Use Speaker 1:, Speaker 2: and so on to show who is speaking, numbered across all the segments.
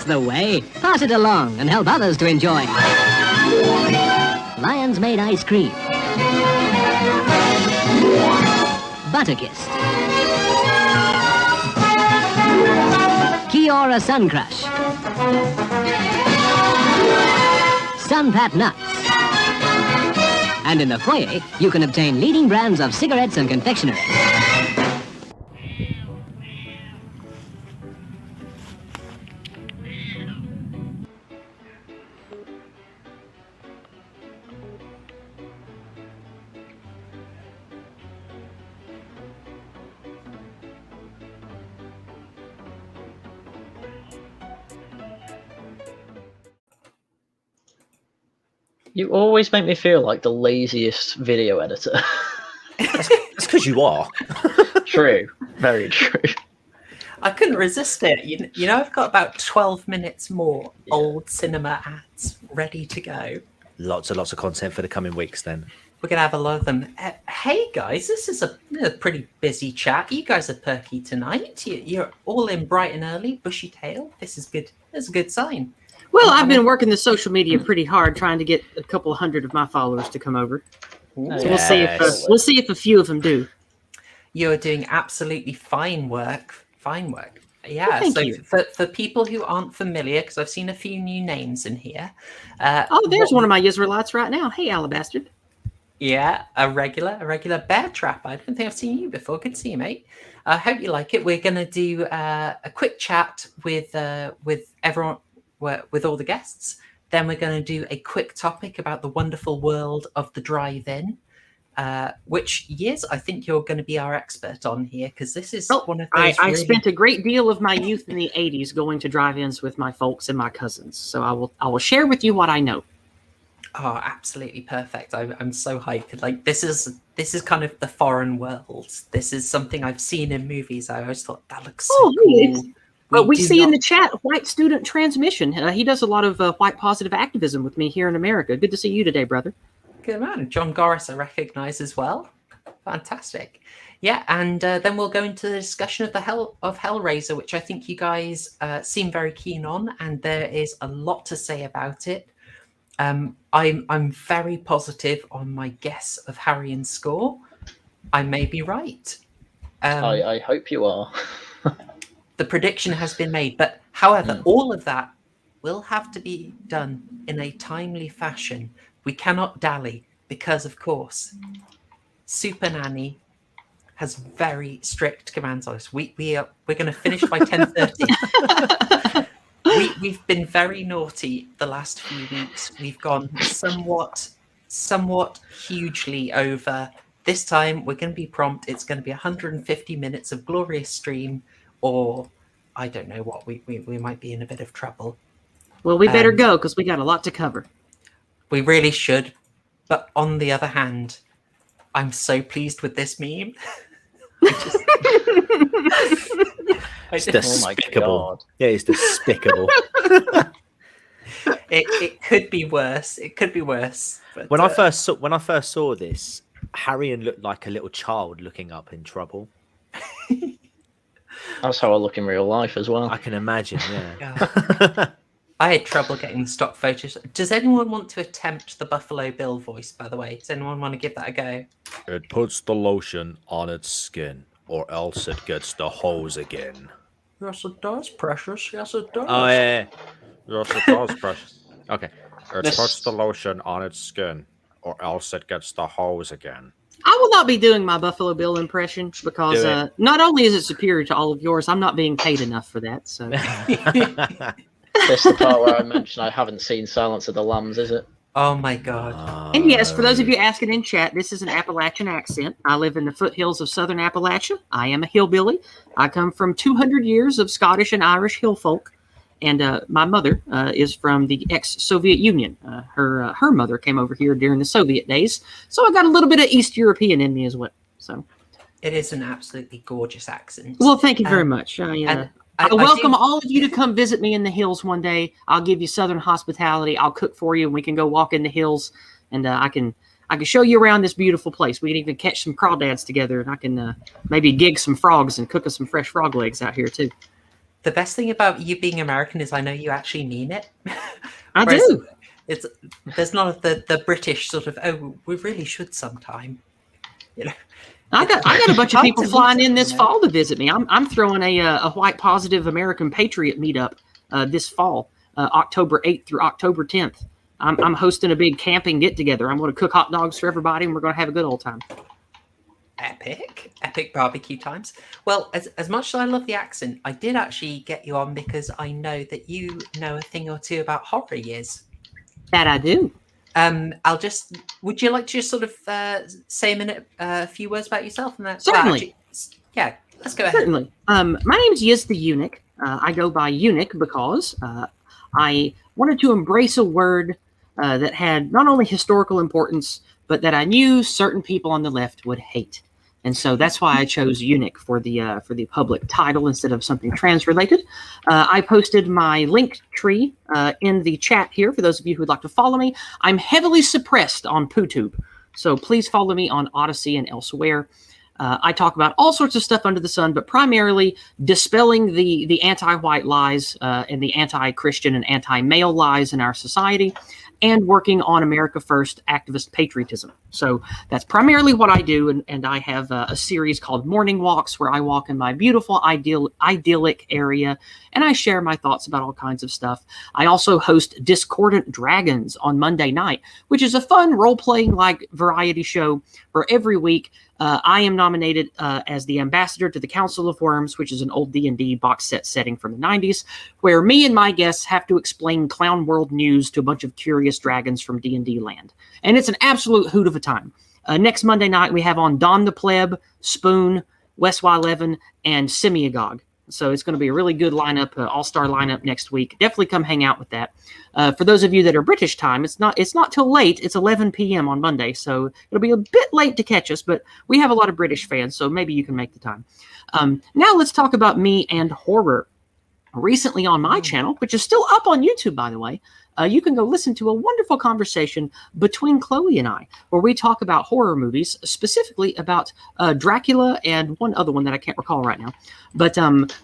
Speaker 1: That's the way. Pass it along and help others to enjoy. Lion's Made Ice Cream. Butterkist. Kiora Sun Crush. Sunpat Nuts. And in the foyer, you can obtain leading brands of cigarettes and confectionery.
Speaker 2: You always make me feel like the laziest video editor.
Speaker 3: That's because you are.
Speaker 2: True. Very true.
Speaker 4: I couldn't resist it. You know, I've got about 12 minutes more old cinema ads ready to go.
Speaker 3: Lots and lots of content for the coming weeks then.
Speaker 4: We're going to have a lot of them. Hey, guys, this is a pretty busy chat. You guys are perky tonight. You're all in bright and early, bushy tail. This is good. That's a good sign.
Speaker 5: Well, I've been working the social media pretty hard, trying to get a couple hundred of my followers to come over. So we'll see if a few of them do.
Speaker 4: You're doing absolutely fine work. Fine work. Yeah.
Speaker 5: Well, thank you.
Speaker 4: For people who aren't familiar, because I've seen a few new names in here.
Speaker 5: There's one of my Israelites right now. Hey, Alabastard.
Speaker 4: Yeah, a regular bear trap. I don't think I've seen you before. Good to see you, mate. I hope you like it. We're gonna do a quick chat with everyone. With all the guests. Then we're going to do a quick topic about the wonderful world of the drive-in, which, Yizz, I think you're going to be our expert on here, because this is one of those
Speaker 5: I spent a great deal of my youth in the 80s going to drive-ins with my folks and my cousins, so I will share with you what I know.
Speaker 4: Oh, absolutely perfect. I'm so hyped. Like, this is kind of the foreign world. This is something I've seen in movies. I always thought, that looks so cool.
Speaker 5: But we see in the chat, White Student Transmission. He does a lot of white positive activism with me here in America. Good to see you today, brother.
Speaker 4: Good man. John Goris, I recognize as well. Fantastic. Yeah, and then we'll go into the discussion of Hellraiser, which I think you guys seem very keen on, and there is a lot to say about it. I'm very positive on my guess of Haryan's score. I may be right.
Speaker 2: I hope you are.
Speaker 4: The prediction has been made, but however, all of that will have to be done in a timely fashion. We cannot dally because, of course, Super Nanny has very strict commands on us. We're going to finish by 10:30. We've been very naughty the last few weeks. We've gone somewhat hugely over. This time we're going to be prompt. It's going to be 150 minutes of glorious stream. Or I don't know what, we might be in a bit of trouble.
Speaker 5: Well, we better go because we got a lot to cover.
Speaker 4: We really should. But on the other hand, I'm so pleased with this meme.
Speaker 3: It's despicable. Yeah, it's despicable.
Speaker 4: It could be worse. It could be worse. But,
Speaker 3: when I first saw this, Haryan looked like a little child looking up in trouble.
Speaker 2: That's how I look in real life as well.
Speaker 3: I can imagine, yeah.
Speaker 4: I had trouble getting stock photos. Does anyone want to attempt the Buffalo Bill voice, by the way? Does anyone want to give that a go?
Speaker 3: It puts the lotion on its skin, or else it gets the hose again.
Speaker 4: Yes, it does, precious. Yes, it does.
Speaker 3: Oh, yeah. Yes, it does, precious. Okay. It puts the lotion on its skin, or else it gets the hose again.
Speaker 5: I will not be doing my Buffalo Bill impression because not only is it superior to all of yours, I'm not being paid enough for that. So
Speaker 2: That's the part where I mentioned I haven't seen Silence of the Lambs, is it?
Speaker 4: Oh my god.
Speaker 5: And yes, for those of you asking in chat, this is an Appalachian accent. I live in the foothills of southern Appalachia. I am a hillbilly. I come from 200 years of Scottish and Irish hill folk. And my mother is from the ex-Soviet Union. Her mother came over here during the Soviet days. So I got a little bit of East European in me as well. So
Speaker 4: it is an absolutely gorgeous accent.
Speaker 5: Well, thank you very much. I welcome all of you to come visit me in the hills one day. I'll give you Southern hospitality. I'll cook for you, and we can go walk in the hills, and I can show you around this beautiful place. We can even catch some crawdads together, and I can maybe gig some frogs and cook us some fresh frog legs out here too.
Speaker 4: The best thing about you being American is I know you actually mean it.
Speaker 5: I
Speaker 4: Whereas
Speaker 5: do.
Speaker 4: There's none of the British sort of, oh, we really should sometime. You know.
Speaker 5: I got a bunch of
Speaker 4: Hard
Speaker 5: people
Speaker 4: to
Speaker 5: flying
Speaker 4: meet
Speaker 5: in
Speaker 4: it,
Speaker 5: this
Speaker 4: you know.
Speaker 5: fall to visit me. I'm throwing a white positive American patriot meetup this fall, October 8th through October 10th. I'm hosting a big camping get together. I'm going to cook hot dogs for everybody, and we're going to have a good old time.
Speaker 4: Epic barbecue times. Well, as much as I love the accent, I did actually get you on because I know that you know a thing or two about horror years.
Speaker 5: That I do.
Speaker 4: Would you like to just sort of say a few words about yourself? And that?
Speaker 5: Certainly.
Speaker 4: Well, actually, yeah, let's go ahead.
Speaker 5: Certainly. My name is Yizz the Eunuch. I go by Eunuch because I wanted to embrace a word that had not only historical importance, but that I knew certain people on the left would hate. And so that's why I chose Eunuch for the public title instead of something trans-related. I posted my link tree in the chat here for those of you who would like to follow me. I'm heavily suppressed on PooTube, so please follow me on Odyssey and elsewhere. I talk about all sorts of stuff under the sun, but primarily dispelling the anti-white lies and the anti-Christian and anti-male lies in our society, and working on America First activist patriotism. So that's primarily what I do, and I have a series called Morning Walks where I walk in my beautiful, idyllic area, and I share my thoughts about all kinds of stuff. I also host Discordant Dragons on Monday night, which is a fun role-playing like variety show where every week I am nominated as the ambassador to the Council of Worms, which is an old D&D box set setting from the 90s, where me and my guests have to explain clown world news to a bunch of curious dragons from D&D land. And it's an absolute hoot of a time. Next Monday night, we have on Don the Pleb, Spoon, Wes Y11, and Semiagog. So it's going to be a really good lineup, all-star lineup next week. Definitely come hang out with that. For those of you that are British time, it's not till late. It's 11 p.m. on Monday, so it'll be a bit late to catch us, but we have a lot of British fans, so maybe you can make the time. Now let's talk about me and horror. Recently on my channel, which is still up on YouTube, by the way, you can go listen to a wonderful conversation between Chloe and I, where we talk about horror movies, specifically about Dracula and one other one that I can't recall right now. But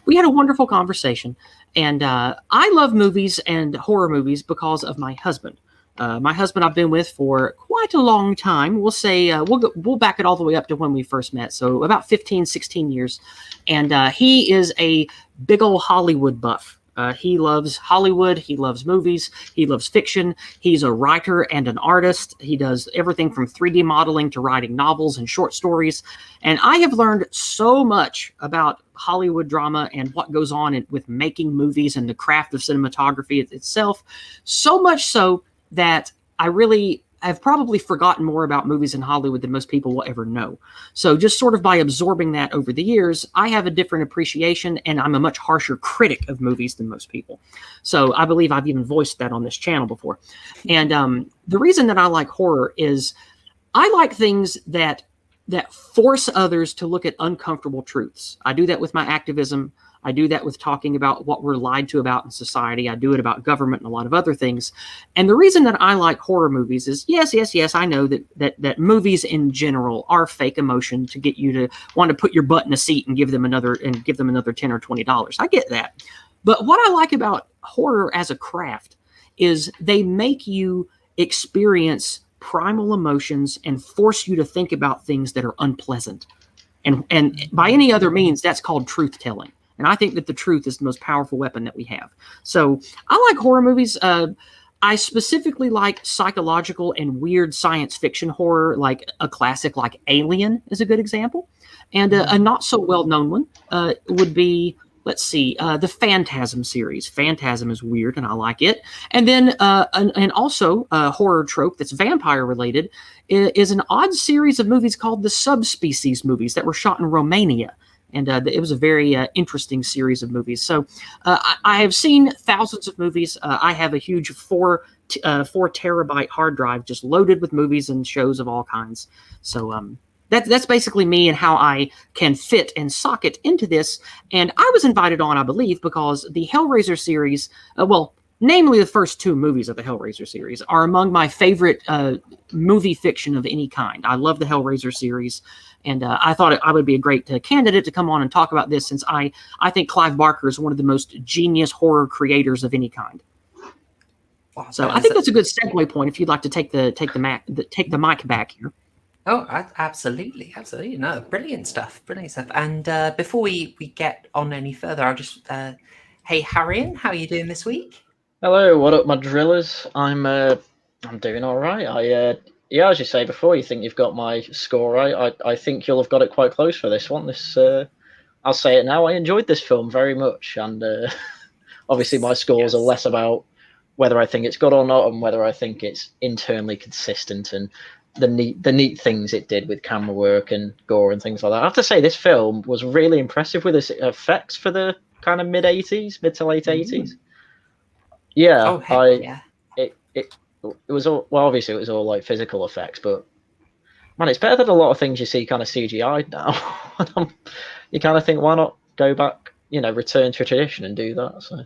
Speaker 5: we had a wonderful conversation, and I love movies and horror movies because of my husband. My husband I've been with for quite a long time. We'll say we'll back it all the way up to when we first met, so about 15, 16 years. And he is a big old Hollywood buff. He loves Hollywood. He loves movies. He loves fiction. He's a writer and an artist. He does everything from 3D modeling to writing novels and short stories. And I have learned so much about Hollywood drama and what goes on with making movies and the craft of cinematography itself. So much so that I've probably forgotten more about movies in Hollywood than most people will ever know. So just sort of by absorbing that over the years, I have a different appreciation, and I'm a much harsher critic of movies than most people. So I believe I've even voiced that on this channel before. And the reason that I like horror is I like things that force others to look at uncomfortable truths. I do that with my activism. I do that with talking about what we're lied to about in society. I do it about government and a lot of other things. And the reason that I like horror movies is, yes, I know that movies in general are fake emotion to get you to want to put your butt in a seat and give them another $10 or $20. I get that. But what I like about horror as a craft is they make you experience primal emotions and force you to think about things that are unpleasant. And by any other means, that's called truth telling. And I think that the truth is the most powerful weapon that we have. So I like horror movies. I specifically like psychological and weird science fiction horror, like a classic like Alien is a good example. And a not so well-known one would be, let's see, the Phantasm series. Phantasm is weird, and I like it. And then, and also a horror trope that's vampire-related is an odd series of movies called the Subspecies movies that were shot in Romania. And it was a very interesting series of movies. So I have seen thousands of movies. I have a huge 4 terabyte hard drive just loaded with movies and shows of all kinds. So that's basically me and how I can fit and socket into this. And I was invited on, I believe, because the Hellraiser series, namely the first 2 movies of the Hellraiser series, are among my favorite movie fiction of any kind. I love the Hellraiser series, and I thought I would be a great candidate to come on and talk about this, since I think Clive Barker is one of the most genius horror creators of any kind.
Speaker 4: Wow,
Speaker 5: So I think that's a good segue point if you'd like to take the mic back here.
Speaker 4: Oh, absolutely. No, brilliant stuff. And before we get on any further, I'll just hey, Haryan, how are you doing this week?
Speaker 2: Hello, what up, my drillers? I'm doing all right. Yeah, as you say before, you think you've got my score right. I think you'll have got it quite close for this one. I'll say it now. I enjoyed this film very much, and obviously my scores are less about whether I think it's good or not, and whether I think it's internally consistent and the neat things it did with camera work and gore and things like that. I have to say, this film was really impressive with its effects for the kind of mid to late 80s. Yeah,
Speaker 4: Oh, heck yeah.
Speaker 2: It was all, well, obviously it was all like physical effects, but man, it's better than a lot of things you see kind of CGI'd now. You kind of think, why not go back, return to a tradition and do that? So,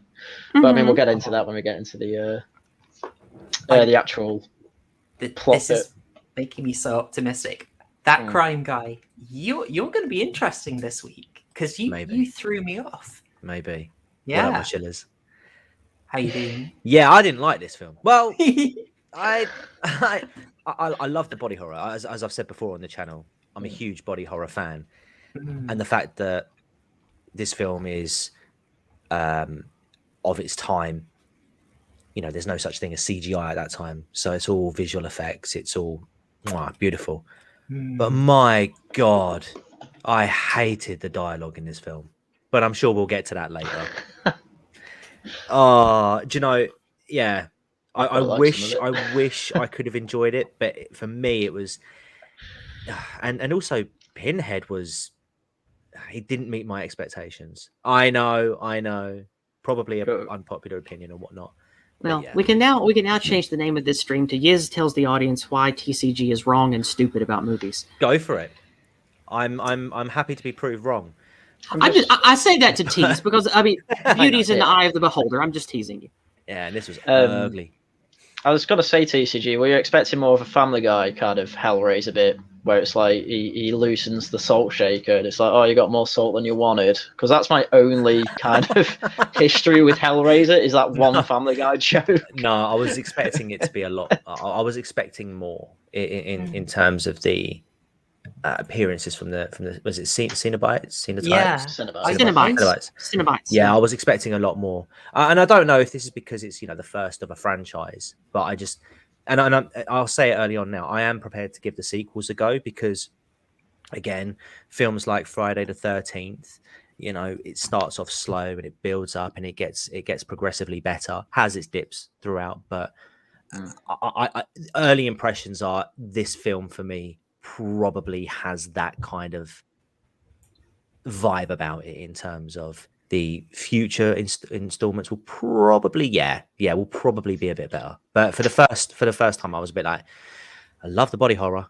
Speaker 2: but I mean, we'll get into that when we get into the actual plot.
Speaker 4: This is making me so optimistic. That crime guy, you're going to be interesting this week, because you threw me off.
Speaker 6: Maybe.
Speaker 4: Yeah.
Speaker 6: What up, chillers?
Speaker 4: How you doing?
Speaker 6: Yeah, I didn't like this film. Well, I love the body horror. As I've said before on the channel, I'm a huge body horror fan, and the fact that this film is of its time, there's no such thing as CGI at that time, so it's all visual effects. It's all beautiful. But my God, I hated the dialogue in this film. But I'm sure we'll get to that later. Do you know? Yeah, I wish I could have enjoyed it, but for me it was, and also Pinhead he didn't meet my expectations. I know, probably an unpopular opinion or whatnot.
Speaker 5: Well, yeah. we can now change the name of this stream to Yizz tells the audience why TCG is wrong and stupid about movies.
Speaker 6: Go for it. I'm happy to be proved wrong.
Speaker 5: I say that to tease because beauty's in the eye of the beholder. I'm just teasing you.
Speaker 6: Yeah, and this was ugly.
Speaker 2: I was going to say, TCG, were you expecting more of a Family Guy kind of Hellraiser bit, where it's like he loosens the salt shaker and it's like, oh, you got more salt than you wanted? Because that's my only kind of history with Hellraiser, is that one Family Guy joke.
Speaker 6: No, I was expecting it to be a lot. I was expecting more in terms of the appearances from the was it cenobites?
Speaker 4: Yeah,
Speaker 5: Cenobites.
Speaker 6: Yeah, I was expecting a lot more, and I don't know if this is because it's the first of a franchise, but I just I'll say it early on now. I am prepared to give the sequels a go, because again, films like Friday the 13th, it starts off slow and it builds up and it gets progressively better. Has its dips throughout, but I early impressions are this film for me probably has that kind of vibe about it, in terms of the future installments will probably will probably be a bit better. But for the first time I was a bit like, I love the body horror.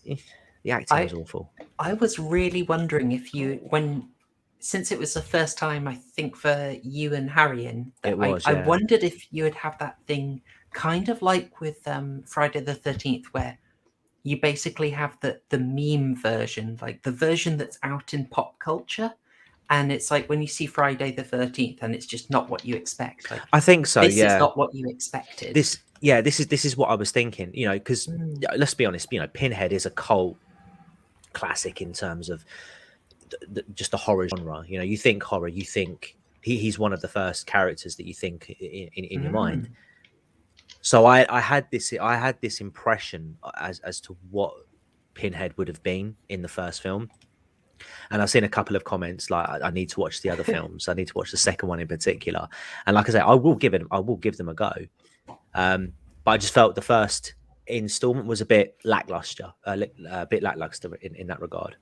Speaker 6: The acting was awful.
Speaker 4: I was really wondering if since it was the first time, I think, for you and Haryan, I wondered if you would have that thing kind of like with Friday the 13th, where you basically have the meme version, like the version that's out in pop culture. And it's like when you see Friday the 13th and it's just not what you expect. Like,
Speaker 6: I think so.
Speaker 4: This is not what you expected.
Speaker 6: This is what I was thinking, because let's be honest, Pinhead is a cult classic in terms of just the horror genre. You think horror, you think he's one of the first characters that you think in your mind. So I had this impression as to what Pinhead would have been in the first film, and I've seen a couple of comments like, I need to watch the other films. I need to watch the second one in particular. And like I say, I will give them a go. But I just felt the first installment was a bit lackluster, in that regard.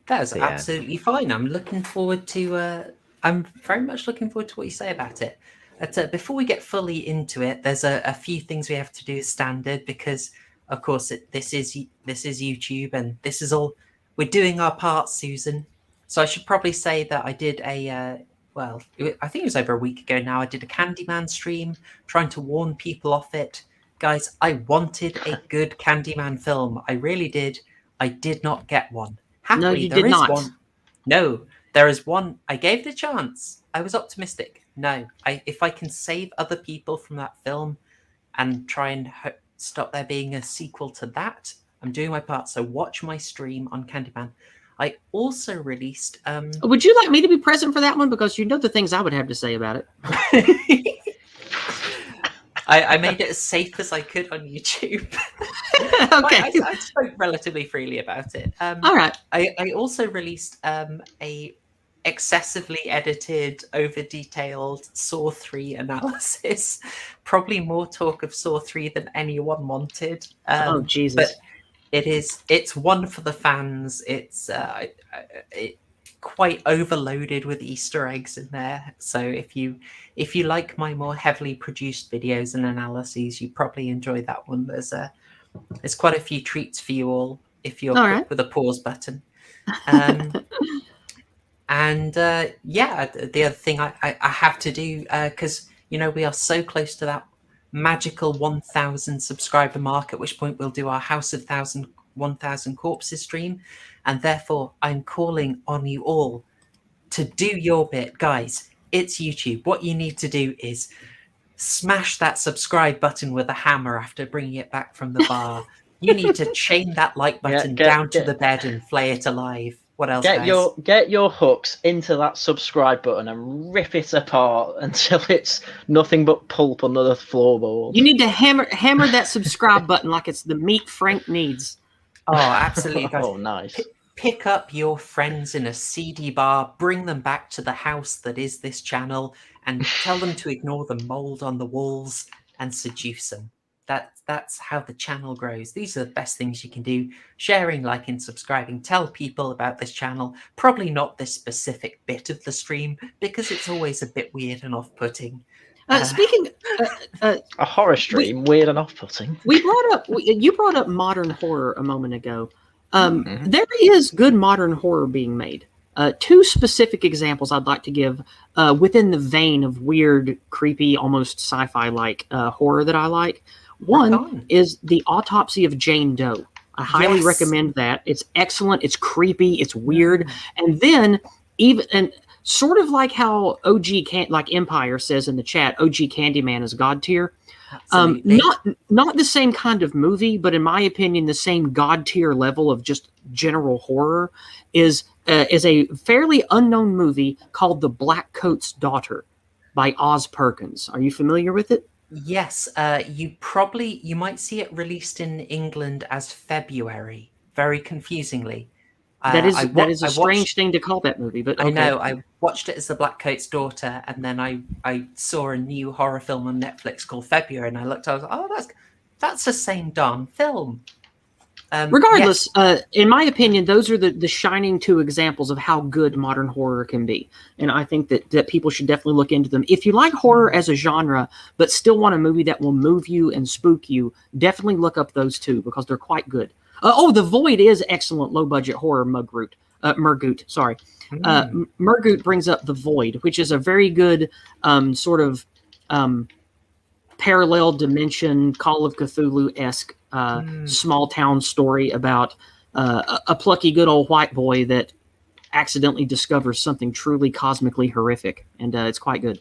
Speaker 4: That is absolutely fine. I'm looking forward to. I'm very much looking forward to what you say about it. Before we get fully into it, there's a few things we have to do as standard, because, of course, this is YouTube, and this is all we're doing our part, Susan. So I should probably say that I did a I think it was over a week ago now. I did a Candyman stream trying to warn people off it. Guys, I wanted a good Candyman film. I really did. I did not get one.
Speaker 5: No,
Speaker 4: Happily,
Speaker 5: you
Speaker 4: there
Speaker 5: did
Speaker 4: is
Speaker 5: not.
Speaker 4: one. No, there is one. I gave it a chance. I was optimistic. No, if I can save other people from that film and try and stop there being a sequel to that, I'm doing my part. So watch my stream on Candyman. I also released...
Speaker 5: Would you like me to be present for that one? Because you know the things I would have to say about it.
Speaker 4: I made it as safe as I could on YouTube.
Speaker 5: Okay.
Speaker 4: I spoke relatively freely about it.
Speaker 5: All right.
Speaker 4: I also released a excessively edited, over-detailed Saw 3 analysis. Probably more talk of Saw 3 than anyone wanted.
Speaker 5: Oh, Jesus.
Speaker 4: But it's one for the fans. It's quite overloaded with Easter eggs in there. So if you like my more heavily produced videos and analyses, you probably enjoy that one. There's quite a few treats for you all if you're quick
Speaker 5: right.
Speaker 4: with a pause button. And the other thing I have to do, because we are so close to that magical 1,000 subscriber mark, at which point we'll do our House of 1,000 Corpses stream, and therefore I'm calling on you all to do your bit. Guys, it's YouTube. What you need to do is smash that subscribe button with a hammer after bringing it back from the bar. You need to chain that like button down to the bed and flay it alive. What else, guys?
Speaker 2: Get your hooks into that subscribe button and rip it apart until it's nothing but pulp under the floorboard.
Speaker 5: You need to hammer that subscribe button like it's the meat Frank needs.
Speaker 4: Oh, absolutely, guys.
Speaker 2: Oh, nice.
Speaker 4: Pick up your friends in a seedy bar, bring them back to the house that is this channel, and tell them to ignore the mold on the walls and seduce them. That's how the channel grows. These are the best things you can do. Sharing, liking, subscribing. Tell people about this channel. Probably not this specific bit of the stream, because it's always a bit weird and off-putting.
Speaker 5: Speaking
Speaker 2: a horror stream, weird and off-putting.
Speaker 5: You brought up modern horror a moment ago. There is good modern horror being made. Two specific examples I'd like to give within the vein of weird, creepy, almost sci-fi-like horror that I like. One is The Autopsy of Jane Doe. I highly recommend that. It's excellent. It's creepy. It's weird. And then sort of like how like Empire says in the chat, OG Candyman is God tier. Not the same kind of movie, but in my opinion, the same God tier level of just general horror is a fairly unknown movie called The Black Coat's Daughter by Oz Perkins. Are you familiar with it?
Speaker 4: Yes, you might see it released in England as February, very confusingly.
Speaker 5: That is a strange thing to call that movie, but okay.
Speaker 4: I know. I watched it as The Black Coat's Daughter, and then I saw a new horror film on Netflix called February, and I was like, oh, that's the same darn film.
Speaker 5: Regardless, in my opinion, those are the shining two examples of how good modern horror can be. And I think that people should definitely look into them. If you like horror as a genre, but still want a movie that will move you and spook you, definitely look up those two because they're quite good. The Void is excellent low-budget horror, Murgoot. Murgoot brings up The Void, which is a very good sort of parallel dimension, Call of Cthulhu-esque small town story about a plucky good old white boy that accidentally discovers something truly cosmically horrific, and it's quite good.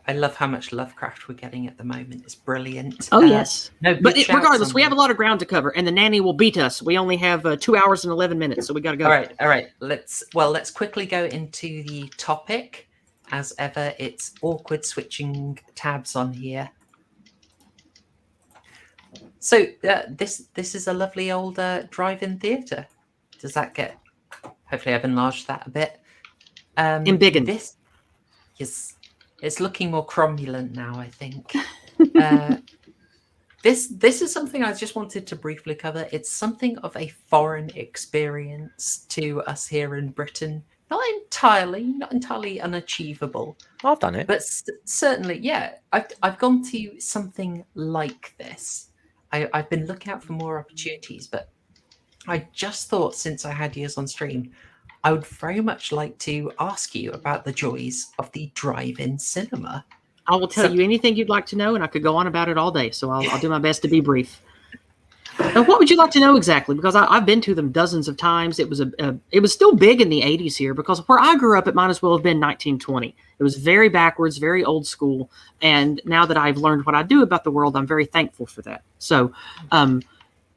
Speaker 4: I love how much Lovecraft we're getting at the moment. It's brilliant.
Speaker 5: Oh, yes.
Speaker 4: But
Speaker 5: regardless, we have a lot of ground to cover, and the nanny will beat us. We only have 2 hours and 11 minutes, so we got to go.
Speaker 4: All right. Let's quickly go into the topic. As ever, it's awkward switching tabs on here. So this is a lovely old drive-in theatre. Does that get... Hopefully I've enlarged that a bit.
Speaker 5: Embiggened.
Speaker 4: Yes. It's looking more cromulent now, I think. This is something I just wanted to briefly cover. It's something of a foreign experience to us here in Britain. Not entirely unachievable.
Speaker 6: I've done it.
Speaker 4: But certainly, yeah. I've gone to something like this. I've been looking out for more opportunities, but I just thought since I had Yizz on stream, I would very much like to ask you about the joys of the drive-in cinema.
Speaker 5: I will tell you anything you'd like to know, and I could go on about it all day. So I'll do my best to be brief. What would you like to know exactly? Because I've been to them dozens of times. It was still big in the 80s here, because where I grew up, it might as well have been 1920. It was very backwards, very old school. And now that I've learned what I do about the world, I'm very thankful for that. So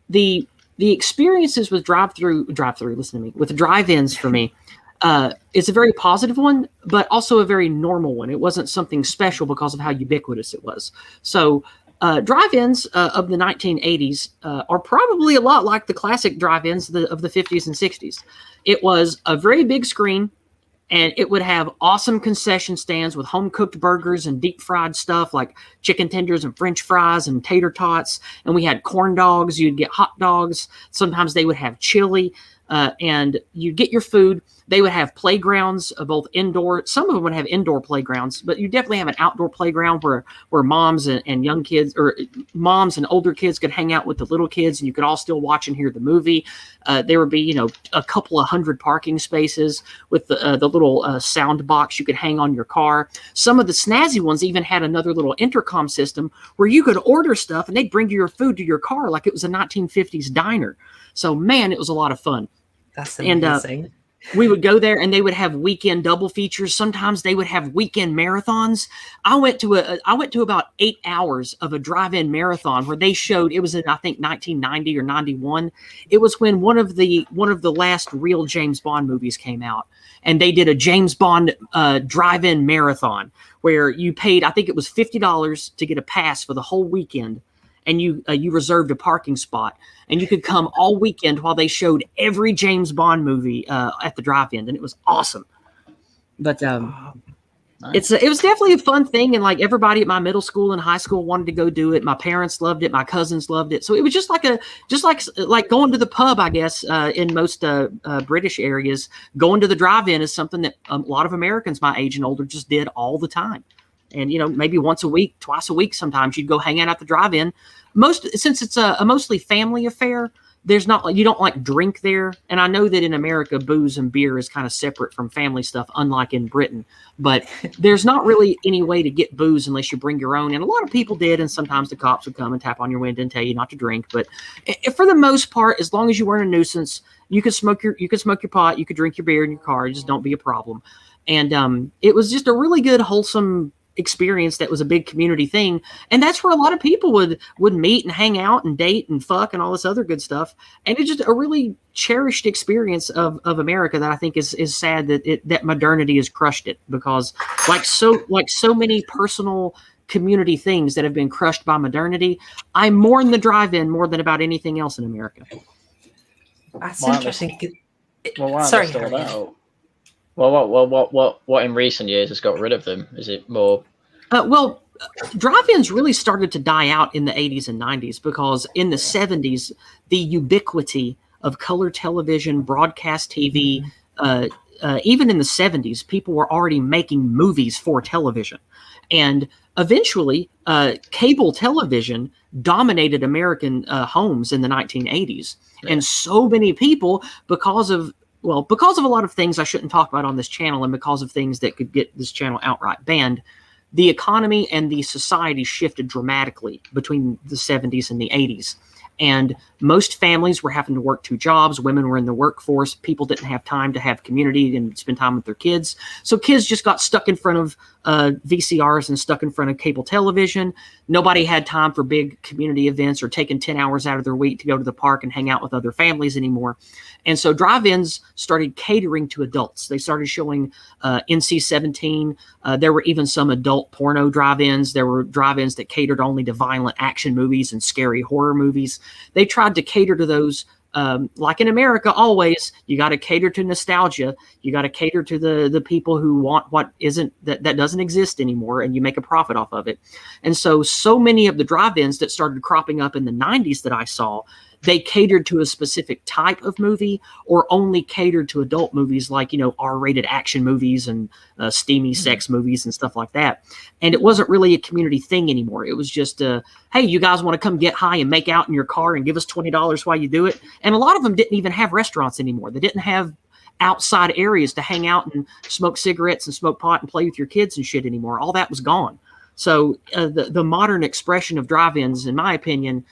Speaker 5: the experiences with drive-through, listen to me, with drive-ins for me, it's a very positive one, but also a very normal one. It wasn't something special because of how ubiquitous it was. So drive-ins of the 1980s are probably a lot like the classic drive-ins of the 50s and 60s. It was a very big screen, and it would have awesome concession stands with home-cooked burgers and deep-fried stuff like chicken tenders and French fries and tater tots. And we had corn dogs. You'd get hot dogs. Sometimes they would have chili, and you'd get your food. They would have playgrounds, both indoor. Some of them would have indoor playgrounds, but you definitely have an outdoor playground where moms and young kids, or moms and older kids, could hang out with the little kids, and you could all still watch and hear the movie. There would be, a couple of hundred parking spaces with the little sound box you could hang on your car. Some of the snazzy ones even had another little intercom system where you could order stuff and they'd bring you your food to your car like it was a 1950s diner. So, man, it was a lot of fun.
Speaker 4: That's amazing.
Speaker 5: We would go there, and they would have weekend double features. Sometimes they would have weekend marathons. I went to about 8 hours of a drive-in marathon where they showed, it was in, I think, 1990 or 91. It was when one of the last real James Bond movies came out, and they did a James Bond drive-in marathon where you paid, I think it was $50 to get a pass for the whole weekend. And you reserved a parking spot, and you could come all weekend while they showed every James Bond movie at the drive-in, and it was awesome. But
Speaker 2: Nice.
Speaker 5: it was definitely a fun thing, and like everybody at my middle school and high school wanted to go do it. My parents loved it, my cousins loved it, so it was just like going to the pub, I guess. In most British areas, going to the drive-in is something that a lot of Americans my age and older just did all the time. And, maybe once a week, twice a week, sometimes you'd go hang out at the drive-in. Since it's a mostly family affair, you don't drink there. And I know that in America, booze and beer is kind of separate from family stuff, unlike in Britain. But there's not really any way to get booze unless you bring your own. And a lot of people did. And sometimes the cops would come and tap on your window and tell you not to drink. But for the most part, as long as you weren't a nuisance, you could smoke your pot, you could drink your beer in your car. Just don't be a problem. And it was just a really good, wholesome experience that was a big community thing, and that's where a lot of people would meet and hang out and date and fuck and all this other good stuff. And it's just a really cherished experience of America that I think is sad that modernity has crushed it, because like so many personal community things that have been crushed by modernity, I mourn the drive-in more than about anything else in America.
Speaker 4: That's
Speaker 2: Wow,
Speaker 4: interesting.
Speaker 2: Wow,
Speaker 4: Sorry,
Speaker 2: they're still
Speaker 4: Haryan.
Speaker 2: about. What in recent years has got rid of them? Is it more?
Speaker 5: Drive-ins really started to die out in the 80s and 90s, because in the 70s, the ubiquity of color television, broadcast TV, even in the 70s, people were already making movies for television. And eventually, cable television dominated American homes in the 1980s. Yeah. And so many people, because of a lot of things I shouldn't talk about on this channel, and because of things that could get this channel outright banned, the economy and the society shifted dramatically between the 70s and the 80s. And most families were having to work 2 jobs. Women were in the workforce. People didn't have time to have community and spend time with their kids. So kids just got stuck in front of VCRs and stuck in front of cable television. Nobody had time for big community events or taking 10 hours out of their week to go to the park and hang out with other families anymore. And so drive-ins started catering to adults. They started showing NC-17. There were even some adult porno drive-ins. There were drive-ins that catered only to violent action movies and scary horror movies. They tried to cater to those. Like in America, always, you got to cater to nostalgia. You got to cater to the people who want what that doesn't exist anymore, and you make a profit off of it. And so many of the drive-ins that started cropping up in the 90s that I saw, they catered to a specific type of movie, or only catered to adult movies like, R-rated action movies and steamy sex movies and stuff like that. And it wasn't really a community thing anymore. It was just, hey, you guys want to come get high and make out in your car and give us $20 while you do it? And a lot of them didn't even have restaurants anymore. They didn't have outside areas to hang out and smoke cigarettes and smoke pot and play with your kids and shit anymore. All that was gone. So the modern expression of drive-ins, in my opinion,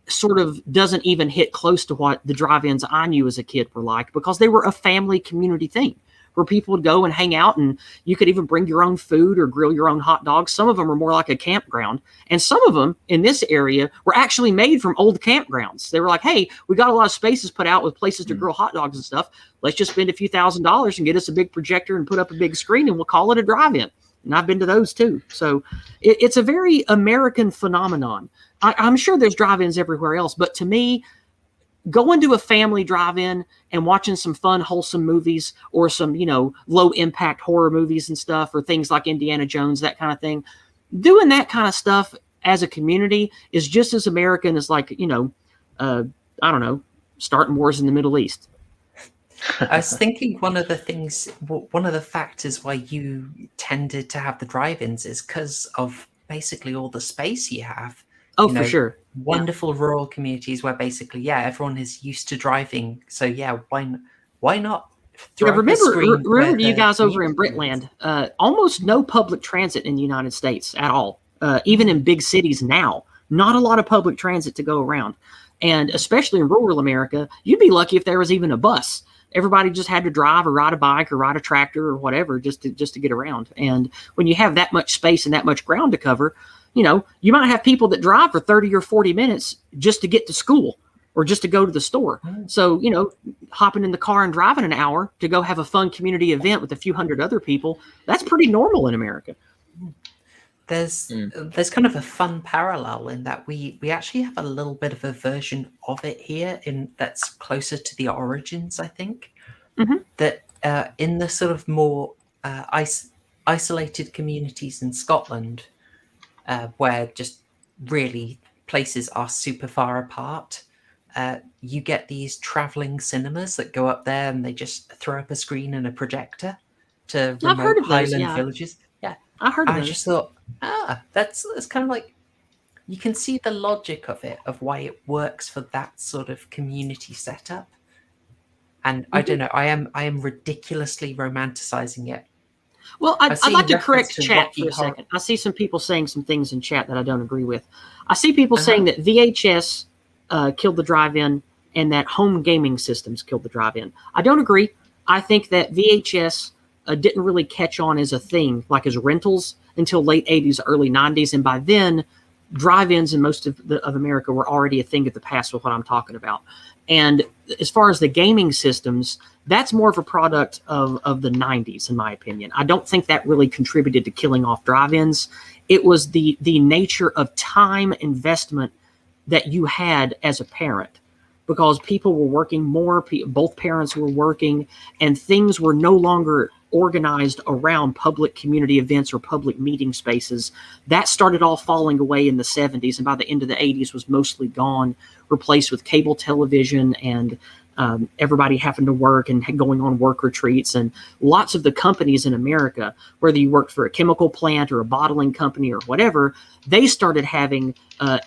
Speaker 5: sort of doesn't even hit close to what the drive-ins I knew as a kid were like, because they were a family community thing where people would go and hang out, and you could even bring your own food or grill your own hot dogs. Some of them are more like a campground, and some of them in this area were actually made from old campgrounds. They were like, hey, we got a lot of spaces put out with places to grill hot dogs and stuff. Let's just spend a few $1,000s and get us a big projector and put up a big screen, and we'll call it a drive-in. And I've been to those too. So it's a very American phenomenon. I'm sure there's drive-ins everywhere else, but to me, going to a family drive-in and watching some fun, wholesome movies, or some, low-impact horror movies and stuff, or things like Indiana Jones, that kind of thing, doing that kind of stuff as a community is just as American as, like, I don't know, starting wars in the Middle East.
Speaker 4: I was thinking one of the factors why you tended to have the drive-ins is because of basically all the space you have.
Speaker 5: Oh, for sure.
Speaker 4: Wonderful rural communities where basically, everyone is used to driving. So why not?
Speaker 5: Remember you guys over in Britland, almost no public transit in the United States at all. Even in big cities now, not a lot of public transit to go around. And especially in rural America, you'd be lucky if there was even a bus. Everybody just had to drive or ride a bike or ride a tractor or whatever just to get around. And when you have that much space and that much ground to cover, you might have people that drive for 30 or 40 minutes just to get to school or just to go to the store. So, hopping in the car and driving an hour to go have a fun community event with a few hundred other people, that's pretty normal in America.
Speaker 4: There's kind of a fun parallel in that we actually have a little bit of a version of it here that's closer to the origins, I think.
Speaker 5: Mm-hmm.
Speaker 4: That in the sort of more isolated communities in Scotland, where just really places are super far apart, you get these traveling cinemas that go up there and they just throw up a screen and a projector to remote Highland villages. Yeah,
Speaker 5: I heard of those.
Speaker 4: I just thought, that's kind of like, you can see the logic of it, of why it works for that sort of community setup. And I don't know, I am ridiculously romanticizing it.
Speaker 5: Well, I'd like to correct chat for a second. I see some people saying some things in chat that I don't agree with. I see people saying that VHS killed the drive-in and that home gaming systems killed the drive-in. I don't agree. I think that VHS didn't really catch on as a thing, like as rentals, until late 80s, early 90s. And by then, drive-ins in most of America were already a thing of the past with what I'm talking about. And as far as the gaming systems, that's more of a product of the 90s, in my opinion. I don't think that really contributed to killing off drive-ins. It was the nature of time investment that you had as a parent, because people were working more, both parents were working, and things were no longer organized around public community events or public meeting spaces. That started all falling away in the 70s, and by the end of the 80s was mostly gone, replaced with cable television and everybody having to work and going on work retreats. And lots of the companies in America, whether you worked for a chemical plant or a bottling company or whatever, they started having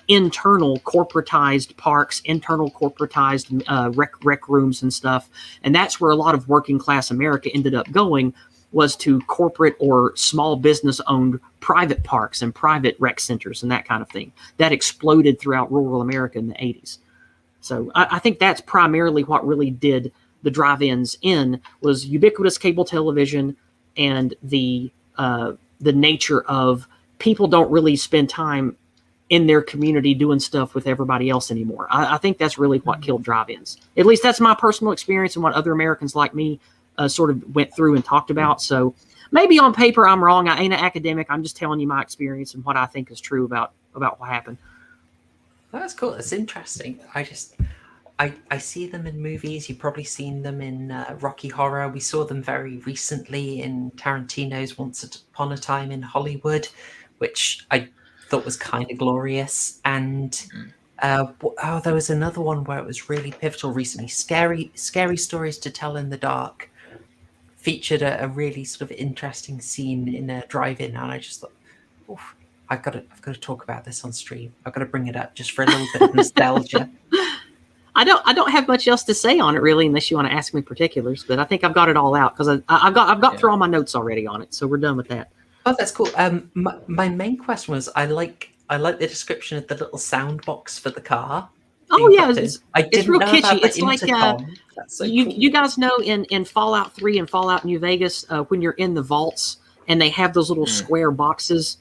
Speaker 5: internal corporatized parks, internal corporatized rec rooms and stuff. And that's where a lot of working class America ended up going, was to corporate or small business owned private parks and private rec centers and that kind of thing. That exploded throughout rural America in the 80s. So I think that's primarily what really did the drive-ins in, was ubiquitous cable television and the nature of people don't really spend time in their community doing stuff with everybody else anymore. I think that's really what killed drive-ins. At least that's my personal experience and what other Americans like me sort of went through and talked about. So maybe on paper I'm wrong. I ain't an academic. I'm just telling you my experience and what I think is true about what happened.
Speaker 4: That's cool. It's interesting. I see them in movies. You've probably seen them in Rocky Horror. We saw them very recently in Tarantino's Once Upon a Time in Hollywood, which I thought was kind of glorious. And there was another one where it was really pivotal recently. Scary Stories to Tell in the Dark featured a really sort of interesting scene in a drive-in, and I just thought, oof, I've got to talk about this on stream. I've got to bring it up just for a little bit of nostalgia.
Speaker 5: I don't have much else to say on it really, unless you want to ask me particulars. But I think I've got it all out because I've got through all my notes already on it, so we're done with that.
Speaker 4: Oh, that's cool. My main question was I like the description of the little sound box for the car.
Speaker 5: Oh yeah,
Speaker 4: it's
Speaker 5: real
Speaker 4: know
Speaker 5: kitschy.
Speaker 4: about the
Speaker 5: It's like
Speaker 4: intercom. That's so cool.
Speaker 5: you guys know in Fallout 3 and Fallout New Vegas when you're in the vaults and they have those little square boxes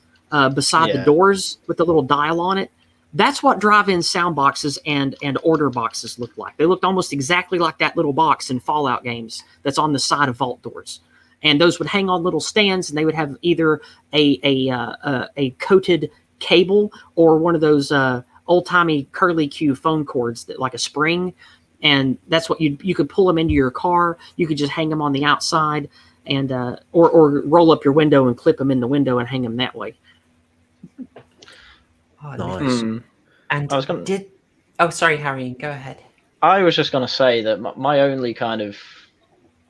Speaker 5: beside the doors with the little dial on it. That's what drive-in sound boxes and order boxes look like. They looked almost exactly like that little box in Fallout games that's on the side of vault doors. And those would hang on little stands, and they would have either a coated cable or one of those old-timey curly Q phone cords that like a spring, and that's what you could pull them into your car. You could just hang them on the outside, and or roll up your window and clip them in the window and hang them that way.
Speaker 4: Oh,
Speaker 6: Nice.
Speaker 4: And
Speaker 2: I was gonna-
Speaker 4: sorry, Harry, go ahead.
Speaker 2: I was just going to say that my only kind of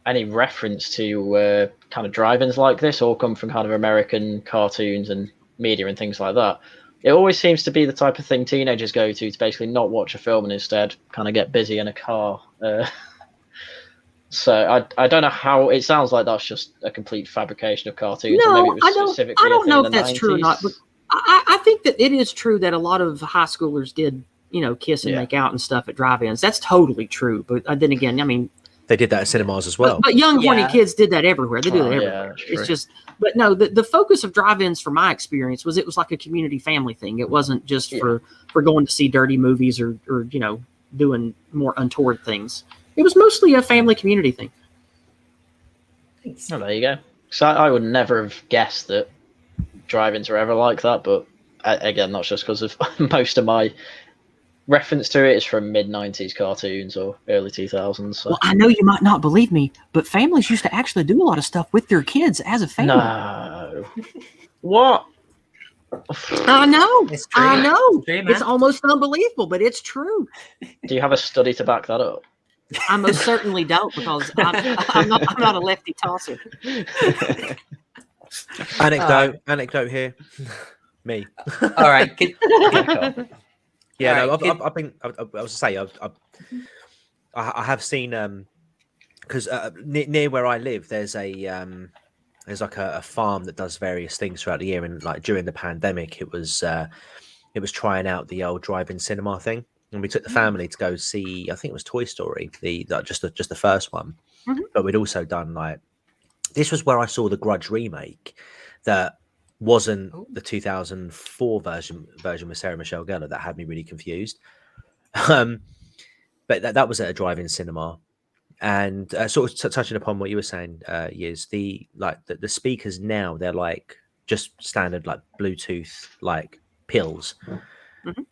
Speaker 2: any reference to kind of drive-ins like this all come from kind of American cartoons and media and things like that. It always seems to be the type of thing teenagers go to basically not watch a film and instead kind of get busy in a car. So I don't know how it sounds like that's just a complete fabrication of cartoons.
Speaker 5: No,
Speaker 2: Maybe it was
Speaker 5: I don't.
Speaker 2: specifically
Speaker 5: I don't
Speaker 2: a thing
Speaker 5: know
Speaker 2: in
Speaker 5: if
Speaker 2: the
Speaker 5: that's true or
Speaker 2: 90s.
Speaker 5: not, but I think that it is true that a lot of high schoolers did, kiss and make out and stuff at drive-ins. That's totally true. But then again, I mean,
Speaker 6: They did that at cinemas as well.
Speaker 5: but young horny
Speaker 4: Yeah.
Speaker 5: kids did that everywhere. They do that
Speaker 2: Yeah,
Speaker 5: everywhere.
Speaker 2: that's
Speaker 5: It's
Speaker 2: true.
Speaker 5: just, but no, the focus of drive-ins, from my experience, was it was like a community family thing. It wasn't just for going to see dirty movies or doing more untoward things. It was mostly a family community thing.
Speaker 2: Oh, there you go. So I would never have guessed that drive-ins were ever like that, but again, that's just because of most of my reference to it is from mid-90s cartoons or early 2000s. So.
Speaker 5: Well, I know you might not believe me, but families used to actually do a lot of stuff with their kids as a family.
Speaker 2: No. What?
Speaker 5: I know.
Speaker 4: It's true.
Speaker 5: I know.
Speaker 4: It's true, man.
Speaker 5: It's almost unbelievable, but it's true.
Speaker 2: Do you have a study to back that up?
Speaker 5: I most certainly don't, because I'm not a lefty tosser.
Speaker 6: Anecdote here. Me.
Speaker 4: All right.
Speaker 6: Yeah,
Speaker 4: All
Speaker 6: no,
Speaker 4: right,
Speaker 6: I've been. I was to say, I have seen because near where I live, there's like a farm that does various things throughout the year, and like during the pandemic, it was trying out the old drive-in cinema thing, and we took the family to go see. I think it was Toy Story, just the first one, but we'd also done like this was where I saw the Grudge remake that wasn't the 2004 version with Sarah Michelle Gellar that had me really confused. But that was at a drive-in cinema, and sort of touching upon what you were saying, Yizz, the speakers now, they're like just standard like Bluetooth like pills,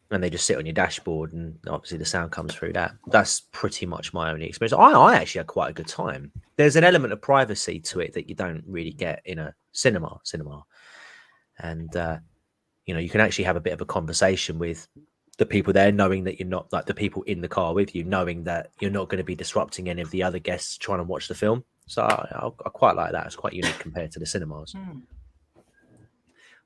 Speaker 6: and they just sit on your dashboard, and obviously the sound comes through that. That's pretty much my only experience. I actually had quite a good time. There's an element of privacy to it that you don't really get in a cinema. And you can actually have a bit of a conversation with the people there, knowing that you're not like the people in the car with you, knowing that you're not going to be disrupting any of the other guests trying to watch the film. So I quite like that. It's quite unique compared to the cinemas.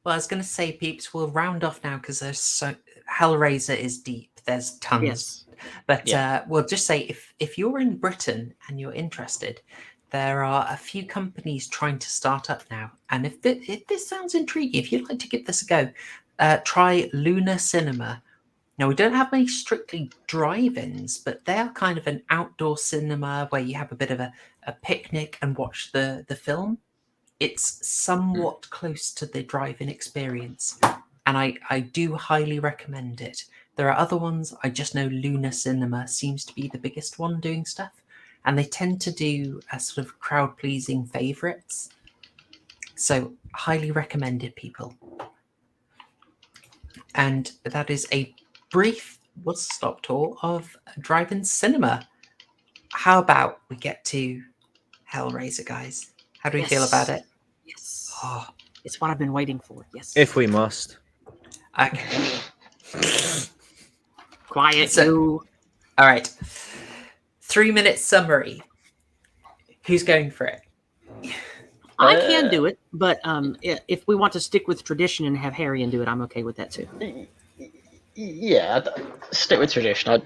Speaker 4: Well, I was going to say, peeps, we'll round off now because Hellraiser is deep. There's tons.
Speaker 5: Yes.
Speaker 4: But we'll just say if you're in Britain and you're interested, there are a few companies trying to start up now. And if this sounds intriguing, if you'd like to give this a go, try Lunar Cinema. Now, we don't have many strictly drive-ins, but they are kind of an outdoor cinema where you have a bit of a picnic and watch the film. It's somewhat close to the drive-in experience, and I do highly recommend it. There are other ones. I just know Lunar Cinema seems to be the biggest one doing stuff. And they tend to do a sort of crowd-pleasing favourites. So, highly recommended, people. And that is a brief whistle-stop tour of drive-in cinema. How about we get to Hellraiser, guys? How do we feel about it?
Speaker 5: Yes.
Speaker 4: Oh,
Speaker 5: It's what I've been waiting for. Yes.
Speaker 6: If we must.
Speaker 4: okay.
Speaker 5: Quiet.
Speaker 4: So- All right. 3-minute summary. Who's going for it?
Speaker 5: I can do it, but if we want to stick with tradition and have Haryan do it, I'm okay with that too.
Speaker 2: Yeah, stick with tradition.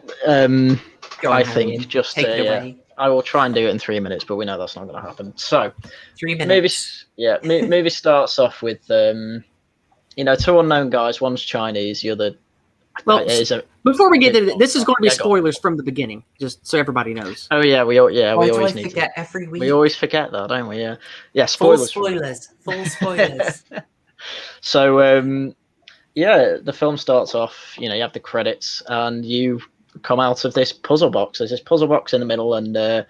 Speaker 4: Go on,
Speaker 2: I
Speaker 4: Haryan,
Speaker 2: think just
Speaker 4: take it
Speaker 2: yeah,
Speaker 4: away.
Speaker 2: I will try and do it in 3 minutes, but we know that's not going to happen. So
Speaker 4: 3 minutes.
Speaker 2: movie starts off with two unknown guys. One's Chinese, the other
Speaker 5: Well,
Speaker 2: is a.
Speaker 5: before we get to this is going to be
Speaker 2: Yeah, go on.
Speaker 5: spoilers from the beginning, just so everybody knows.
Speaker 2: Oh yeah, we
Speaker 4: Why do
Speaker 2: always
Speaker 4: I
Speaker 2: need
Speaker 4: forget every week?
Speaker 2: we always forget that, don't we? Yeah.
Speaker 4: Full
Speaker 2: Spoilers.
Speaker 4: Full spoilers.
Speaker 2: So the film starts off. You have the credits, and you come out of this puzzle box. There's this puzzle box in the middle, and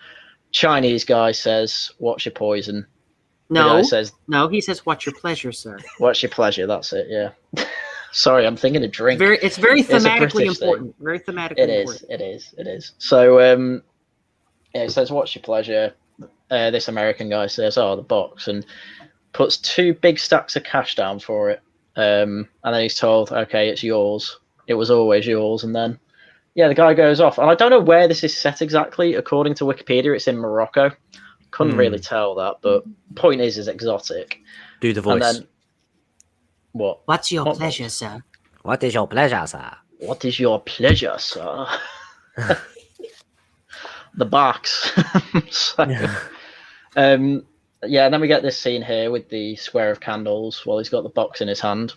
Speaker 2: Chinese guy says, "What's your poison?" The guy says,
Speaker 5: No, he says, "What's your pleasure, sir?"
Speaker 2: "What's your pleasure?" That's it. Yeah. Sorry, I'm thinking of drink.
Speaker 5: It's very
Speaker 2: It's a
Speaker 5: thematically
Speaker 2: British
Speaker 5: important. Very thematically important.
Speaker 2: It is. So it says, "What's your pleasure?" This American guy says, "Oh, the box," and puts 2 big stacks of cash down for it. And then he's told, "Okay, it's yours. It was always yours." And then, the guy goes off. And I don't know where this is set exactly. According to Wikipedia, it's in Morocco. Couldn't really tell that, but point is exotic.
Speaker 6: Do the voice.
Speaker 2: And then, what?
Speaker 5: What's your pleasure, sir?
Speaker 6: What is your pleasure, sir?
Speaker 2: What is your pleasure, sir? The box. And then we get this scene here with the square of candles while he's got the box in his hand.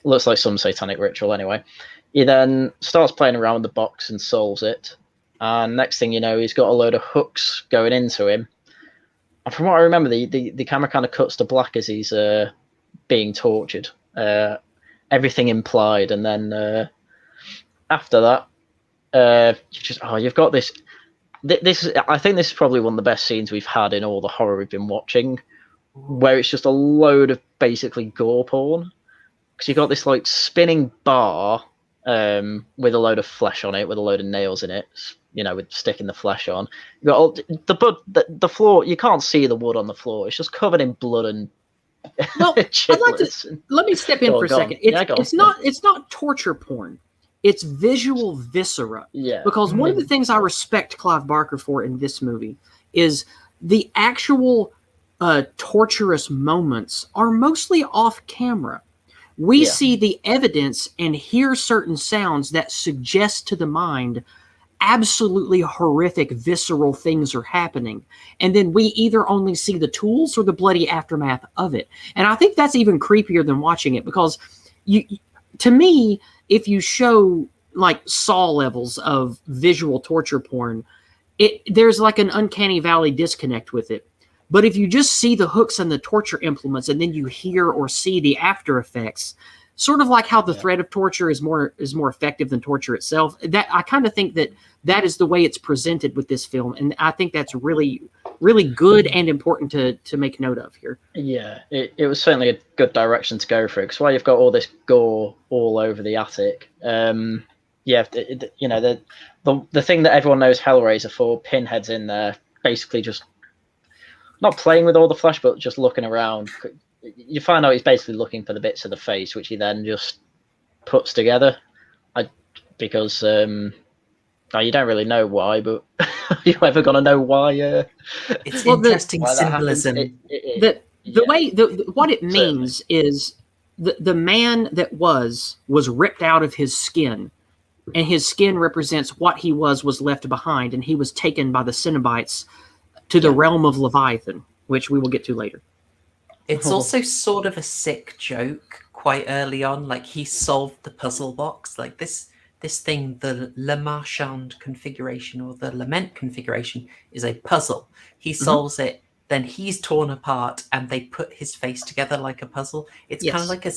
Speaker 2: Looks like some satanic ritual anyway. He then starts playing around with the box and solves it. And next thing you know, he's got a load of hooks going into him. And from what I remember, the camera kind of cuts to black as he's being tortured. Everything implied. And then after that, you've got this. I think this is probably one of the best scenes we've had in all the horror we've been watching, where it's just a load of basically gore porn. Because you've got this like spinning bar with a load of flesh on it, with a load of nails in it, with sticking the flesh on. You've got all the floor. You can't see the wood on the floor. It's just covered in blood and.
Speaker 5: Well, I'd like to let me step in for a second. It's not torture porn. It's visual viscera.
Speaker 2: Yeah.
Speaker 5: Because one of the things I respect Clive Barker for in this movie is the actual torturous moments are mostly off camera. We see the evidence and hear certain sounds that suggest to the mind absolutely horrific, visceral things are happening. And then we either only see the tools or the bloody aftermath of it. And I think that's even creepier than watching it because to me, if you show like Saw levels of visual torture porn, there's like an uncanny valley disconnect with it. But if you just see the hooks and the torture implements and then you hear or see the after effects, sort of like how the threat of torture is more effective than torture itself, that I kind of think that is the way it's presented with this film. And I think that's really, really good and important to make note of here. Yeah,
Speaker 2: it was certainly a good direction to go for, because while you've got all this gore all over the attic, the thing that everyone knows Hellraiser for, Pinhead's in there, basically just not playing with all the flesh, but just looking around. You find out he's basically looking for the bits of the face, which he then just puts together. Because you don't really know why, but are you ever going to know why?
Speaker 4: It's interesting
Speaker 2: why
Speaker 4: symbolism.
Speaker 5: What it means is the man that was ripped out of his skin, and his skin represents what he was left behind, and he was taken by the cenobites to the realm of Leviathan, which we will get to later.
Speaker 4: It's also sort of a sick joke quite early on. Like, he solved the puzzle box. Like this thing, the Le Marchand configuration or the Lament configuration is a puzzle. He solves it, then he's torn apart, and they put his face together like a puzzle. It's kind of like a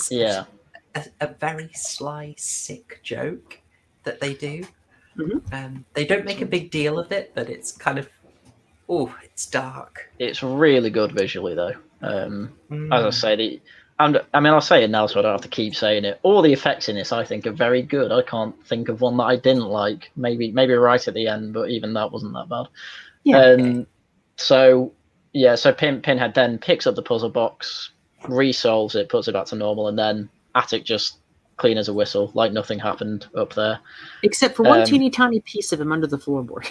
Speaker 4: very sly, sick joke that they do. They don't make a big deal of it, but it's kind of, it's dark.
Speaker 2: It's really good visually, though. As I say, I'll say it now so I don't have to keep saying it. All the effects in this, I think, are very good. I can't think of one that I didn't like. Maybe right at the end, but even that wasn't that bad. So Pinhead then picks up the puzzle box, resolves it, puts it back to normal, and then Attic just clean as a whistle, like nothing happened up there.
Speaker 5: Except for one teeny tiny piece of him under the floorboard.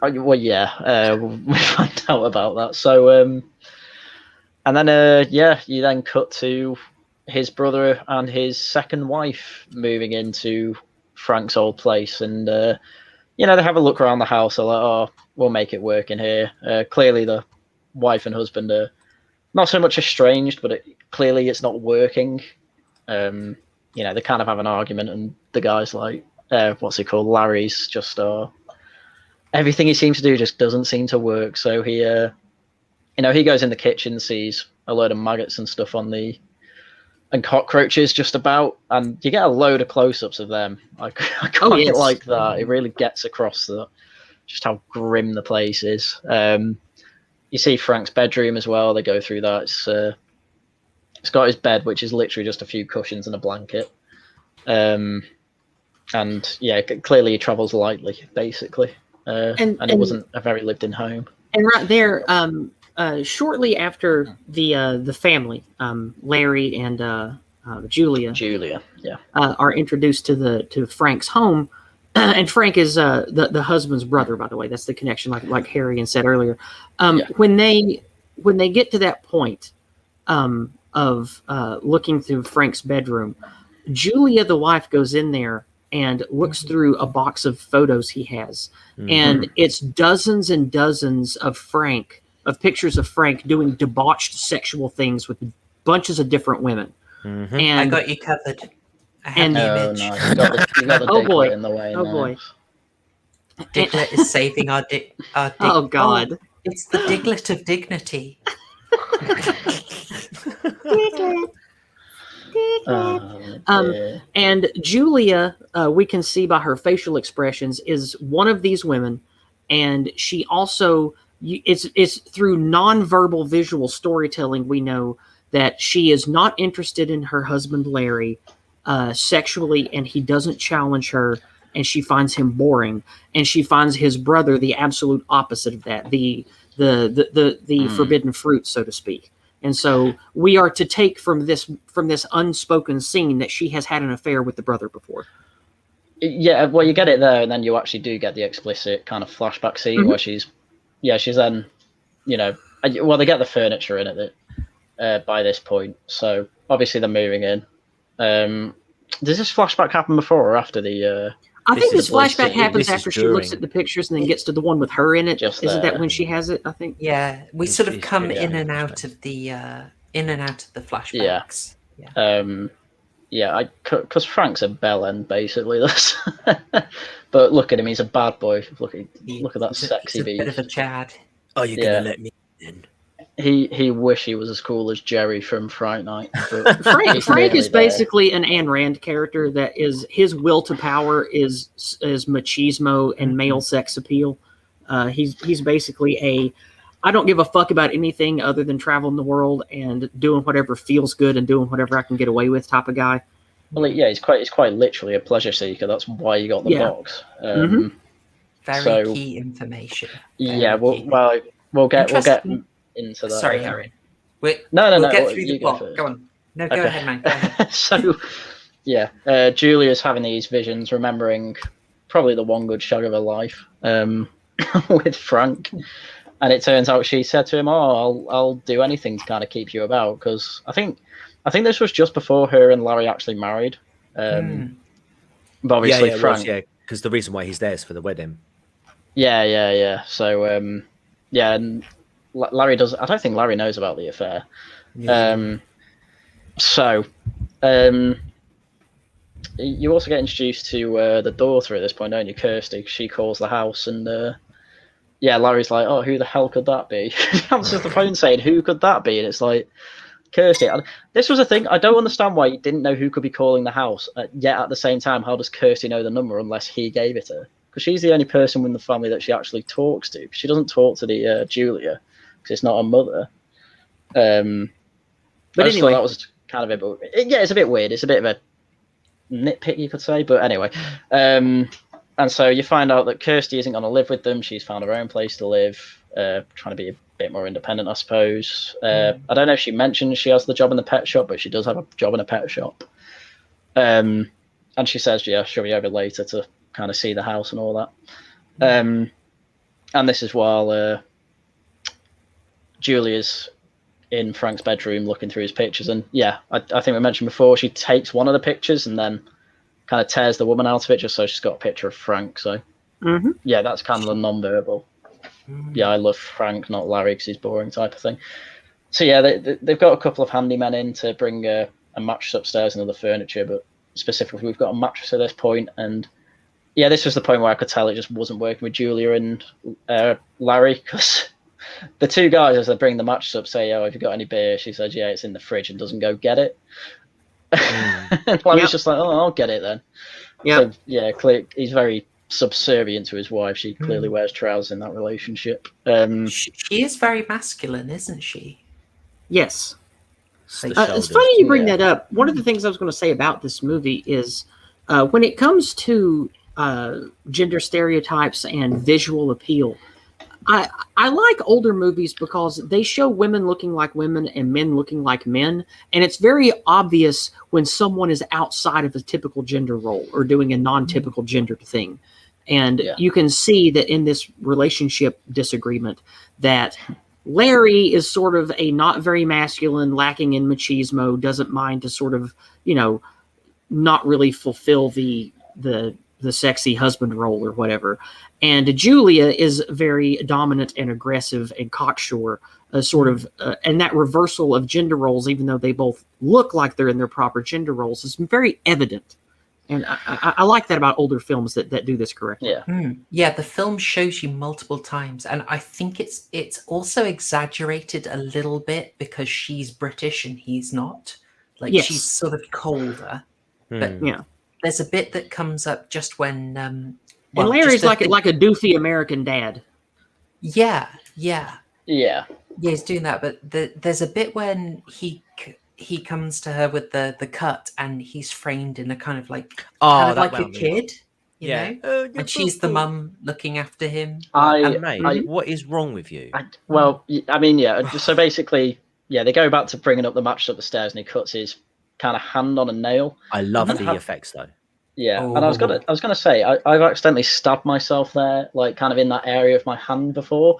Speaker 2: We find out about that. So, and then, you then cut to his brother and his second wife moving into Frank's old place, and they have a look around the house. They're like, oh, we'll make it work in here. Clearly, the wife and husband are not so much estranged, but clearly it's not working. They kind of have an argument, and the guy's like, what's he called? Larry's just, everything he seems to do just doesn't seem to work. So he goes in the kitchen, sees a load of maggots and stuff and cockroaches just about, and you get a load of close-ups of them. I quite like that. It really gets across just how grim the place is. You see Frank's bedroom as well. They go through that. It's got his bed, which is literally just a few cushions and a blanket. And yeah, clearly he travels lightly, basically. And it wasn't a very lived-in home.
Speaker 5: And right there, shortly after the family, Larry and Julia,
Speaker 2: yeah,
Speaker 5: are introduced to Frank's home. And Frank is the husband's brother, by the way. That's the connection, like Harry said earlier. When they get to that point of looking through Frank's bedroom, Julia, the wife, goes in there and looks through a box of photos he has, and it's dozens and dozens of pictures of Frank doing debauched sexual things with bunches of different women. And
Speaker 4: I got you covered.
Speaker 5: And
Speaker 2: no, you got the
Speaker 5: oh boy,
Speaker 2: in the way.
Speaker 5: Oh boy,
Speaker 4: Diglett is saving our
Speaker 5: oh God,
Speaker 4: it's the Diglett of dignity.
Speaker 5: And Julia, we can see by her facial expressions, is one of these women, and she also it's through nonverbal visual storytelling we know that she is not interested in her husband Larry sexually, and he doesn't challenge her, and she finds him boring, and she finds his brother the absolute opposite of that, the forbidden fruit, so to speak. And so we are to take from this unspoken scene that she has had an affair with the brother before.
Speaker 2: Yeah, well, you get it there, and then you actually do get the explicit kind of flashback scene where she's then, well, they get the furniture in it by this point, so obviously they're moving in. Does this flashback happen before or after the?
Speaker 5: I think this flashback happens after she looks at the pictures and then gets to the one with her in it. Isn't that when she has it? I think.
Speaker 4: Yeah, we sort of come in and out of the flashbacks.
Speaker 2: Because Frank's a bellend basically. But look at him; he's a bad boy. Look at that sexy beast.
Speaker 4: Bit of a Chad.
Speaker 6: Are you gonna let me in?
Speaker 2: He wish he was as cool as Jerry from Fright Night.
Speaker 5: Frank is basically an Ayn Rand character that is his will to power is machismo and male sex appeal. He's basically I don't give a fuck about anything other than traveling the world and doing whatever feels good and doing whatever I can get away with type of guy.
Speaker 2: Well, yeah, he's quite literally a pleasure seeker. That's why you got the box.
Speaker 4: Very key information.
Speaker 2: We'll get into that.
Speaker 4: Sorry, Harry.
Speaker 2: We'll
Speaker 4: get through the plot. Go on. No, go ahead, man. Go ahead.
Speaker 2: So, Julia's having these visions, remembering probably the one good shag of her life with Frank. And it turns out she said to him, "Oh, I'll do anything to kind of keep you about," because I think this was just before her and Larry actually married. But obviously Frank,
Speaker 6: because the reason why he's there is for the wedding.
Speaker 2: Yeah. So, and Larry does. I don't think Larry knows about the affair. Yeah. You also get introduced to the daughter at this point, don't you, Kirsty? She calls the house, and Larry's like, "Oh, who the hell could that be?" He answers the phone saying, "Who could that be?" And it's like, Kirsty. This was a thing. I don't understand why he didn't know who could be calling the house. Yet at the same time, how does Kirsty know the number unless he gave it her? Because she's the only person in the family that she actually talks to. She doesn't talk to the Julia because it's not her mother. But anyway, that was kind of it's a bit weird. It's a bit of a nitpick, you could say. But anyway, and so you find out that Kirsty isn't going to live with them. She's found her own place to live, trying to be a bit more independent, I suppose. I don't know if she mentioned she has the job in the pet shop, but she does have a job in a pet shop. And she says, she'll be over later to kind of see the house and all that. And this is while Julia's in Frank's bedroom looking through his pictures. And I think we mentioned before, she takes one of the pictures and then kind of tears the woman out of it just so she's got a picture of Frank. So Yeah, that's kind of the non-verbal. Yeah, I love Frank, not Larry, because he's boring type of thing. So yeah, they've got a couple of handymen in to bring a mattress upstairs and other furniture, but specifically we've got a mattress at this point, and yeah, this was the point where I could tell it just wasn't working with Julia and Larry, because the two guys, as they bring the mattress up, say, "Oh, have you got any beer?" She says, "Yeah, it's in the fridge," and doesn't go get it. And Larry's just like, "Oh, I'll get it then."
Speaker 5: Yeah.
Speaker 2: So, yeah, he's very subservient to his wife. She clearly wears trousers in that relationship.
Speaker 4: She is very masculine, isn't she?
Speaker 5: Yes.
Speaker 6: The
Speaker 5: It's
Speaker 6: shoulders.
Speaker 5: funny you bring that up. One of the things I was going to say about this movie is when it comes to gender stereotypes and visual appeal, I like older movies because they show women looking like women and men looking like men. And it's very obvious when someone is outside of a typical gender role or doing a non-typical gendered thing. And you can see that in this relationship disagreement that Larry is sort of a not very masculine, lacking in machismo, doesn't mind to sort of, not really fulfill the sexy husband role or whatever. And Julia is very dominant and aggressive and cocksure, and that reversal of gender roles, even though they both look like they're in their proper gender roles, is very evident. And I like that about older films that do this correctly.
Speaker 2: Yeah.
Speaker 4: Yeah, the film shows you multiple times, and I think it's also exaggerated a little bit because she's British and he's not. Like she's sort of colder. But there's a bit that comes up just when
Speaker 5: and Larry's like a doofy American dad.
Speaker 4: Yeah, he's doing that. But there's a bit when he comes to her with the cut, and he's framed in a kind of like a kid, you know, and she's the mum looking after him.
Speaker 6: What is wrong with you?
Speaker 2: So basically, they go back to bringing up the mattress up the stairs, and he cuts his kind of hand on a nail.
Speaker 6: I love the effects though.
Speaker 2: Yeah, and I was gonna say I've accidentally stabbed myself there, like kind of in that area of my hand before.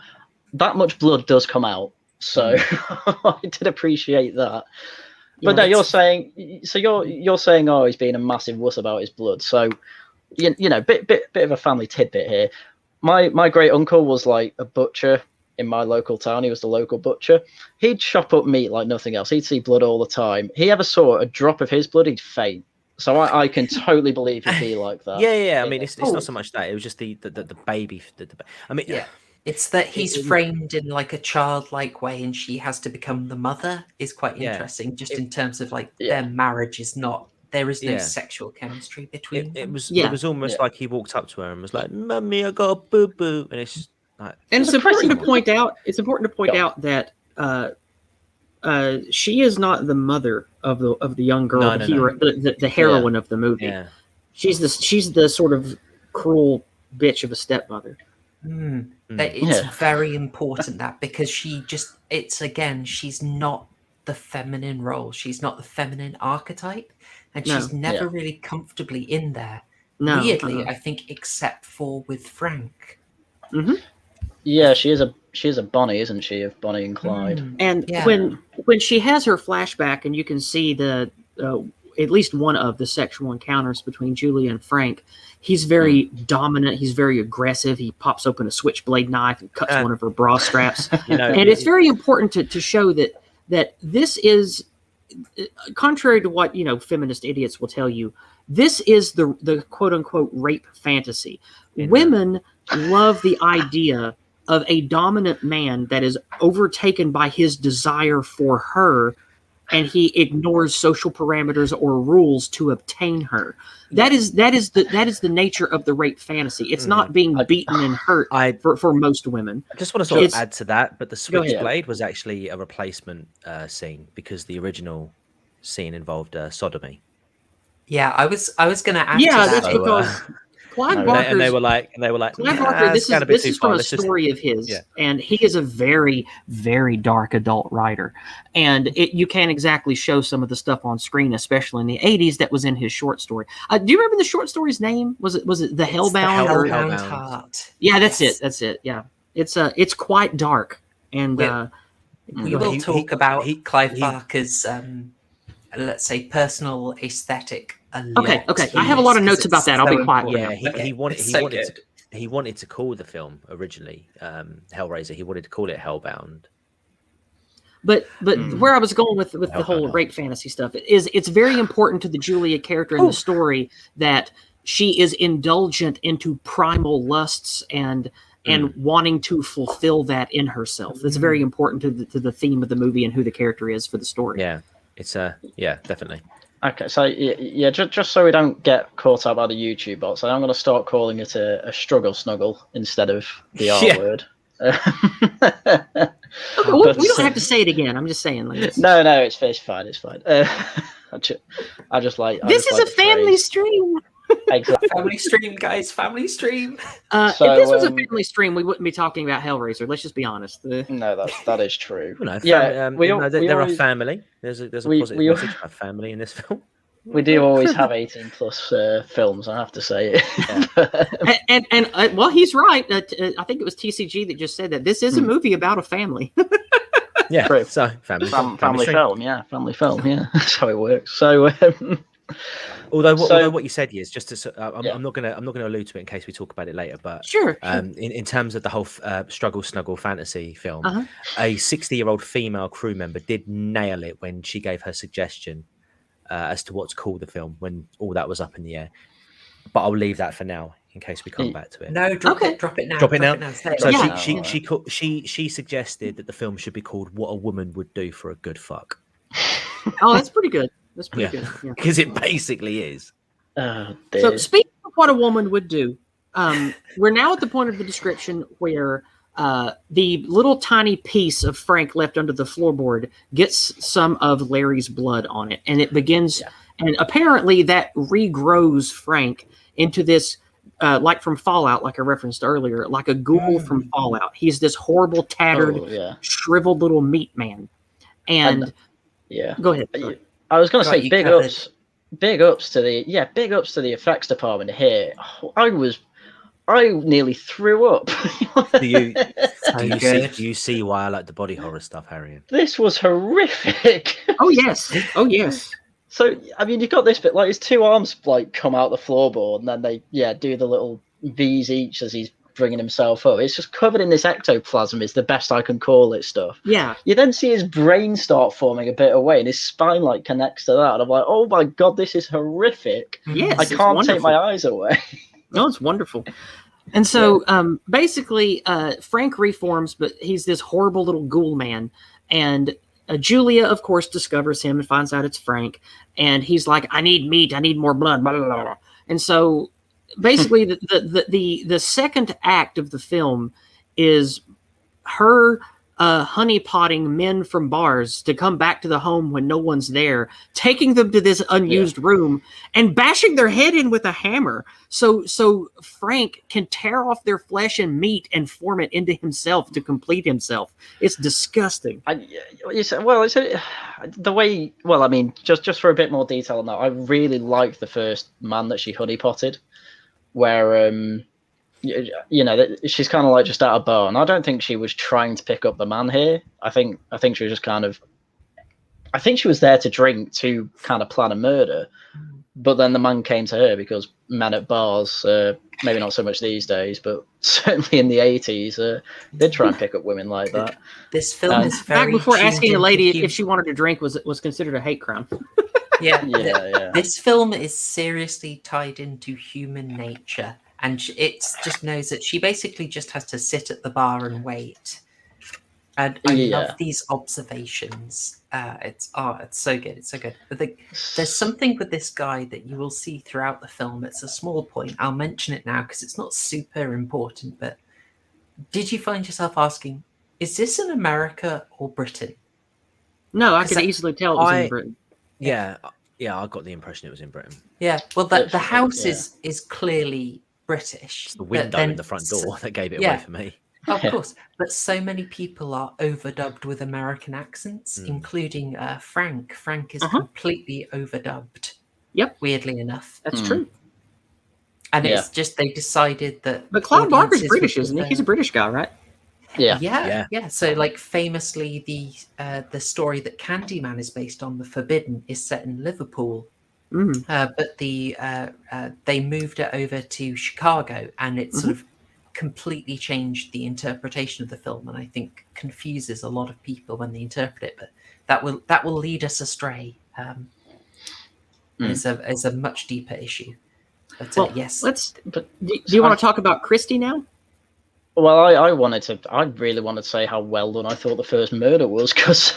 Speaker 2: That much blood does come out, so I did appreciate that. But no, you're saying oh, he's being a massive wuss about his blood. So bit of a family tidbit here. My great uncle was like a butcher in my local town. He was the local butcher. He'd chop up meat like nothing else. He'd see blood all the time. He ever saw a drop of his blood, he'd faint. So I can totally believe he'd be like that.
Speaker 6: Yeah. I mean, it's not so much that. It was just the baby.
Speaker 4: It's that he's framed in like a childlike way, and she has to become the mother is quite interesting. Just in terms of like their marriage is not. There is no sexual chemistry between them.
Speaker 6: It was almost like he walked up to her and was like, "Mummy, I got a boo boo," and it's like.
Speaker 5: And it's important to point out. It's important to point out that she is not the mother of the young girl, the heroine of the movie. Yeah. She's the sort of cruel bitch of a stepmother.
Speaker 4: It's very important that because she's not the feminine role. She's not the feminine archetype, and she's never really comfortably in there. Weirdly, I think, except for with Frank.
Speaker 5: Mm-hmm.
Speaker 2: Yeah, she is a Bonnie, isn't she, of Bonnie and Clyde?
Speaker 5: And when she has her flashback, and you can see the at least one of the sexual encounters between Julia and Frank, he's very dominant. He's very aggressive. He pops open a switchblade knife and cuts one of her bra straps. And it's very important to show that this is, contrary to what feminist idiots will tell you, this is the quote unquote rape fantasy. Women love the idea of a dominant man that is overtaken by his desire for her, and he ignores social parameters or rules to obtain her. That is the nature of the rape fantasy. It's not being beaten and hurt for most women.
Speaker 6: I just want to sort of add to that, but the switchblade was actually a replacement scene because the original scene involved sodomy.
Speaker 4: Yeah, I was going to add to that.
Speaker 5: That's because Clive Barker,
Speaker 6: and they were like,
Speaker 5: Clive Barker, this is from a story of his, and he is a very, very dark adult writer, and you can't exactly show some of the stuff on screen, especially in the 80s, that was in his short story. Do you remember the short story's name? Was it the Hellbound?
Speaker 4: Hellbound Heart.
Speaker 5: Yeah, that's it. Yeah, it's quite dark, and
Speaker 4: we will talk about Clive Barker's let's say personal aesthetic.
Speaker 5: Okay. I have a lot of notes about that. I'll be quiet.
Speaker 6: Yeah, he wanted he wanted to call the film originally Hellraiser. He wanted to call it Hellbound.
Speaker 5: But where I was going with the whole rape fantasy stuff is it's very important to the Julia character in the story that she is indulgent into primal lusts and wanting to fulfill that in herself. That's very important to the theme of the movie and who the character is for the story.
Speaker 6: Yeah, it's definitely.
Speaker 2: Okay, so yeah, just so we don't get caught up by the YouTube bots, I'm going to start calling it a struggle snuggle instead of the R word.
Speaker 5: We don't have to say it again. I'm just saying. Like,
Speaker 2: no, it's fine. It's fine. I just like.
Speaker 5: This is a family stream.
Speaker 2: Exactly.
Speaker 4: Family stream, guys. Family stream.
Speaker 5: If this was a family stream, we wouldn't be talking about Hellraiser. Let's just be honest.
Speaker 2: No, that is true.
Speaker 6: Well, no,
Speaker 2: there
Speaker 6: are family. There's a positive message about family in this film.
Speaker 2: We do always have 18 plus films. I have to say it.
Speaker 5: and well, he's right. I think it was TCG that just said that this is a movie about a family.
Speaker 6: Yeah,
Speaker 2: true.
Speaker 6: So family
Speaker 2: film. Yeah, family film. Yeah, that's how it works. So.
Speaker 6: Although what you said is just to, I'm not gonna allude to it in case we talk about it later. But
Speaker 5: sure.
Speaker 6: In terms of the whole struggle snuggle fantasy film, a 60-year-old female crew member did nail it when she gave her suggestion as to what to call the film when all that was up in the air. But I'll leave that for now in case we come back to it.
Speaker 4: No, drop it now.
Speaker 6: Drop it now. So
Speaker 4: Yeah.
Speaker 6: she suggested that the film should be called "What a Woman Would Do for a Good Fuck."
Speaker 5: Oh, that's pretty good. That's pretty good.
Speaker 6: Because it basically is.
Speaker 5: So speaking of what a woman would do, we're now at the point of the description where the little tiny piece of Frank left under the floorboard gets some of Larry's blood on it, and it begins, and apparently that regrows Frank into this, like from Fallout, like I referenced earlier, like a ghoul from Fallout. He's this horrible, tattered, shriveled little meat man. And go ahead.
Speaker 2: I was going to say big ups to the effects department here. I nearly threw up.
Speaker 6: Do you see why I like the body horror stuff, Haryan?
Speaker 2: This was horrific.
Speaker 5: Oh yes.
Speaker 2: So I mean, you've got this bit like his two arms like come out the floorboard, and then they do the little V's each as he's bringing himself up. It's just covered in this ectoplasm, is the best I can call it stuff.
Speaker 5: Yeah.
Speaker 2: You then see his brain start forming a bit away, and his spine like connects to that. And I'm like, oh my god, this is horrific.
Speaker 5: Yes,
Speaker 2: I can't take my eyes away.
Speaker 5: No, it's wonderful. And so basically, Frank reforms, but he's this horrible little ghoul man. And Julia, of course, discovers him and finds out it's Frank. And he's like, I need meat. I need more blood. Blah, blah, blah. And so basically, the second act of the film is her honeypotting men from bars to come back to the home when no one's there, taking them to this unused room and bashing their head in with a hammer. So Frank can tear off their flesh and meat and form it into himself to complete himself. It's disgusting.
Speaker 2: Just for a bit more detail on that, I really like the first man that she honeypotted, where she's kind of like just at a bar, and I don't think she was trying to pick up the man here. I think she was just I think she was there to drink, to kind of plan a murder, but then the man came to her because men at bars, maybe not so much these days, but certainly in the 80s, did try and pick up women like that.
Speaker 4: This film is very
Speaker 5: back before asking a lady if she wanted to drink was considered a hate crime.
Speaker 4: Yeah. This film is seriously tied into human nature. And it just knows that she basically just has to sit at the bar and wait. And I love these observations. It's so good. It's so good. But there's something with this guy that you will see throughout the film. It's a small point. I'll mention it now because it's not super important. But did you find yourself asking, is this in America or Britain?
Speaker 5: No, I could easily tell it was in Britain.
Speaker 6: Yeah, I got the impression it was in Britain.
Speaker 4: Yeah, well, the house is clearly British.
Speaker 6: It's the window in the front door that gave it away for me.
Speaker 4: Of course, but so many people are overdubbed with American accents, including Frank. Frank is completely overdubbed.
Speaker 5: Yep,
Speaker 4: weirdly enough,
Speaker 5: that's true.
Speaker 4: And it's just they decided that.
Speaker 5: But Clive Barker's British, isn't he? He's a British guy, right?
Speaker 4: Yeah. So, like, famously, the story that Candyman is based on, The Forbidden, is set in Liverpool.
Speaker 5: Mm-hmm.
Speaker 4: But they moved it over to Chicago, and it's sort of completely changed the interpretation of the film, and I think confuses a lot of people when they interpret it. But that will lead us astray. And it's a much deeper issue. But
Speaker 5: Well,
Speaker 4: yes,
Speaker 5: do you want to talk about Christie now?
Speaker 2: Well, I really wanted to say how well done I thought the first murder was, because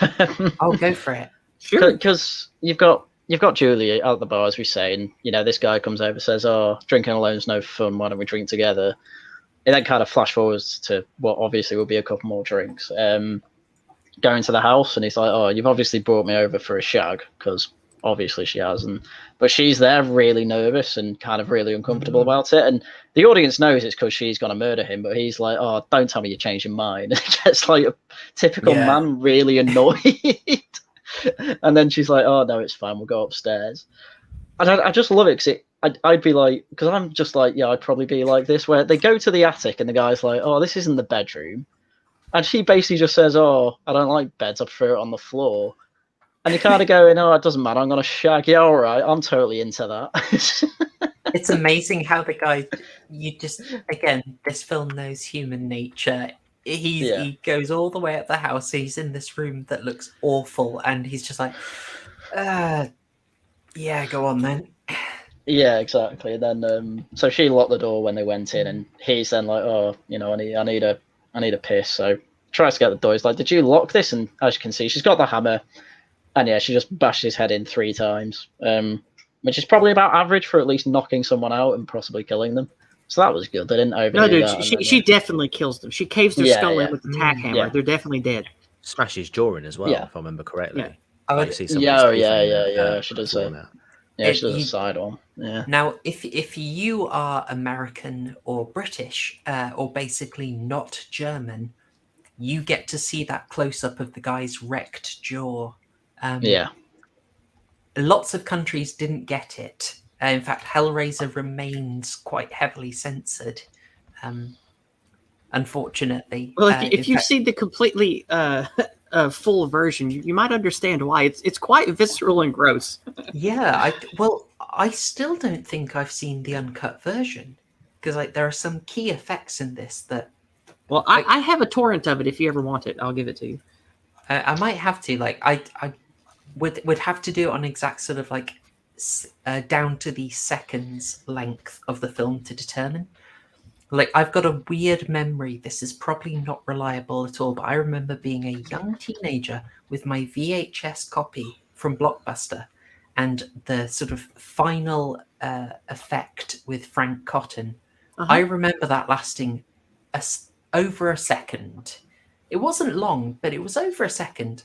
Speaker 4: I'll go for it.
Speaker 5: Sure.
Speaker 2: Because you've got Julie at the bar, as we say, and this guy comes over, says, "Oh, drinking alone's no fun. Why don't we drink together?" It then kind of flash forwards to what obviously will be a couple more drinks. Going to the house, and he's like, "Oh, you've obviously brought me over for a shag," because obviously she has, but she's there really nervous and kind of really uncomfortable about it, and the audience knows it's because she's going to murder him, but he's like, "Oh, don't tell me you're changing mind." It gets like a typical man really annoyed. And then she's like, "Oh no, it's fine, we'll go upstairs." And I just love it, because I'd be like, because I'm just like, yeah, I'd probably be like this, where they go to the attic and the guy's like, "Oh, this isn't the bedroom," and she basically just says, "Oh, I don't like beds, I prefer it on the floor." And you're kind of going, "Oh, it doesn't matter, I'm going to shag." Yeah, all right, I'm totally into that.
Speaker 4: It's amazing how the guy, again, this film knows human nature. He goes all the way up the house. He's in this room that looks awful, and he's just like, yeah, go on then.
Speaker 2: Yeah, exactly. And then, so she locked the door when they went in, and he's then like, "Oh, I need a piss." So tries to get the door. He's like, "Did you lock this?" And as you can see, she's got the hammer. And yeah, she just bashed his head in 3 times, which is probably about average for at least knocking someone out and possibly killing them. So that was good. They didn't overdo that.
Speaker 5: No, dude, she definitely kills them. She caves their skull in with the tack hammer.
Speaker 2: Yeah.
Speaker 5: They're definitely dead.
Speaker 6: Smashes jaw in as well, if I remember correctly.
Speaker 5: Yeah.
Speaker 6: Like, see
Speaker 2: She does she does a side one. Yeah.
Speaker 4: Now, if you are American or British, or basically not German, you get to see that close up of the guy's wrecked jaw. Lots of countries didn't get it. In fact, Hellraiser remains quite heavily censored, unfortunately.
Speaker 5: Well, if you've seen the completely full version, you might understand why. It's quite visceral and gross.
Speaker 4: Yeah, I still don't think I've seen the uncut version, because there are some key effects in this that.
Speaker 5: Well, I have a torrent of it. If you ever want it, I'll give it to you.
Speaker 4: I might have to. I would have to do it on exact sort of down to the seconds length of the film to determine. I've got a weird memory. This is probably not reliable at all, but I remember being a young teenager with my VHS copy from Blockbuster, and the sort of final effect with Frank Cotton. I remember that lasting over a second. It wasn't long, but it was over a second.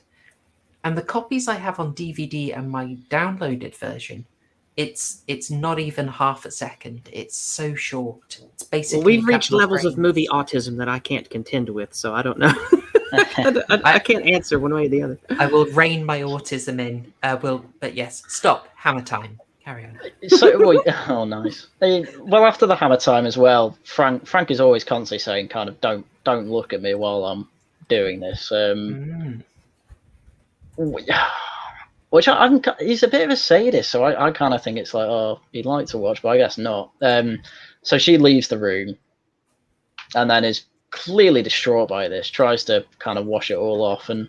Speaker 4: And the copies I have on DVD and my downloaded version, it's not even half a second. It's so short. It's basically.
Speaker 5: Well, we've reached levels of movie autism that I can't contend with, so I don't know. I can't answer one way or the other.
Speaker 4: I will rein my autism in. But yes, stop. Hammer time. Carry on.
Speaker 2: Oh, nice. Well, after the hammer time as well, Frank is always constantly saying, kind of, don't look at me while I'm doing this. Which he's a bit of a sadist, so I kind of think it's like, oh, he'd like to watch, but I guess not. So she leaves the room, and then is clearly distraught by this, tries to kind of wash it all off, and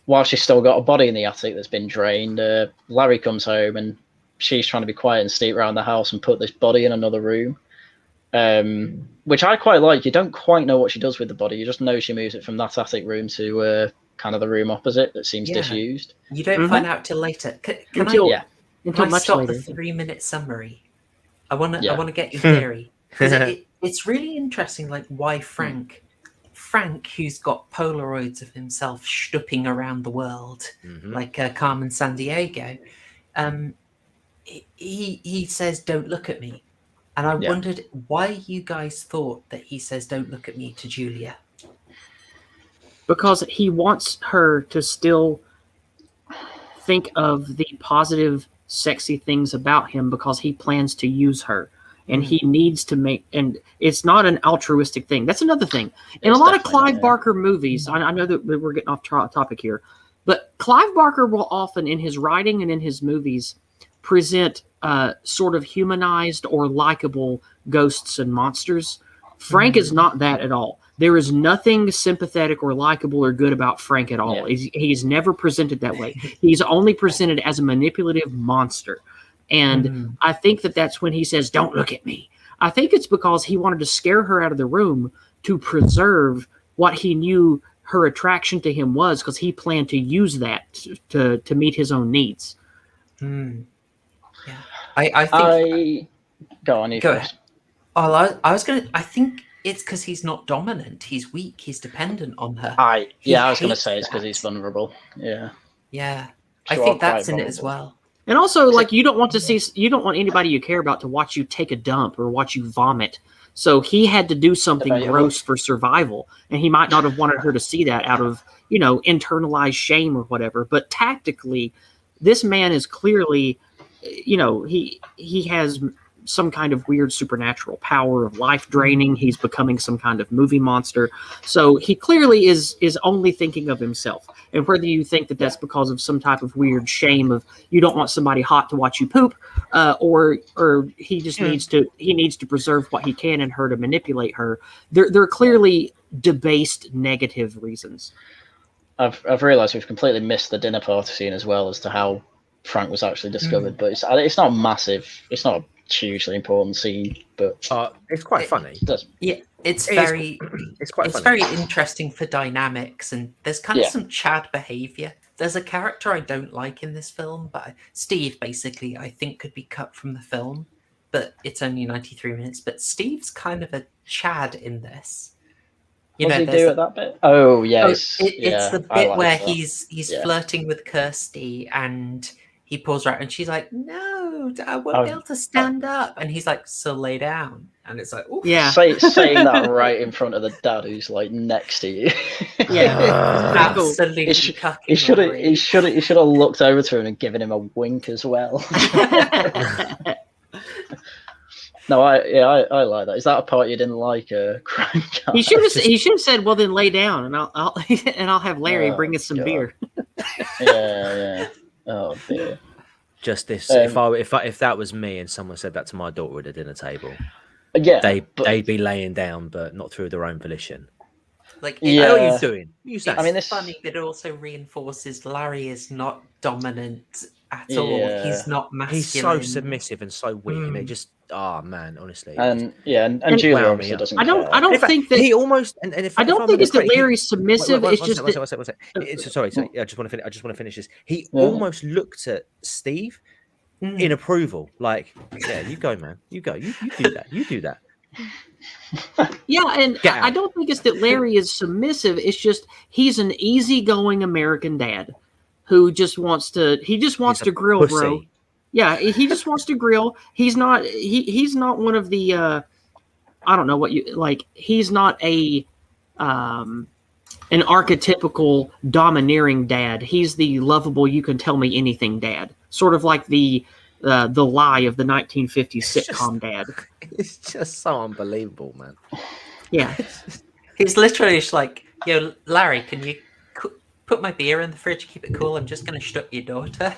Speaker 2: while she's still got a body in the attic that's been drained, Larry comes home, and she's trying to be quiet and sneak around the house and put this body in another room, which I quite like. You don't quite know what she does with the body. You just know she moves it from that attic room to kind of the room opposite that seems disused.
Speaker 4: You don't find out till later. Can I stop the 3-minute summary? I want to get your theory. It's really interesting, why Frank, who's got Polaroids of himself stooping around the world, like Carmen Sandiego, he says, "Don't look at me," and I wondered why you guys thought that he says, "Don't look at me" to Julia.
Speaker 5: Because he wants her to still think of the positive, sexy things about him, because he plans to use her. And he needs to and it's not an altruistic thing. That's another thing. In a lot of Clive Barker movies, I know that we're getting off topic here, but Clive Barker will often, in his writing and in his movies, present sort of humanized or likable ghosts and monsters. Frank is not that at all. There is nothing sympathetic or likable or good about Frank at all.
Speaker 2: Yeah.
Speaker 5: He's never presented that way. He's only presented as a manipulative monster. And I think that's when he says, "Don't look at me." I think it's because he wanted to scare her out of the room to preserve what he knew her attraction to him was, because he planned to use that to meet his own needs.
Speaker 4: Yeah, I think.
Speaker 2: Go on, you
Speaker 4: Go
Speaker 2: first.
Speaker 4: ahead. Oh, I was gonna. I think it's because he's not dominant. He's weak. He's dependent on her.
Speaker 2: I was going to
Speaker 4: hates
Speaker 2: say it's because
Speaker 4: that.
Speaker 2: he's vulnerable. Yeah.
Speaker 4: Yeah, I
Speaker 2: Sure,
Speaker 4: think that's
Speaker 2: quite
Speaker 4: in it as
Speaker 2: vulnerable.
Speaker 4: well.
Speaker 5: And also, like, you don't want anybody you care about to watch you take a dump or watch you vomit. So he had to do something
Speaker 2: Debatable.
Speaker 5: gross for survival, and he might not have wanted her to see that out of, internalized shame or whatever. But tactically, this man is clearly, he has some kind of weird supernatural power of life draining. He's becoming some kind of movie monster. So he clearly is only thinking of himself. And whether you think that that's because of some type of weird shame of you don't want somebody hot to watch you poop, or he just needs to preserve what he can in her to manipulate her. They're clearly debased negative reasons.
Speaker 2: I've realised we've completely missed the dinner party scene as well as to how Frank was actually discovered. But it's not massive. It's not a hugely important scene, but
Speaker 6: it's quite funny.
Speaker 4: It's
Speaker 6: quite funny.
Speaker 4: very interesting for dynamics, and there's kind of some Chad behavior. There's a character I don't like in this film, but Steve basically I think could be cut from the film, but it's only 93 minutes. But Steve's kind of a Chad in this.
Speaker 2: What does he do at that bit? Oh yes,
Speaker 4: it's the bit where
Speaker 2: that.
Speaker 4: he's flirting with Kirsty, and he pulls her out, and she's like, "No, I won't be able to stand up," and he's like, "So lay down." And it's like, oof.
Speaker 5: Yeah,
Speaker 2: saying that right in front of the dad who's like next to you.
Speaker 5: Yeah,
Speaker 4: absolutely.
Speaker 2: He should have looked over to him and given him a wink as well. No, I like that. Is that a part you didn't like, Crank?
Speaker 5: He should have said, "Well, then lay down, and I'll have Larry bring us some beer."
Speaker 2: Yeah. Oh dear.
Speaker 6: Just this. If that was me and someone said that to my daughter at a dinner table, they'd be laying down, but not through their own volition.
Speaker 4: Like,
Speaker 6: what are you doing?
Speaker 4: I mean, it's funny, but it also reinforces Larry is not dominant at all. He's not masculine.
Speaker 6: He's so submissive and so weak, and it just, man, honestly.
Speaker 2: And Julia obviously doesn't.
Speaker 5: I don't think that
Speaker 6: he almost. And if
Speaker 5: I don't think it's that Larry's submissive. It's just
Speaker 6: one second. Sorry. I just want to finish this. He almost looked at Steve in approval, like, yeah, you go, man, you go, you do that.
Speaker 5: Yeah, and I don't think it's that Larry is submissive. It's just he's an easygoing American dad who just wants to grill,
Speaker 6: pussy.
Speaker 5: bro. Yeah, he just wants to grill. He's not one of the I don't know what you like. He's not an archetypical domineering dad. He's the lovable, you can tell me anything dad. Sort of like the lie of the 1950s sitcom dad.
Speaker 6: It's just so unbelievable, man.
Speaker 5: Yeah.
Speaker 4: He's literally just like, "Yo, Larry, can you put my beer in the fridge, keep it cool? I'm just going to shut up your daughter."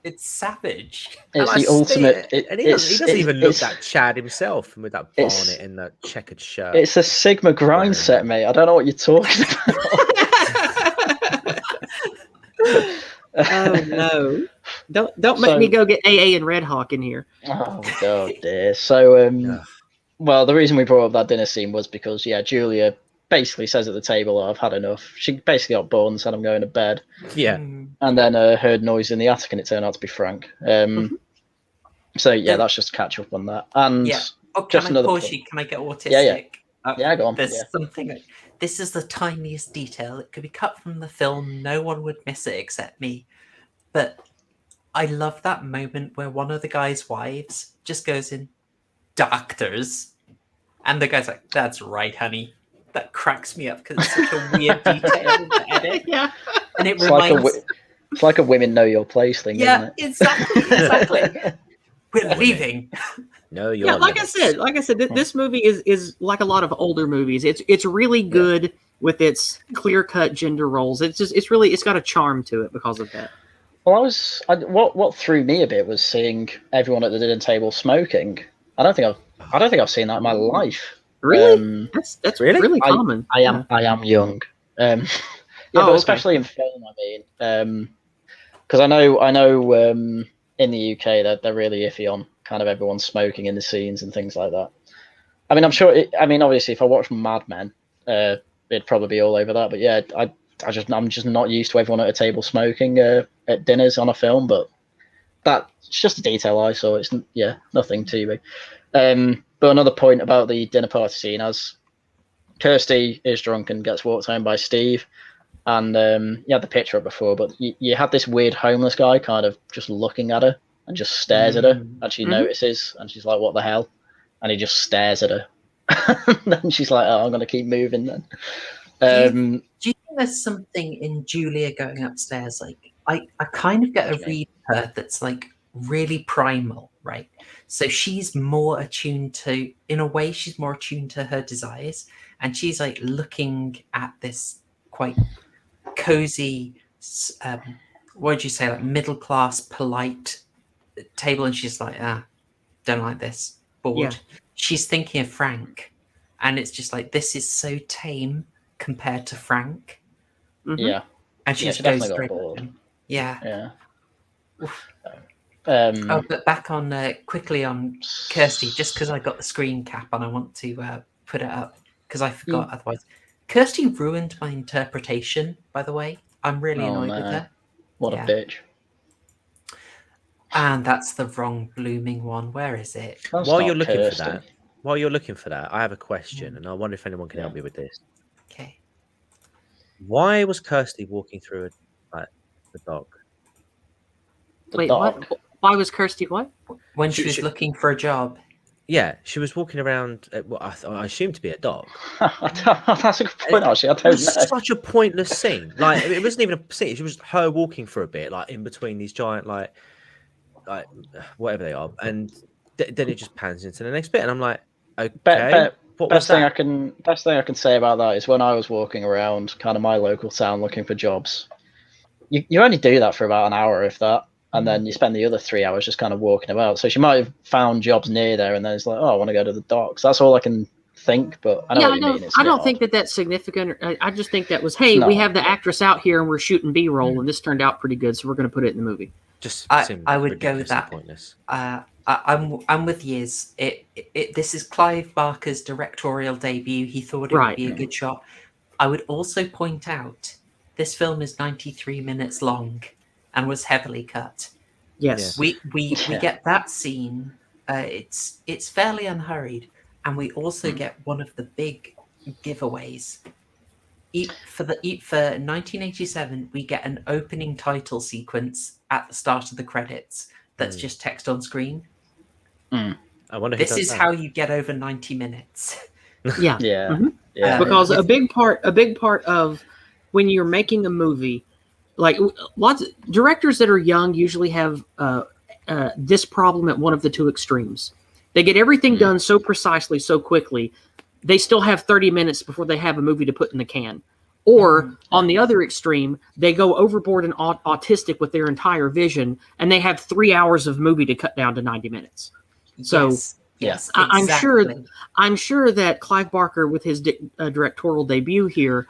Speaker 4: It's savage.
Speaker 2: It's the ultimate.
Speaker 6: He doesn't even look that Chad himself with that bonnet and that checkered shirt.
Speaker 2: It's a Sigma grind set, mate. I don't know what you're talking about.
Speaker 5: Oh no! Don't make me go get AA and Red Hawk in here.
Speaker 2: Oh god, dear. So, well, the reason we brought up that dinner scene was because, Julia basically says at the table, "I've had enough." She basically got bored and said, "I'm going to bed."
Speaker 6: Yeah.
Speaker 2: And then heard noise in the attic, and it turned out to be Frank. So that's just to catch up on that. And
Speaker 4: can I pause you? Can I get autistic?
Speaker 2: Yeah, go on.
Speaker 4: There's something. This is the tiniest detail. It could be cut from the film. No one would miss it except me. But I love that moment where one of the guy's wives just goes in, "Doctors," and the guy's like, "That's right, honey." That cracks me up because it's such a weird detail in the edit.
Speaker 5: Yeah,
Speaker 4: and it reminds.
Speaker 2: It's like a women know your place thing.
Speaker 4: Yeah,
Speaker 2: isn't it?
Speaker 4: exactly. We're leaving.
Speaker 6: No, you're.
Speaker 5: Yeah, like I said, this movie is like a lot of older movies. It's really good with its clear-cut gender roles. It's got a charm to it because of that.
Speaker 2: Well, what threw me a bit was seeing everyone at the dinner table smoking. I don't think I've seen that in my life.
Speaker 5: Really? That's
Speaker 6: Really?
Speaker 5: really common.
Speaker 2: I am young. Yeah, but
Speaker 5: okay.
Speaker 2: especially in film, I mean, because I know in the UK they're really iffy on kind of everyone smoking in the scenes and things like that. I mean, I'm sure. Obviously, if I watch Mad Men, it'd probably be all over that. But yeah, I'm just not used to everyone at a table smoking at dinners on a film. But that's just a detail I saw. It's nothing too big. But another point about the dinner party scene, as Kirsty is drunk and gets walked home by Steve, and you had the picture up before, but you had this weird homeless guy kind of just looking at her and just stares at her, and she notices, and she's like, "What the hell?" And he just stares at her. And then she's like, "Oh, I'm going to keep moving then."
Speaker 4: Do you think there's something in Julia going upstairs? Like, I kind of get a read of her that's like really primal, right? So she's more attuned to, in a way, she's more attuned to her desires, and she's like looking at this quite cozy, what would you say, like middle class, polite table, and she's like, don't like this, bored.
Speaker 5: Yeah.
Speaker 4: She's thinking of Frank, and it's just like, this is so tame compared to Frank.
Speaker 2: Yeah,
Speaker 4: and she
Speaker 2: Yeah,
Speaker 4: just
Speaker 2: she
Speaker 4: goes
Speaker 2: definitely got
Speaker 4: straight
Speaker 2: bored.
Speaker 4: at him. Yeah. But back on quickly on Kirsty, just because I got the screen cap and I want to put it up because I forgot otherwise. Kirsty ruined my interpretation, by the way. I'm really annoyed with her.
Speaker 2: What a bitch.
Speaker 4: And that's the wrong blooming one. Where is it?
Speaker 6: While you're looking for that, I have a question, and I wonder if anyone can help me with this.
Speaker 4: Okay.
Speaker 6: Why was Kirsty walking through the dog?
Speaker 5: Wait, what? Why was Kirsty what?
Speaker 4: When she was looking for a job.
Speaker 6: Yeah, she was walking around what I assumed to be a dog.
Speaker 2: That's a good point, actually. I don't know.
Speaker 6: It was such a pointless scene. Like, it wasn't even a scene. It was her walking for a bit, like in between these giant, like whatever they are, and then it just pans into the next bit, and I'm like, okay.
Speaker 2: Best thing I can say about that is when I was walking around kind of my local town looking for jobs, you only do that for about an hour, if that. And then you spend the other 3 hours just kind of walking about. So she might have found jobs near there, and then it's like, oh, I want to go to the docks. That's all I can think. But I know what you mean.
Speaker 5: I don't think that's significant. I just think that was, hey, we have the actress out here, and we're shooting B-roll, and this turned out pretty good, so we're going to put it in the movie.
Speaker 6: Just
Speaker 4: I would go with that.
Speaker 6: Pointless.
Speaker 4: I'm with Yizz. This is Clive Barker's directorial debut. He thought it would be a good shot. I would also point out this film is 93 minutes long and was heavily cut.
Speaker 5: Yes,
Speaker 4: we get that scene. It's fairly unhurried, and we also get one of the big giveaways. For 1987, we get an opening title sequence at the start of the credits. That's just text on screen.
Speaker 6: I wonder.
Speaker 4: This is how you get over 90 minutes.
Speaker 5: Yeah. Because a big part of when you're making a movie, like lots of directors that are young usually have this problem at one of the two extremes. They get everything done so precisely, so quickly, they still have 30 minutes before they have a movie to put in the can. Or on the other extreme, they go overboard and autistic with their entire vision, and they have 3 hours of movie to cut down to 90 minutes. So
Speaker 4: yes,
Speaker 5: exactly. I'm sure that Clive Barker, with his directorial debut here,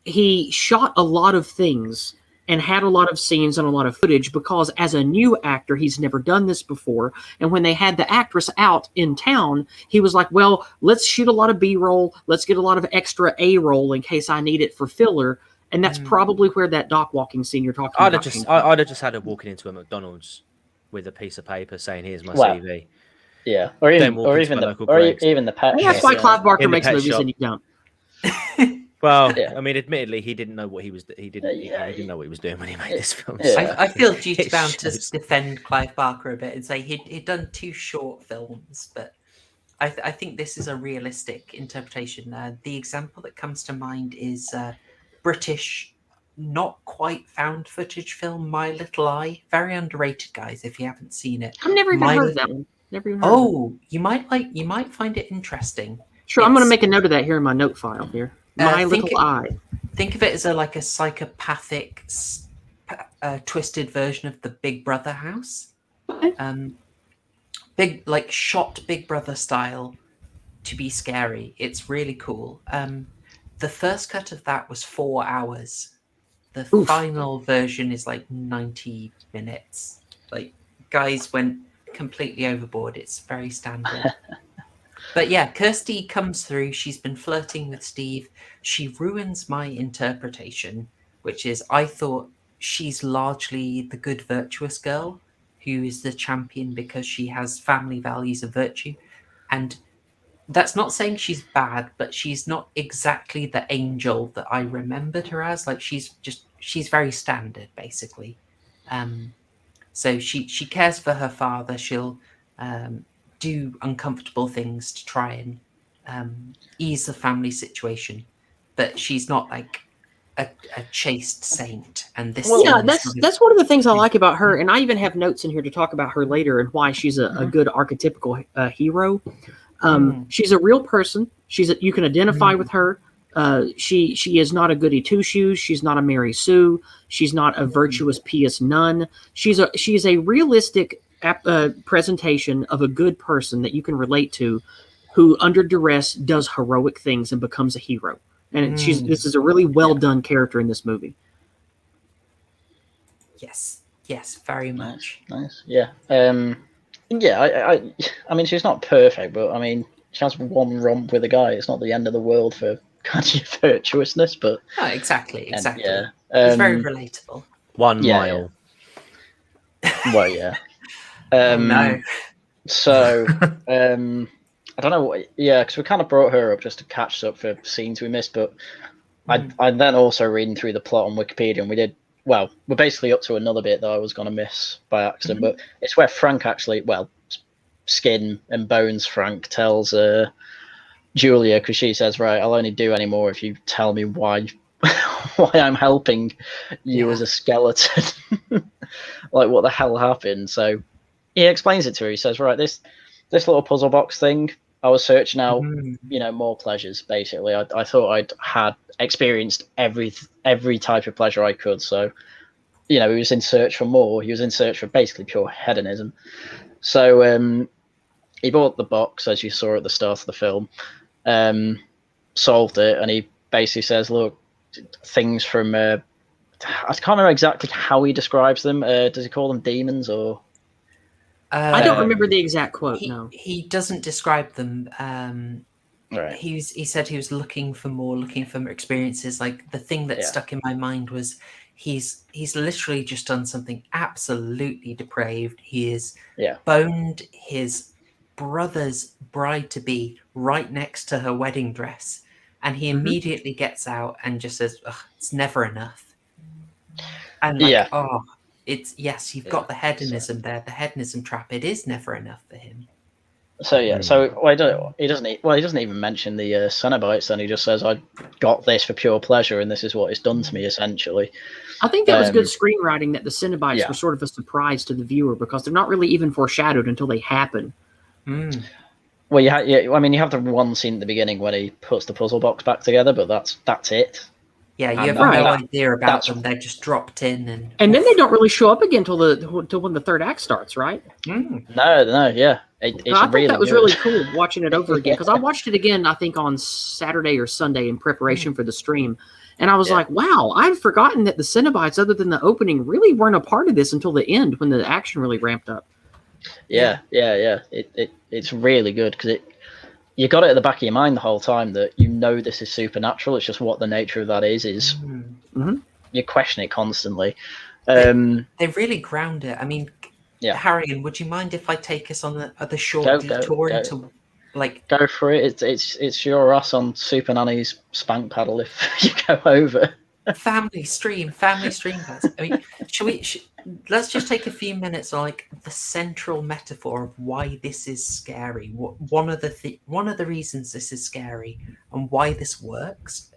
Speaker 5: he shot a lot of things and had a lot of scenes and a lot of footage because as a new actor, he's never done this before. And when they had the actress out in town, he was like, well, let's shoot a lot of B-roll. Let's get a lot of extra A-roll in case I need it for filler. And that's probably where that dock walking scene you're talking about.
Speaker 6: I'd have just had her walking into a McDonald's with a piece of paper saying, here's my CV.
Speaker 2: Yeah. Or even the pet.
Speaker 5: And that's why Clive Barker makes movies and you don't.
Speaker 6: Well, I mean, admittedly, he didn't know what he was. He didn't know what he was doing when he made this film.
Speaker 2: Yeah.
Speaker 6: So.
Speaker 4: I feel duty bound to defend Clive Barker a bit and say he'd done 2 short films, but I think this is a realistic interpretation. The example that comes to mind is British, not quite found footage film, My Little Eye. Very underrated, guys. If you haven't seen it,
Speaker 5: I've never even heard of that one. Never even heard of it.
Speaker 4: You might find it interesting.
Speaker 5: Sure, I'm going to make a note of that here in my note file here. My Little Eye.
Speaker 4: Think of it as a psychopathic, twisted version of the Big Brother house.
Speaker 5: Okay.
Speaker 4: Shot Big Brother style, to be scary. It's really cool. The first cut of that was 4 hours. The
Speaker 5: Oof.
Speaker 4: final version is like 90 minutes. Like, guys went completely overboard. It's very standard. But yeah, Kirsty comes through. She's been flirting with Steve. She ruins my interpretation, which is I thought she's largely the good, virtuous girl who is the champion because she has family values of virtue. And that's not saying she's bad, but she's not exactly the angel that I remembered her as. Like, she's very standard, basically. So she cares for her father. She'll do uncomfortable things to try and ease the family situation, but she's not like a chaste saint. And this,
Speaker 5: Yeah, that's one of the things I like about her, and I even have notes in here to talk about her later and why she's a good archetypical hero. She's a real person. You can identify with her. She is not a goody two shoes. She's not a Mary Sue. She's not a virtuous pious nun. She's a realistic presentation of a good person that you can relate to, who under duress does heroic things and becomes a hero. And this is a really well done character in this movie.
Speaker 4: Yes, very much.
Speaker 2: Nice. Yeah. Yeah, I mean, she's not perfect, but I mean, she has one romp with a guy. It's not the end of the world for kind of virtuousness, but
Speaker 4: oh, exactly.
Speaker 2: Yeah,
Speaker 4: it's very relatable.
Speaker 6: 1 mile.
Speaker 2: Yeah. Well, yeah.
Speaker 4: No.
Speaker 2: So, I don't know. Because we kind of brought her up just to catch up for scenes we missed, but I then also reading through the plot on Wikipedia, and we're basically up to another bit that I was going to miss by accident, but it's where Frank actually, Skin and Bones Frank tells Julia, because she says, right, I'll only do any more if you tell me why I'm helping you as a skeleton. Like, what the hell happened? So he explains it to her. He says, right, this little puzzle box thing, I was searching out, more pleasures, basically. I thought I'd had experienced every type of pleasure I could. So, he was in search for more. He was in search for basically pure hedonism. So he bought the box, as you saw at the start of the film, solved it, and he basically says, look, things from... I can't remember exactly how he describes them. Does he call them demons or...
Speaker 5: I don't remember the exact quote, no.
Speaker 4: He doesn't describe them.
Speaker 2: Right.
Speaker 4: He said he was looking for more experiences. Like, the thing that stuck in my mind was he's literally just done something absolutely depraved. He has boned his brother's bride-to-be right next to her wedding dress, and he immediately gets out and just says, it's never enough. And you've got the hedonism there, the hedonism trap. It is never enough for him.
Speaker 2: So he doesn't even mention the cenobites. Then he just says, "I got this for pure pleasure, and this is what it's done to me." Essentially,
Speaker 5: I think that was good screenwriting. That the cenobites were sort of a surprise to the viewer because they're not really even foreshadowed until they happen.
Speaker 2: Well, I mean, you have the one scene at the beginning when he puts the puzzle box back together, but that's it.
Speaker 4: Yeah, you have no idea about them. They're just dropped in, and
Speaker 5: then they don't really show up again till when the third act starts, right?
Speaker 2: No, yeah.
Speaker 5: I thought that was really cool watching it over again, because I watched it again, I think, on Saturday or Sunday in preparation for the stream, and I was like, wow, I'd forgotten that the Cenobites, other than the opening, really weren't a part of this until the end when the action really ramped up.
Speaker 2: Yeah. It's really good because you got it at the back of your mind the whole time that this is supernatural. It's just what the nature of that is. You question it constantly.
Speaker 4: They really ground it. I mean, Haryan, would you mind if I take us on the short detour into, like... Go
Speaker 2: for it. It's your ass on Super Nanny's spank paddle if you go over.
Speaker 4: Family stream, guys. I mean, let's just take a few minutes on, like, the central metaphor of why this is scary. One of the reasons this is scary and why this works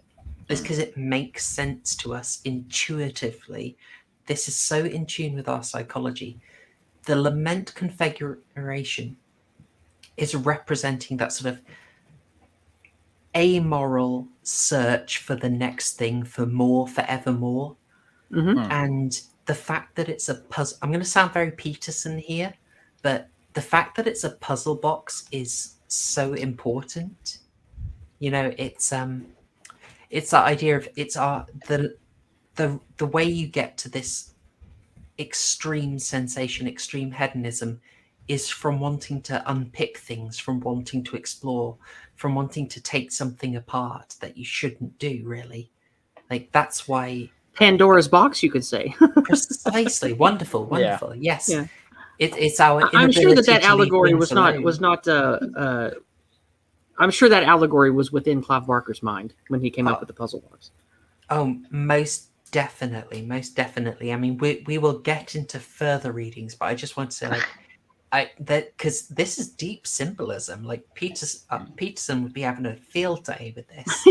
Speaker 4: is because it makes sense to us intuitively. This is so in tune with our psychology. The lament configuration is representing that sort of amoral search for the next thing, for more, forevermore. And the fact that it's a puzzle, I'm going to sound very Peterson here, but the fact that it's a puzzle box is so important. You know, it's that idea of the way you get to this extreme sensation, extreme hedonism, is from wanting to unpick things, from wanting to explore, from wanting to take something apart that you shouldn't do, really. Like, that's why
Speaker 5: Pandora's box, you could say.
Speaker 4: precisely. Wonderful. Yes.
Speaker 5: Yeah.
Speaker 4: It's our
Speaker 5: I'm sure that
Speaker 4: inability to leave
Speaker 5: allegory
Speaker 4: things
Speaker 5: was
Speaker 4: alone.
Speaker 5: not. I'm sure that allegory was within Clive Barker's mind when he came up with the puzzle box.
Speaker 4: Oh, most definitely. I mean, we will get into further readings, but I just want to say, like, because this is deep symbolism. Like, Peterson would be having a field day with this.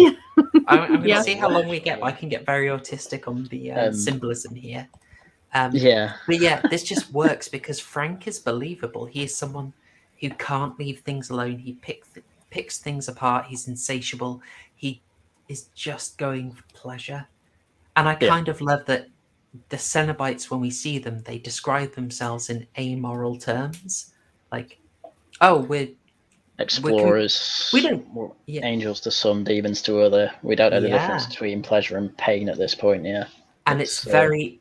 Speaker 4: I'm going to see how long we get. I can get very autistic on the symbolism here. But yeah, this just works because Frank is believable. He is someone who can't leave things alone. He picks things apart. He's insatiable. He is just going for pleasure. And I kind of love that the cenobites, when we see them, they describe themselves in amoral terms. Like, oh, we're
Speaker 2: explorers.
Speaker 4: We don't.
Speaker 2: Angels to some, demons to other. We don't know the difference between pleasure and pain at this point. Yeah,
Speaker 4: and it's very.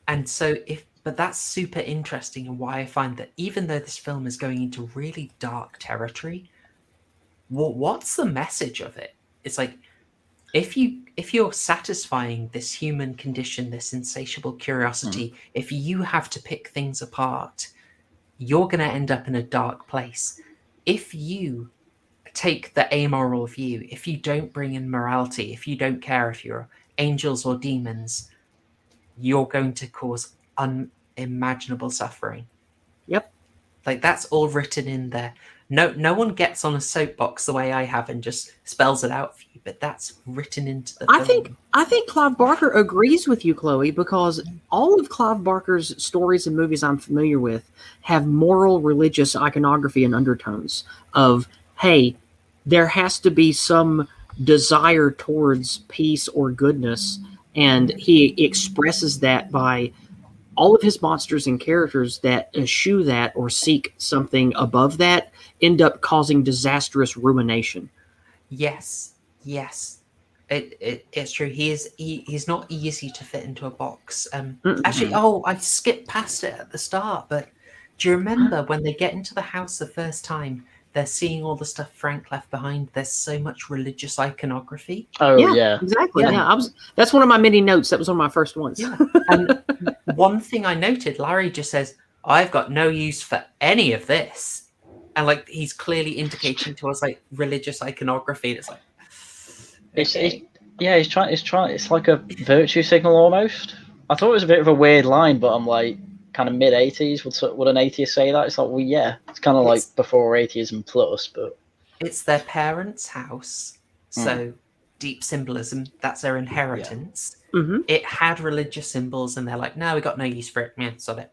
Speaker 4: And so, but that's super interesting, and why I find that even though this film is going into really dark territory, what's the message of it? It's like, if you're satisfying this human condition, this insatiable curiosity, if you have to pick things apart, you're going to end up in a dark place. If you take the amoral view, if you don't bring in morality, if you don't care if you're angels or demons, you're going to cause unimaginable suffering.
Speaker 5: Yep.
Speaker 4: Like, that's all written in there. No one gets on a soapbox the way I have and just spells it out for you, but that's written into the film.
Speaker 5: I think Clive Barker agrees with you, Chloe, because all of Clive Barker's stories and movies I'm familiar with have moral religious iconography and undertones of, hey, there has to be some desire towards peace or goodness, and he expresses that by all of his monsters and characters that eschew that or seek something above that end up causing disastrous ruination.
Speaker 4: Yes. It's true. He's not easy to fit into a box. Actually, I skipped past it at the start, but do you remember when they get into the house the first time, they're seeing all the stuff Frank left behind? There's so much religious iconography.
Speaker 2: Oh, yeah.
Speaker 5: Exactly. Yeah. That's one of my many notes. That was one of my first ones.
Speaker 4: Yeah. And one thing I noted, Larry just says, I've got no use for any of this. And like, he's clearly indicating to us like religious iconography. And it's like,
Speaker 2: he's trying. It's like a virtue signal almost. I thought it was a bit of a weird line, but I'm like, kind of mid 80s. Would an atheist say that? It's like, well, yeah, it's kind of like before atheism plus, but
Speaker 4: it's their parents' house, so deep symbolism. That's their inheritance.
Speaker 5: Mm-hmm.
Speaker 4: It had religious symbols, and they're like, no, we got no use for it. Yeah, sod it.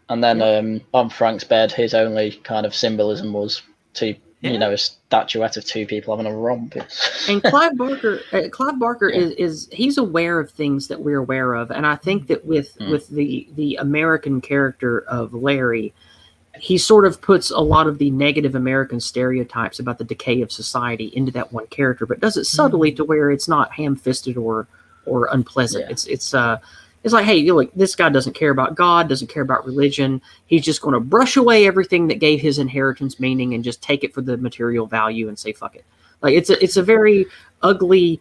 Speaker 2: And then on Frank's bed, his only kind of symbolism was a statuette of two people having a romp.
Speaker 5: And Clive Barker is he's aware of things that we're aware of, and I think that with the American character of Larry, he sort of puts a lot of the negative American stereotypes about the decay of society into that one character, but does it subtly to where it's not ham-fisted or unpleasant. Yeah. It's like, hey, look, this guy doesn't care about God, doesn't care about religion. He's just going to brush away everything that gave his inheritance meaning and just take it for the material value and say, fuck it. Like, it's a very ugly,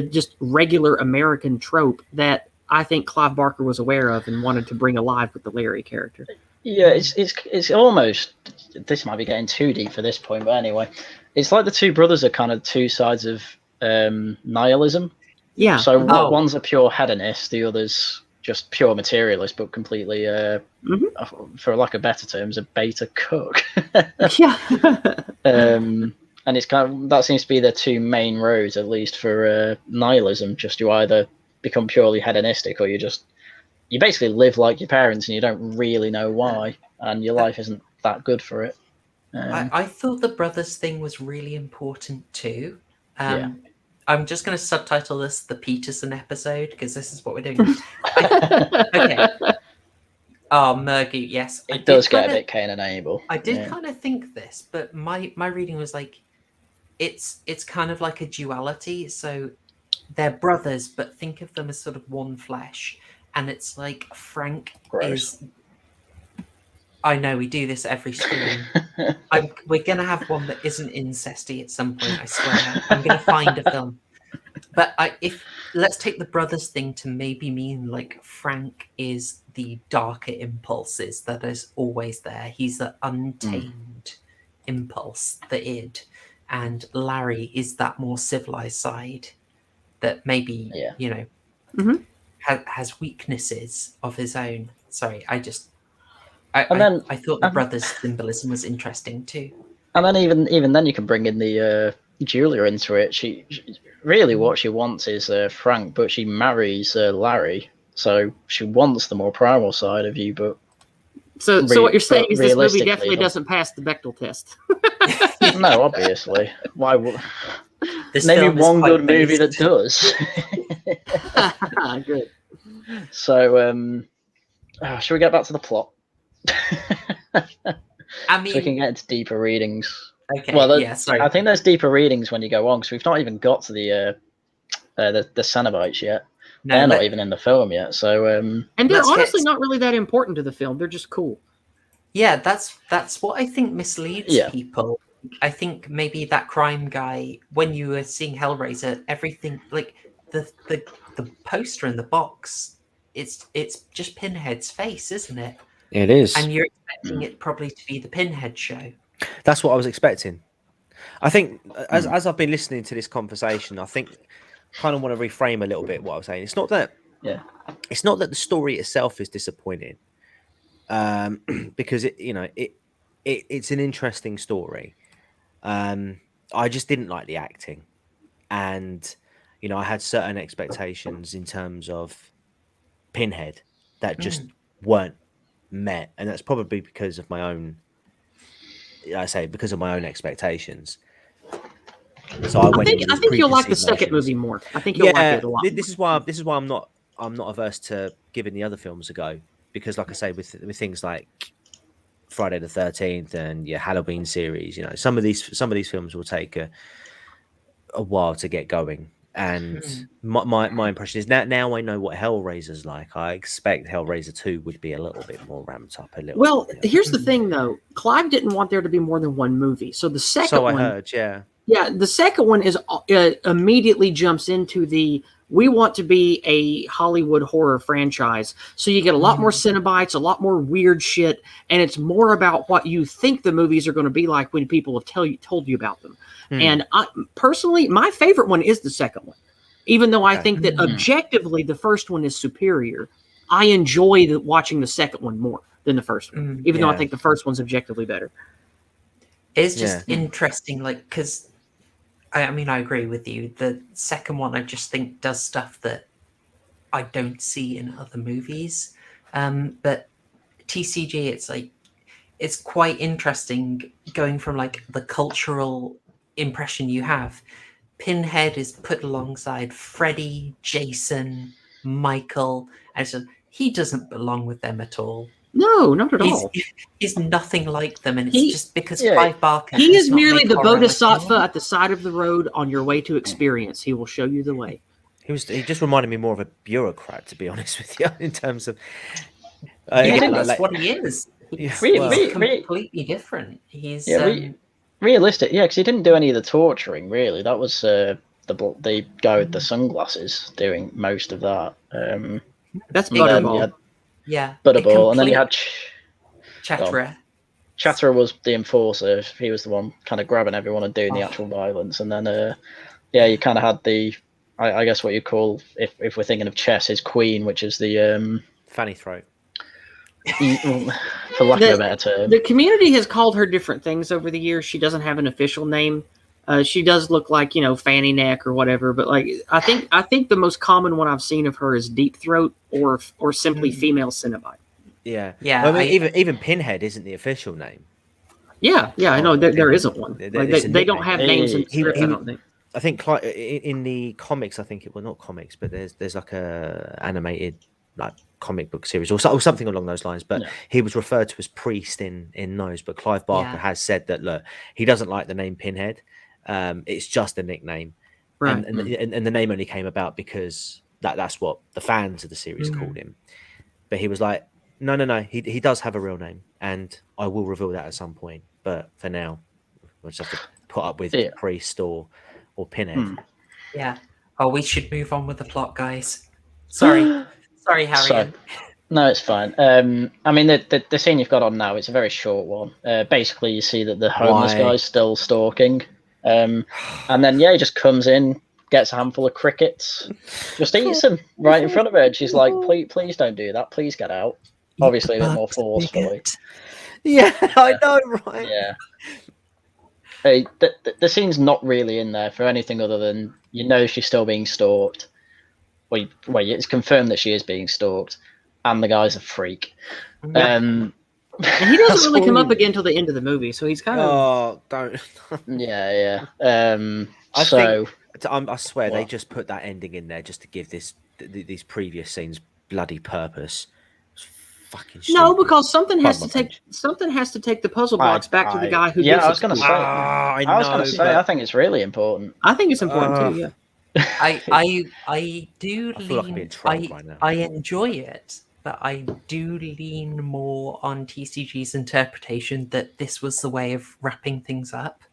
Speaker 5: just regular American trope that I think Clive Barker was aware of and wanted to bring alive with the Larry character.
Speaker 2: Yeah, it's almost, this might be getting too deep for this point, but anyway, it's like the two brothers are kind of two sides of nihilism.
Speaker 5: Yeah.
Speaker 2: So one's a pure hedonist, the other's just pure materialist, but completely, for lack of better terms, a beta cook.
Speaker 5: Yeah.
Speaker 2: And it's kind of, that seems to be the two main roads, at least for nihilism. Just you either become purely hedonistic, or you basically live like your parents, and you don't really know why, and your life isn't that good for it.
Speaker 4: I thought the brothers thing was really important too. I'm just going to subtitle this the Peterson episode, because this is what we're doing. Okay. Oh, Murgy, yes.
Speaker 2: It does get a bit Cain and Abel.
Speaker 4: I did kind of think this, but my reading was like, it's kind of like a duality. So they're brothers, but think of them as sort of one flesh. And it's like Frank
Speaker 2: Gross.
Speaker 4: is. I know we do this every stream. We're gonna have one that isn't incesty at some point. I swear. I'm gonna find a film. But if let's take the brothers thing to maybe mean like Frank is the darker impulses that is always there. He's the untamed impulse, the id, and Larry is that more civilized side that maybe has weaknesses of his own. Sorry, I thought the brothers' symbolism was interesting too.
Speaker 2: And then even then you can bring in the Julia into it. She really what she wants is Frank, but she marries Larry, so she wants the more primal side of you. But
Speaker 5: so what you're saying is this movie definitely doesn't pass the Bechdel test.
Speaker 2: No, obviously. Why would? Maybe one good movie that does.
Speaker 5: Good.
Speaker 2: So, should we get back to the plot?
Speaker 4: I mean,
Speaker 2: so we can get into deeper readings.
Speaker 4: Okay.
Speaker 2: Well,
Speaker 4: sorry.
Speaker 2: I think there's deeper readings when you go on, because we've not even got to the cenobites yet. No, they're not even in the film yet. So,
Speaker 5: and they're honestly not really that important to the film. They're just cool.
Speaker 4: Yeah, that's what I think misleads people. I think maybe that crime guy, when you were seeing Hellraiser, everything like the poster in the box, it's just Pinhead's face, isn't it?
Speaker 6: It is.
Speaker 4: And you're expecting it probably to be the Pinhead show.
Speaker 6: That's what I was expecting. I think as I've been listening to this conversation, I think kind of want to reframe a little bit what I was saying. It's not that the story itself is disappointing, because it's an interesting story. I just didn't like the acting, and I had certain expectations in terms of Pinhead that just weren't met, and that's probably because of my own. Because of my own expectations. So I think
Speaker 5: you'll like the second movie more. I think you'll like it a lot.
Speaker 6: This is why I'm not averse to giving the other films a go, because, like I say, with things like Friday the 13th and Halloween series, some of these films will take a while to get going. And my impression is now I know what Hellraiser's like. I expect Hellraiser 2 would be a little bit more ramped up.
Speaker 5: Well, here's the thing, though. Clive didn't want there to be more than one movie. So the second one...
Speaker 6: I heard, yeah.
Speaker 5: Yeah, the second one is immediately jumps into we want to be a Hollywood horror franchise. So you get a lot more cenobites, a lot more weird shit, and it's more about what you think the movies are going to be like when people have told you about them. And personally, my favorite one is the second one. Even though I think that objectively the first one is superior, I enjoy watching the second one more than the first one, even though I think the first one's objectively better.
Speaker 4: It's just interesting, like, because I mean, I agree with you. The second one, I just think, does stuff that I don't see in other movies. But TCG, it's like, it's quite interesting going from like the cultural impression you have. Pinhead is put alongside Freddy, Jason, Michael, and so he doesn't belong with them at all.
Speaker 5: No, not at all.
Speaker 4: He's nothing like them, and it's just because Clive Barker.
Speaker 5: He is merely the bodhisattva at the side of the road on your way to experience. He will show you the way.
Speaker 6: He just reminded me more of a bureaucrat, to be honest with you, in terms of.
Speaker 4: That's what he is. He's completely different. He's
Speaker 2: realistic, because he didn't do any of the torturing. Really, that was the guy with the sunglasses doing most of that.
Speaker 5: That's Butterball.
Speaker 2: Butterball, and then you had
Speaker 4: Chatterer.
Speaker 2: Chatterer was the enforcer. He was the one kind of grabbing everyone and doing the actual violence. And then, you kind of had the, I guess what you call, if we're thinking of chess, his queen, which is the
Speaker 6: fanny throat.
Speaker 2: For lack of a better term.
Speaker 5: The community has called her different things over the years. She doesn't have an official name. She does look like, fanny neck or whatever, but like I think the most common one I've seen of her is deep throat or simply female cenobite.
Speaker 6: Yeah. I mean, even Pinhead isn't the official name.
Speaker 5: Yeah, I know there isn't one. They don't have names in script, I don't think.
Speaker 6: I think in the comics, not comics, but there's like a animated like comic book series or something along those lines. But
Speaker 2: Yeah.
Speaker 6: he was referred to as priest in those. But Clive Barker has said that look, he doesn't like the name Pinhead. It's just a nickname,
Speaker 5: Right.
Speaker 6: and the name only came about because that's what the fans of the series called him. But he was like, no, he does have a real name, and I will reveal that at some point. But for now, we'll just have to put up with priest or Pinhead.
Speaker 4: Yeah. Oh, we should move on with the plot, guys. Sorry, Harry.
Speaker 2: No, it's fine. I mean, the scene you've got on now, it's a very short one. Basically, you see that the homeless guy's still stalking. And then, he just comes in, gets a handful of crickets, just eats them right in front of her. And she's like, please don't do that. Please get out. Obviously, a bit more forcefully.
Speaker 6: Yeah, I know, right?
Speaker 2: Yeah. The scene's not really in there for anything other than she's still being stalked. Well, it's confirmed that she is being stalked, and the guy's a freak.
Speaker 5: And he doesn't really come up again until the end of the movie, so he's kind of.
Speaker 6: Oh, don't.
Speaker 2: Yeah.
Speaker 6: I swear they just put that ending in there just to give these previous scenes bloody purpose. It's fucking stupid.
Speaker 5: No, because something has to take the puzzle box back to the guy who.
Speaker 2: Yeah, I was going to say.
Speaker 6: I
Speaker 2: I think it's really important.
Speaker 5: I think it's important too. Yeah.
Speaker 4: I do
Speaker 6: I feel like I'm being trolled right now.
Speaker 4: I enjoy it, but I do lean more on TCG's interpretation that this was the way of wrapping things up.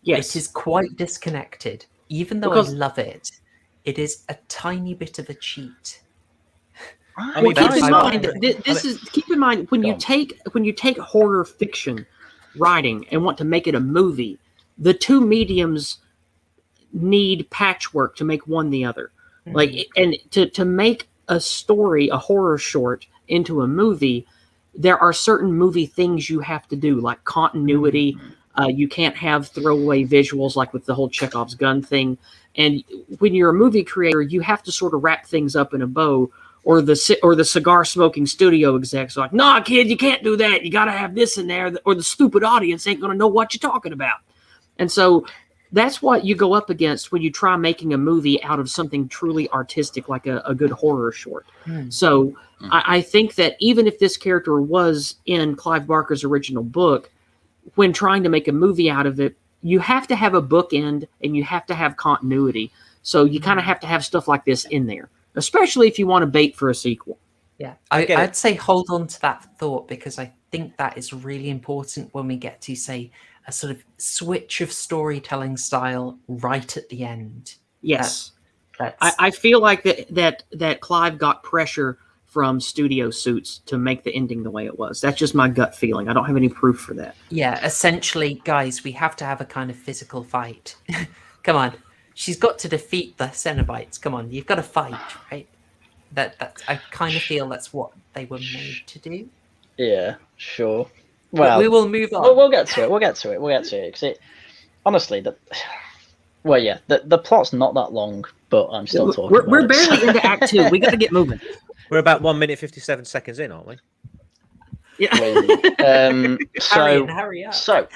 Speaker 5: Yes.
Speaker 4: It is quite disconnected. Even though I love it, it is a tiny bit of a cheat.
Speaker 5: Keep in mind when you take horror fiction writing and want to make it a movie, the two mediums need patchwork to make one the other. Like, and to make a story, a horror short, into a movie, there are certain movie things you have to do, like continuity. You can't have throwaway visuals like with the whole Chekhov's gun thing. And when you're a movie creator, you have to sort of wrap things up in a bow. Or the cigar smoking studio execs are like, nah, kid, you can't do that. You got to have this in there, or the stupid audience ain't going to know what you're talking about. And so that's what you go up against when you try making a movie out of something truly artistic, like a good horror short. So I think that even if this character was in Clive Barker's original book, when trying to make a movie out of it, you have to have a bookend and you have to have continuity. So you kind of have to have stuff like this in there, especially if you want to bait for a sequel.
Speaker 4: Yeah, I'd say hold on to that thought, because I think that is really important when we get to, say, a sort of switch of storytelling style right at the end.
Speaker 5: Yes. I feel like that Clive got pressure from studio suits to make the ending the way it was. That's just my gut feeling. I don't have any proof for that.
Speaker 4: Yeah, essentially, guys, we have to have a kind of physical fight. Come on. She's got to defeat the cenobites. Come on, you've got to fight, right? I kind of feel that's what they were made to do.
Speaker 2: Yeah, sure. Well,
Speaker 4: we will move on.
Speaker 2: We'll get to it. Because honestly, the plot's not that long, but I'm still talking.
Speaker 5: We're barely into Act 2. We got to get moving.
Speaker 6: We're about 1 minute 57 seconds in, aren't we?
Speaker 5: Yeah.
Speaker 4: Hurry up.
Speaker 2: So,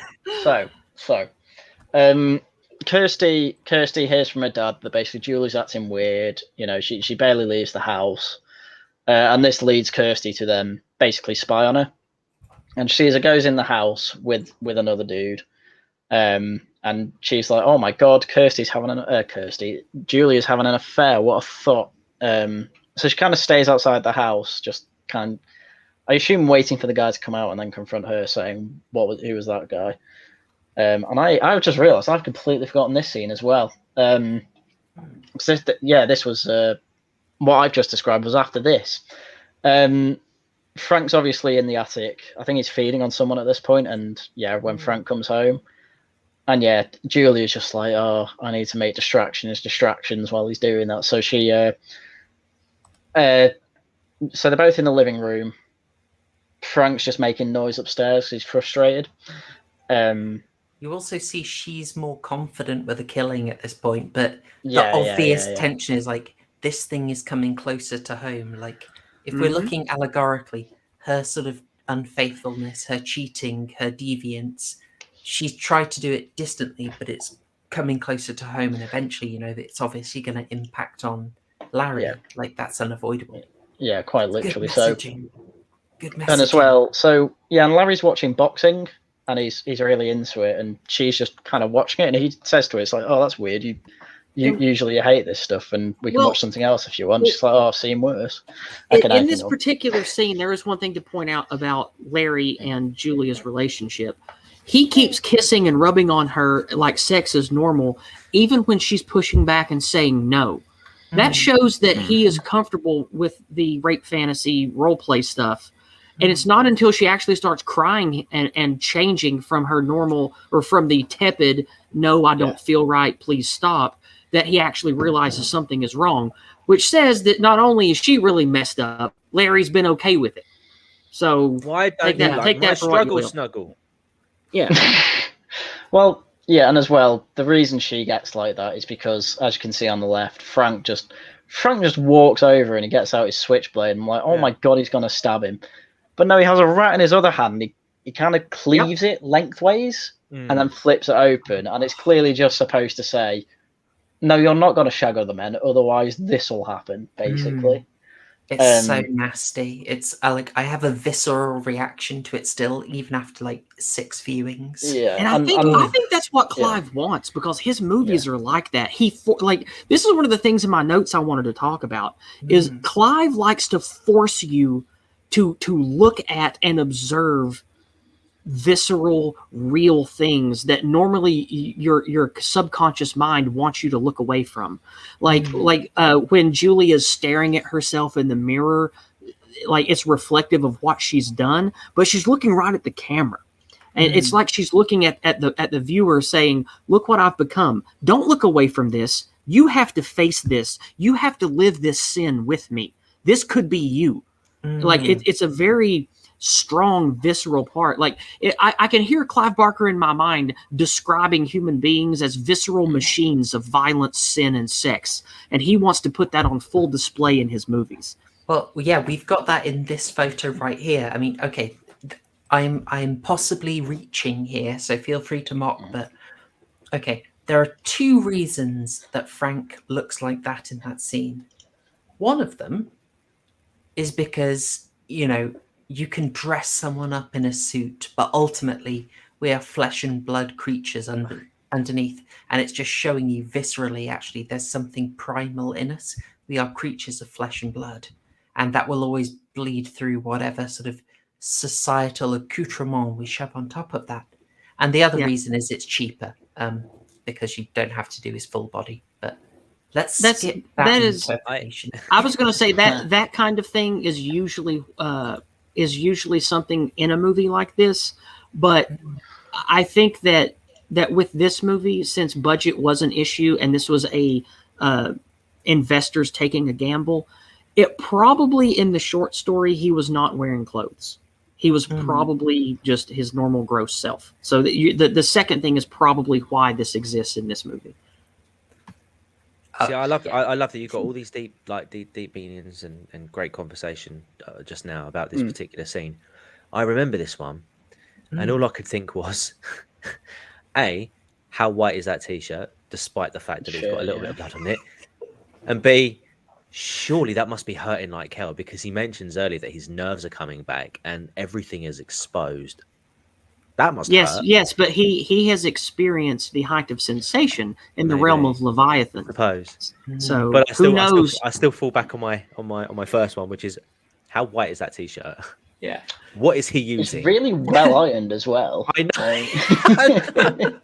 Speaker 2: Kirsty hears from her dad that basically Julie's acting weird. She barely leaves the house, and this leads Kirsty to then basically spy on her. And she goes in the house with another dude, and she's like, "Oh my god, Julia's having an affair. What a thought." So she kind of stays outside the house, just I assume waiting for the guy to come out and then confront her, saying, who was that guy? And I just realised I've completely forgotten this scene as well. This was what I've just described was after this. Frank's obviously in the attic. I think he's feeding on someone at this point, and when Frank comes home, and Julia's just like, oh, I need to make distractions while he's doing that. So she, so they're both in the living room. Frank's just making noise upstairs because he's frustrated.
Speaker 4: You also see she's more confident with the killing at this point, but the obvious tension is like, this thing is coming closer to home. Like, if we're looking allegorically, her sort of unfaithfulness, her cheating, her deviance, she's tried to do it distantly, but it's coming closer to home, and eventually, it's obviously going to impact on Larry. Like, that's unavoidable.
Speaker 2: Yeah, quite
Speaker 4: Good
Speaker 2: literally. So,
Speaker 4: messaging. Good messaging.
Speaker 2: and as well, so yeah, and Larry's watching boxing, and he's really into it, and she's just kind of watching it, and he says to her, "It's like, oh, that's weird. You usually hate this stuff, and we can watch something else if you want." She's like, "Oh, I've seen worse."
Speaker 5: In this particular scene, there is one thing to point out about Larry and Julia's relationship. He keeps kissing and rubbing on her like sex is normal, even when she's pushing back and saying no. That shows that he is comfortable with the rape fantasy role play stuff. And it's not until she actually starts crying and changing from her normal or from the tepid, no, I don't feel right, please stop, that he actually realizes something is wrong, which says that not only is she really messed up, Larry's been okay with it. So
Speaker 6: why don't you like my struggle snuggle?
Speaker 5: Yeah.
Speaker 2: Well, yeah, and as well, the reason she gets like that is because, as you can see on the left, Frank just walks over and he gets out his switchblade, and I'm like, oh my god, he's gonna stab him. But no, he has a rat in his other hand. He kind of cleaves it lengthways and then flips it open, and it's clearly just supposed to say, no, you're not going to shag other men, otherwise this will happen, basically.
Speaker 4: It's so nasty. It's like I have a visceral reaction to it still, even after like 6 viewings.
Speaker 2: Yeah,
Speaker 5: and I think that's what Clive wants, because his movies are like that. This is one of the things in my notes I wanted to talk about. Is Clive likes to force you to look at and observe visceral, real things that normally your subconscious mind wants you to look away from. Like when Julia's staring at herself in the mirror, like it's reflective of what she's done, but she's looking right at the camera. And it's like she's looking at the viewer saying, look what I've become. Don't look away from this. You have to face this. You have to live this sin with me. This could be you. Like it's a very strong, visceral part. Like I can hear Clive Barker in my mind describing human beings as visceral machines of violence, sin, and sex, and he wants to put that on full display in his movies.
Speaker 4: Well, yeah, we've got that in this photo right here. I mean, okay, I'm possibly reaching here, so feel free to mock, but okay, there are 2 reasons that Frank looks like that in that scene. One of them is because, you know, you can dress someone up in a suit, but ultimately we are flesh and blood creatures underneath, and it's just showing you viscerally, actually, there's something primal in us. We are creatures of flesh and blood, and that will always bleed through whatever sort of societal accoutrement we shove on top of that. And the other reason is it's cheaper, because you don't have to do his full body. But let's skip that interpretation.
Speaker 5: I was going to say that kind of thing is usually something in a movie like this, but I think that with this movie, since budget was an issue and this was a investors taking a gamble, it probably in the short story he was not wearing clothes. He was probably just his normal gross self. So the second thing is probably why this exists in this movie.
Speaker 6: See, I love that you got all these deep meanings and great conversation just now about this particular scene. I remember this one, and all I could think was, A, how white is that T-shirt, despite the fact that it's got a little bit of blood on it, and B, surely that must be hurting like hell, because he mentions earlier that his nerves are coming back and everything is exposed. That must hurt.
Speaker 5: Yes, but he has experienced the height of sensation in the realm of Leviathan.
Speaker 6: I suppose.
Speaker 5: So,
Speaker 6: but
Speaker 5: who knows?
Speaker 6: I still fall back on my first one, which is, how white is that T-shirt?
Speaker 4: Yeah.
Speaker 6: What is he using?
Speaker 2: It's really well ironed as well.
Speaker 6: I
Speaker 5: know.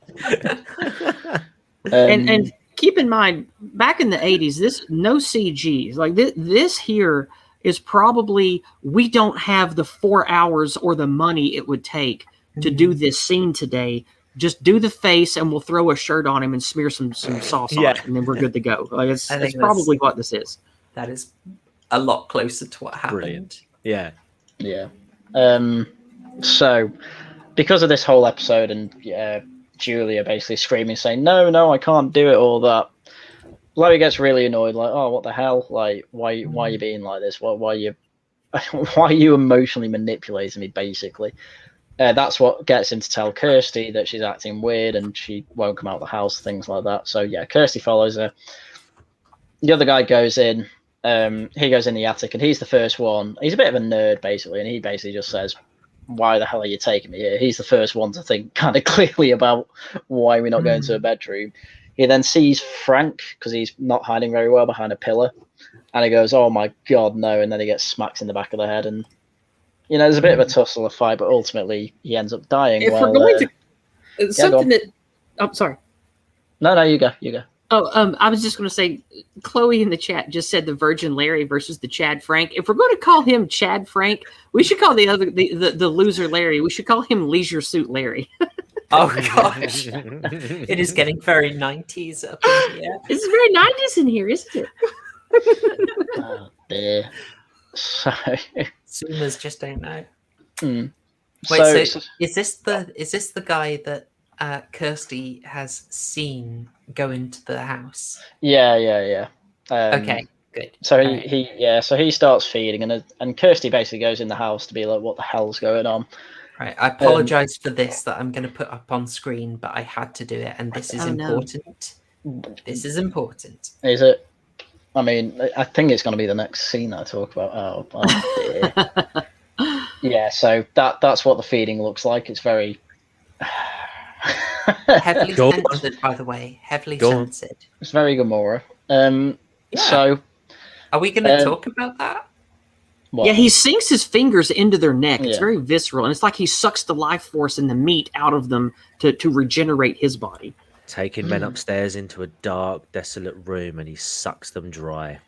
Speaker 5: And keep in mind, back in the 80s, this no CG. Like this here is probably, we don't have the 4 hours or the money it would take to do this scene today. Just do the face and we'll throw a shirt on him and smear some sauce on it, and then we're good to go. Like it's probably what this is.
Speaker 4: That is a lot closer to what happened.
Speaker 6: Brilliant. Yeah.
Speaker 2: Yeah. So because of this whole episode and Julia basically screaming, saying, no, I can't do it, all that, Larry gets really annoyed, like, oh, what the hell? Like, why are you being like this? Why are you emotionally manipulating me, basically? That's what gets him to tell Kirsty that she's acting weird and she won't come out of the house, things like that. So yeah, Kirsty follows her. The other guy goes in. he goes in the attic, and he's the first one. He's a bit of a nerd, basically, and he basically just says, "Why the hell are you taking me here?" He's the first one to think kind of clearly about why we're not going to a bedroom. He then sees Frank, because he's not hiding very well behind a pillar, and he goes, "Oh my god, no!" And then he gets smacked in the back of the head, and there's a bit of a tussle, a fight, but ultimately he ends up dying.
Speaker 5: If we're going to something that, I'm sorry.
Speaker 2: No, you go.
Speaker 5: Oh, I was just going to say, Chloe in the chat just said the Virgin Larry versus the Chad Frank. If we're going to call him Chad Frank, we should call the loser Larry. We should call him Leisure Suit Larry.
Speaker 4: Oh gosh, it is getting very 90s up in here.
Speaker 5: It's very 90s in here, isn't it?
Speaker 2: Oh dear. So
Speaker 4: Zoomers just don't know.
Speaker 2: Mm.
Speaker 4: Wait, so is this the guy that Kirsty has seen go into the house?
Speaker 2: Yeah.
Speaker 4: Okay, good.
Speaker 2: So he starts feeding, and Kirsty basically goes in the house to be like, "What the hell's going on?"
Speaker 4: Right. I apologize for this that I'm going to put up on screen, but I had to do it, and this is important. No. This is important.
Speaker 2: Is it? I mean, I think it's going to be the next scene I talk about. Oh dear. Yeah. So that's what the feeding looks like. It's very
Speaker 4: heavily censored, by the way. Heavily censored.
Speaker 2: It's very Gomorrah. So,
Speaker 4: are we going to talk about that?
Speaker 2: What?
Speaker 5: Yeah, he sinks his fingers into their neck. It's
Speaker 2: Yeah.
Speaker 5: very visceral, and it's like he sucks the life force and the meat out of them to regenerate his body.
Speaker 6: Taking men upstairs into a dark, desolate room, and he sucks them dry.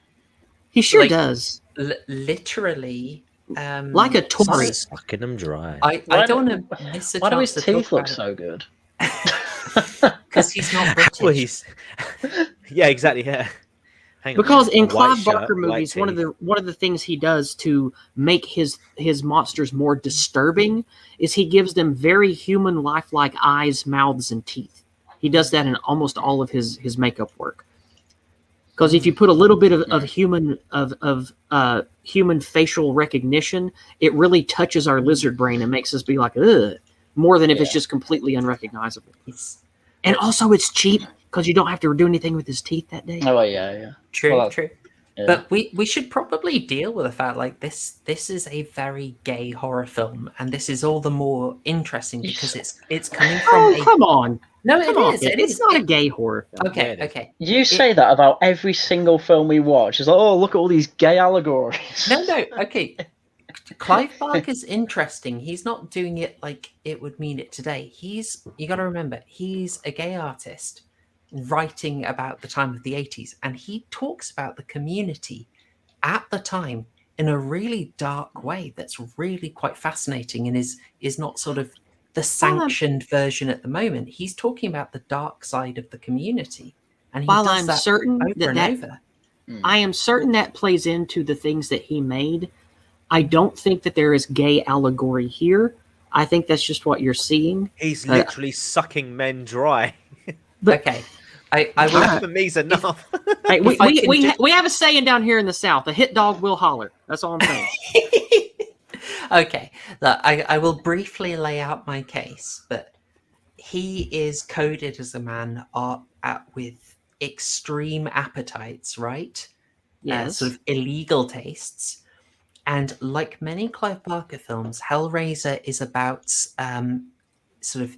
Speaker 5: He sure does.
Speaker 4: Literally.
Speaker 5: Like a Tory.
Speaker 6: Sucking them dry.
Speaker 4: I don't want to miss a
Speaker 2: Why do
Speaker 4: chance
Speaker 2: his
Speaker 4: to talk
Speaker 2: teeth look
Speaker 4: about
Speaker 2: so good?
Speaker 4: Because he's not British.
Speaker 6: Well, yeah, exactly. Yeah. Hang on.
Speaker 5: Because in
Speaker 6: A white
Speaker 5: Clive Barker
Speaker 6: shirt, white
Speaker 5: movies, one
Speaker 6: teeth.
Speaker 5: of the things he does to make his monsters more disturbing is he gives them very human, lifelike eyes, mouths, and teeth. He does that in almost all of his makeup work. Because if you put a little bit of human facial recognition, it really touches our lizard brain and makes us be like, ugh, more than if it's just completely unrecognizable. And also, it's cheap because you don't have to do anything with his teeth that day.
Speaker 2: Oh yeah.
Speaker 4: True.
Speaker 2: Yeah.
Speaker 4: But we should probably deal with the fact like this is a very gay horror film, and this is all the more interesting because it's coming from
Speaker 5: come on.
Speaker 4: No,
Speaker 5: Come on, it's not a gay horror film.
Speaker 4: Okay.
Speaker 2: You say that about every single film we watch. It's like, oh, look at all these gay allegories.
Speaker 4: No, okay. Clive Barker's interesting. He's not doing it like it would mean it today. You got to remember, he's a gay artist writing about the time of the 80s, and he talks about the community at the time in a really dark way that's really quite fascinating and is not sort of the sanctioned version at the moment. He's talking about the dark side of the community, and he does that
Speaker 5: certain
Speaker 4: over and over.
Speaker 5: I am certain that plays into the things that he made. I don't think that there is gay allegory here. I think that's just what you're seeing.
Speaker 6: He's literally sucking men dry.
Speaker 5: But,
Speaker 4: okay, I will.
Speaker 6: For me's enough.
Speaker 5: Hey, we have a saying down here in the South: a hit dog will holler. That's all I'm saying.
Speaker 4: Okay, look, I will briefly lay out my case, but he is coded as a man with extreme appetites, right?
Speaker 5: Yes.
Speaker 4: Sort of illegal tastes. And like many Clive Barker films, Hellraiser is about sort of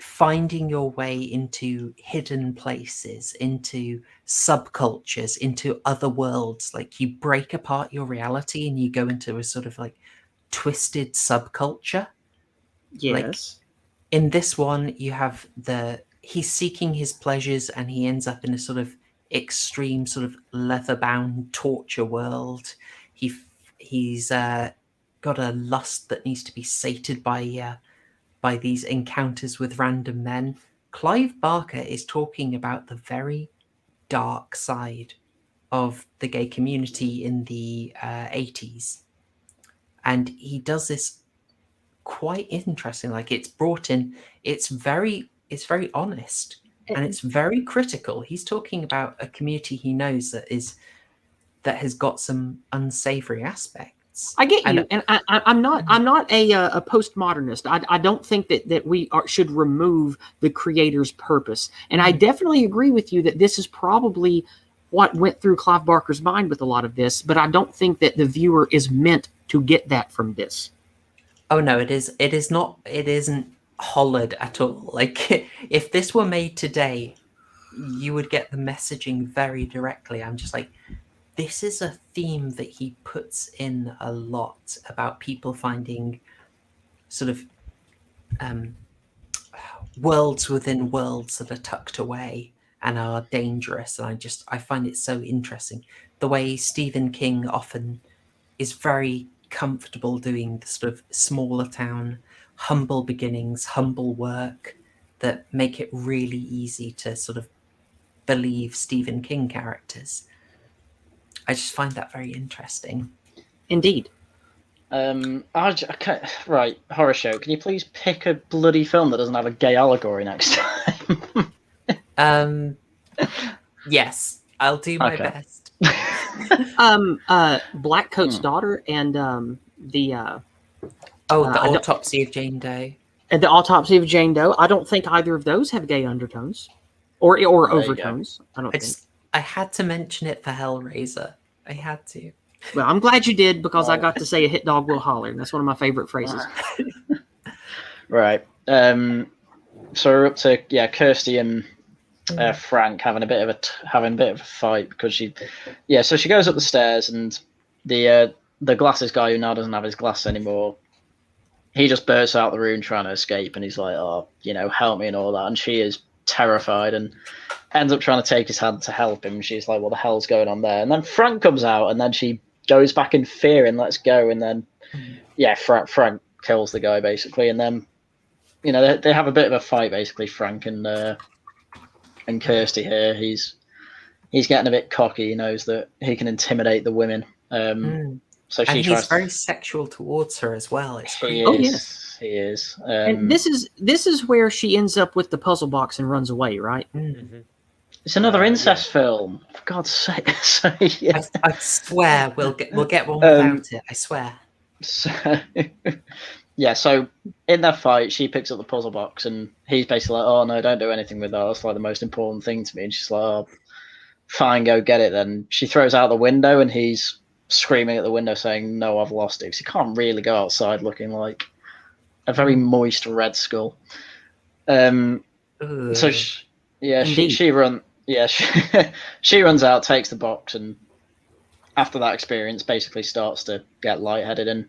Speaker 4: finding your way into hidden places, into subcultures, into other worlds. Like you break apart your reality and you go into a sort of like twisted subculture.
Speaker 5: Yes.
Speaker 4: Like in this one, you have he's seeking his pleasures and he ends up in a sort of extreme sort of leather-bound torture world. He's got a lust that needs to be sated by these encounters with random men. Clive Barker is talking about the very dark side of the gay community in the 80s. And he does this quite interesting. Like it's brought in, it's very honest and it's very critical. He's talking about a community he knows that has got some unsavory aspects.
Speaker 5: I get you, and I'm not a postmodernist. I don't think that we should remove the creator's purpose, and I definitely agree with you that this is probably what went through Clive Barker's mind with a lot of this, but I don't think that the viewer is meant to get that from this.
Speaker 4: Oh no, it is. It is not. It isn't hollered at all. Like if this were made today, you would get the messaging very directly. I'm just like, this is a theme that he puts in a lot about people finding sort of worlds within worlds that are tucked away and are dangerous. And I find it so interesting. The way Stephen King often is very comfortable doing the sort of smaller town, humble beginnings, humble work that make it really easy to sort of believe Stephen King characters. I just find that very interesting.
Speaker 5: Indeed.
Speaker 2: Right, Horrorshow, can you please pick a bloody film that doesn't have a gay allegory next time?
Speaker 4: Yes, I'll do my best.
Speaker 5: Blackcoat's Daughter and the
Speaker 4: Autopsy of Jane Doe.
Speaker 5: And the Autopsy of Jane Doe. I don't think either of those have gay undertones or overtones.
Speaker 4: I had to mention it for Hellraiser. I had to.
Speaker 5: Well, I'm glad you did, because I got to say a hit dog will holler, and that's one of my favorite phrases.
Speaker 2: Right. So we're up to Kirsty and Frank having a bit of a fight because she goes up the stairs, and the glasses guy who now doesn't have his glasses anymore, he just bursts out the room trying to escape, and he's like, oh, help me and all that, and she is terrified and ends up trying to take his hand to help him. She's like, what the hell's going on there? And then Frank comes out, and then she goes back in fear and lets go, and then Frank kills the guy basically, and then they have a bit of a fight basically, Frank and Kirsty here. He's getting a bit cocky. He knows that he can intimidate the women. So
Speaker 4: he's very sexual towards her as well.
Speaker 2: He is.
Speaker 5: And this is where she ends up with the puzzle box and runs away, right?
Speaker 4: Mm-hmm.
Speaker 2: It's another incest film, for God's sake. So, yeah.
Speaker 4: I swear we'll get one without it. I swear.
Speaker 2: So in that fight, she picks up the puzzle box, and he's basically like, "Oh no, don't do anything with that. That's like the most important thing to me." And she's like, "Oh, fine, go get it." Then she throws out the window, and he's screaming at the window saying, "No, I've lost it." Because he can't really go outside looking like a very moist red skull. So she runs. Yeah, she runs out, takes the box, and after that experience, basically starts to get lightheaded and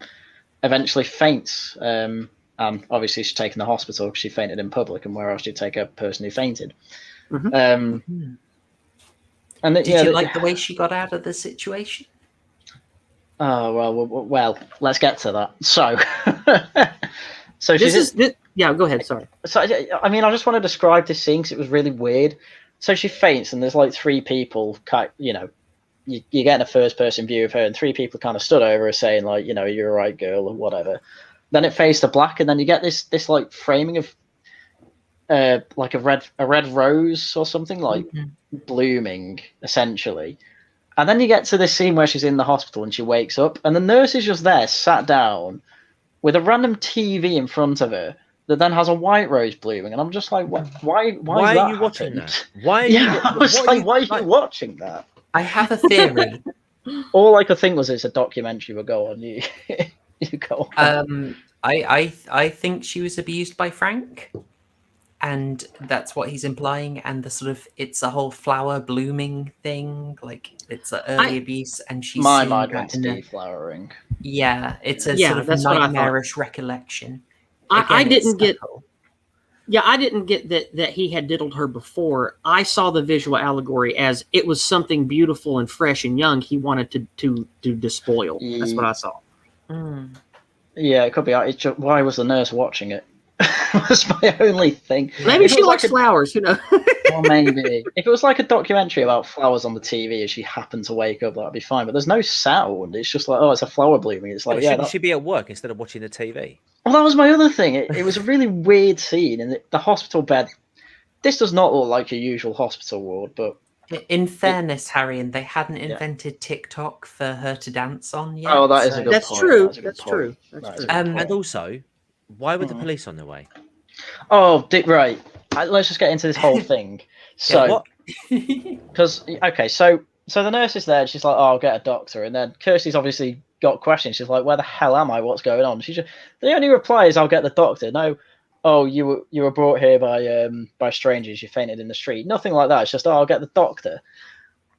Speaker 2: eventually faints. And obviously, she's taken to the hospital because she fainted in public, and where else do you take a person who fainted?
Speaker 5: Mm-hmm.
Speaker 2: And
Speaker 5: Did
Speaker 4: you like the way she got out of the situation?
Speaker 2: Oh well, let's get to that. So,
Speaker 5: go ahead. Sorry.
Speaker 2: So I mean, I just want to describe this scene because it was really weird. So she faints, and there's like three people. You're getting a first-person view of her, and three people kind of stood over her, saying like, "You're a right girl" or whatever. Then it fades to black, and then you get this like framing of like a red rose or something, like blooming essentially. And then you get to this scene where she's in the hospital and she wakes up, and the nurse is just there, sat down, with a random TV in front of her that then has a white rose blooming, and I'm just like, what? Why
Speaker 6: are you watching that? Why are
Speaker 2: you watching that?
Speaker 4: I have a theory.
Speaker 2: All I could think was it's a documentary. But go on, you go on.
Speaker 4: I think she was abused by Frank, and that's what he's implying. And the sort of it's a whole flower blooming thing, like it's an early abuse, and she's
Speaker 2: my mind went to deflowering.
Speaker 4: Yeah, it's a sort of nightmarish recollection.
Speaker 5: I didn't get that he had diddled her before. I saw the visual allegory as it was something beautiful and fresh and young he wanted to despoil. That's what I saw.
Speaker 2: Yeah, it could be. Why was the nurse watching it? That's my only thing.
Speaker 5: Maybe she likes flowers, Or
Speaker 2: maybe. If it was like a documentary about flowers on the TV and she happened to wake up, that'd be fine. But there's no sound. It's just like, oh, it's a flower blooming. It's like,
Speaker 6: shouldn't she be at work instead of watching the TV?
Speaker 2: Well, that was my other thing. It was a really weird scene. And the hospital bed, this does not look like your usual hospital ward, but...
Speaker 4: In fairness, Haryan, they hadn't invented TikTok for her to dance on yet.
Speaker 2: Oh, that is a good point.
Speaker 5: That's true.
Speaker 6: And also, why were the police on their way?
Speaker 2: Oh, right. Let's just get into this whole thing. So, because so So the nurse is there, and she's like, "Oh, I'll get a doctor." And then Kirsty's obviously got questions. She's like, "Where the hell am I? What's going on?" The only reply is, "I'll get the doctor." No, "Oh, you were brought here by strangers. You fainted in the street." Nothing like that. It's just, "Oh, I'll get the doctor."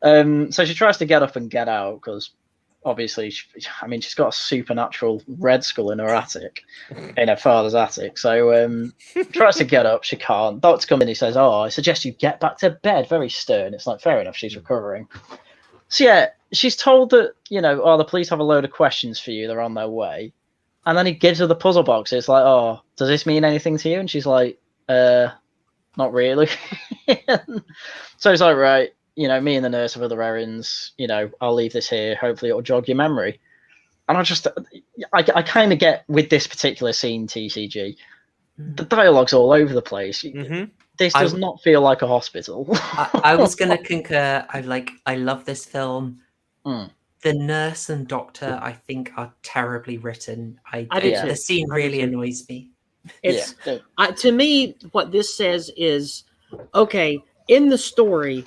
Speaker 2: So she tries to get up and get out because obviously, she's got a supernatural red skull in her attic, in her father's attic. So tries to get up. She can't. Doctor comes in. He says, "Oh, I suggest you get back to bed." Very stern. It's like, fair enough. She's recovering. So yeah, she's told that, the police have a load of questions for you. They're on their way. And then he gives her the puzzle box. It's like, "Oh, does this mean anything to you?" And she's like, "Not really." So he's like, "Right, me and the nurse have other errands. I'll leave this here. Hopefully it'll jog your memory." And I kind of get with this particular scene, TCG, the dialogue's all over the place.
Speaker 6: Mm-hmm.
Speaker 2: This does not feel like a hospital.
Speaker 4: I was going to concur. I love this film.
Speaker 2: Mm.
Speaker 4: The nurse and doctor, I think, are terribly written.
Speaker 5: The
Speaker 4: scene really annoys me.
Speaker 5: It's to me, what this says is, okay, in the story,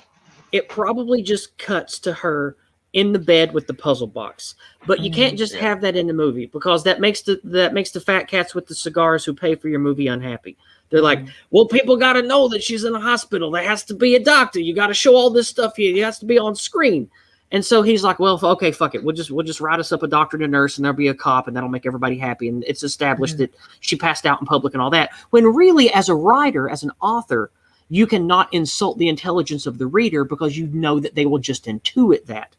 Speaker 5: it probably just cuts to her in the bed with the puzzle box, but you can't just have that in the movie because that makes the fat cats with the cigars who pay for your movie unhappy. They're like, "Well, people got to know that she's in a hospital. There has to be a doctor. You got to show all this stuff here. It has to be on screen." And so he's like, "Well, okay, fuck it. We'll just write us up a doctor and a nurse, and there'll be a cop, and that'll make everybody happy. And it's established that she passed out in public and all that." When really, as a writer, as an author, you cannot insult the intelligence of the reader because you know that they will just intuit that.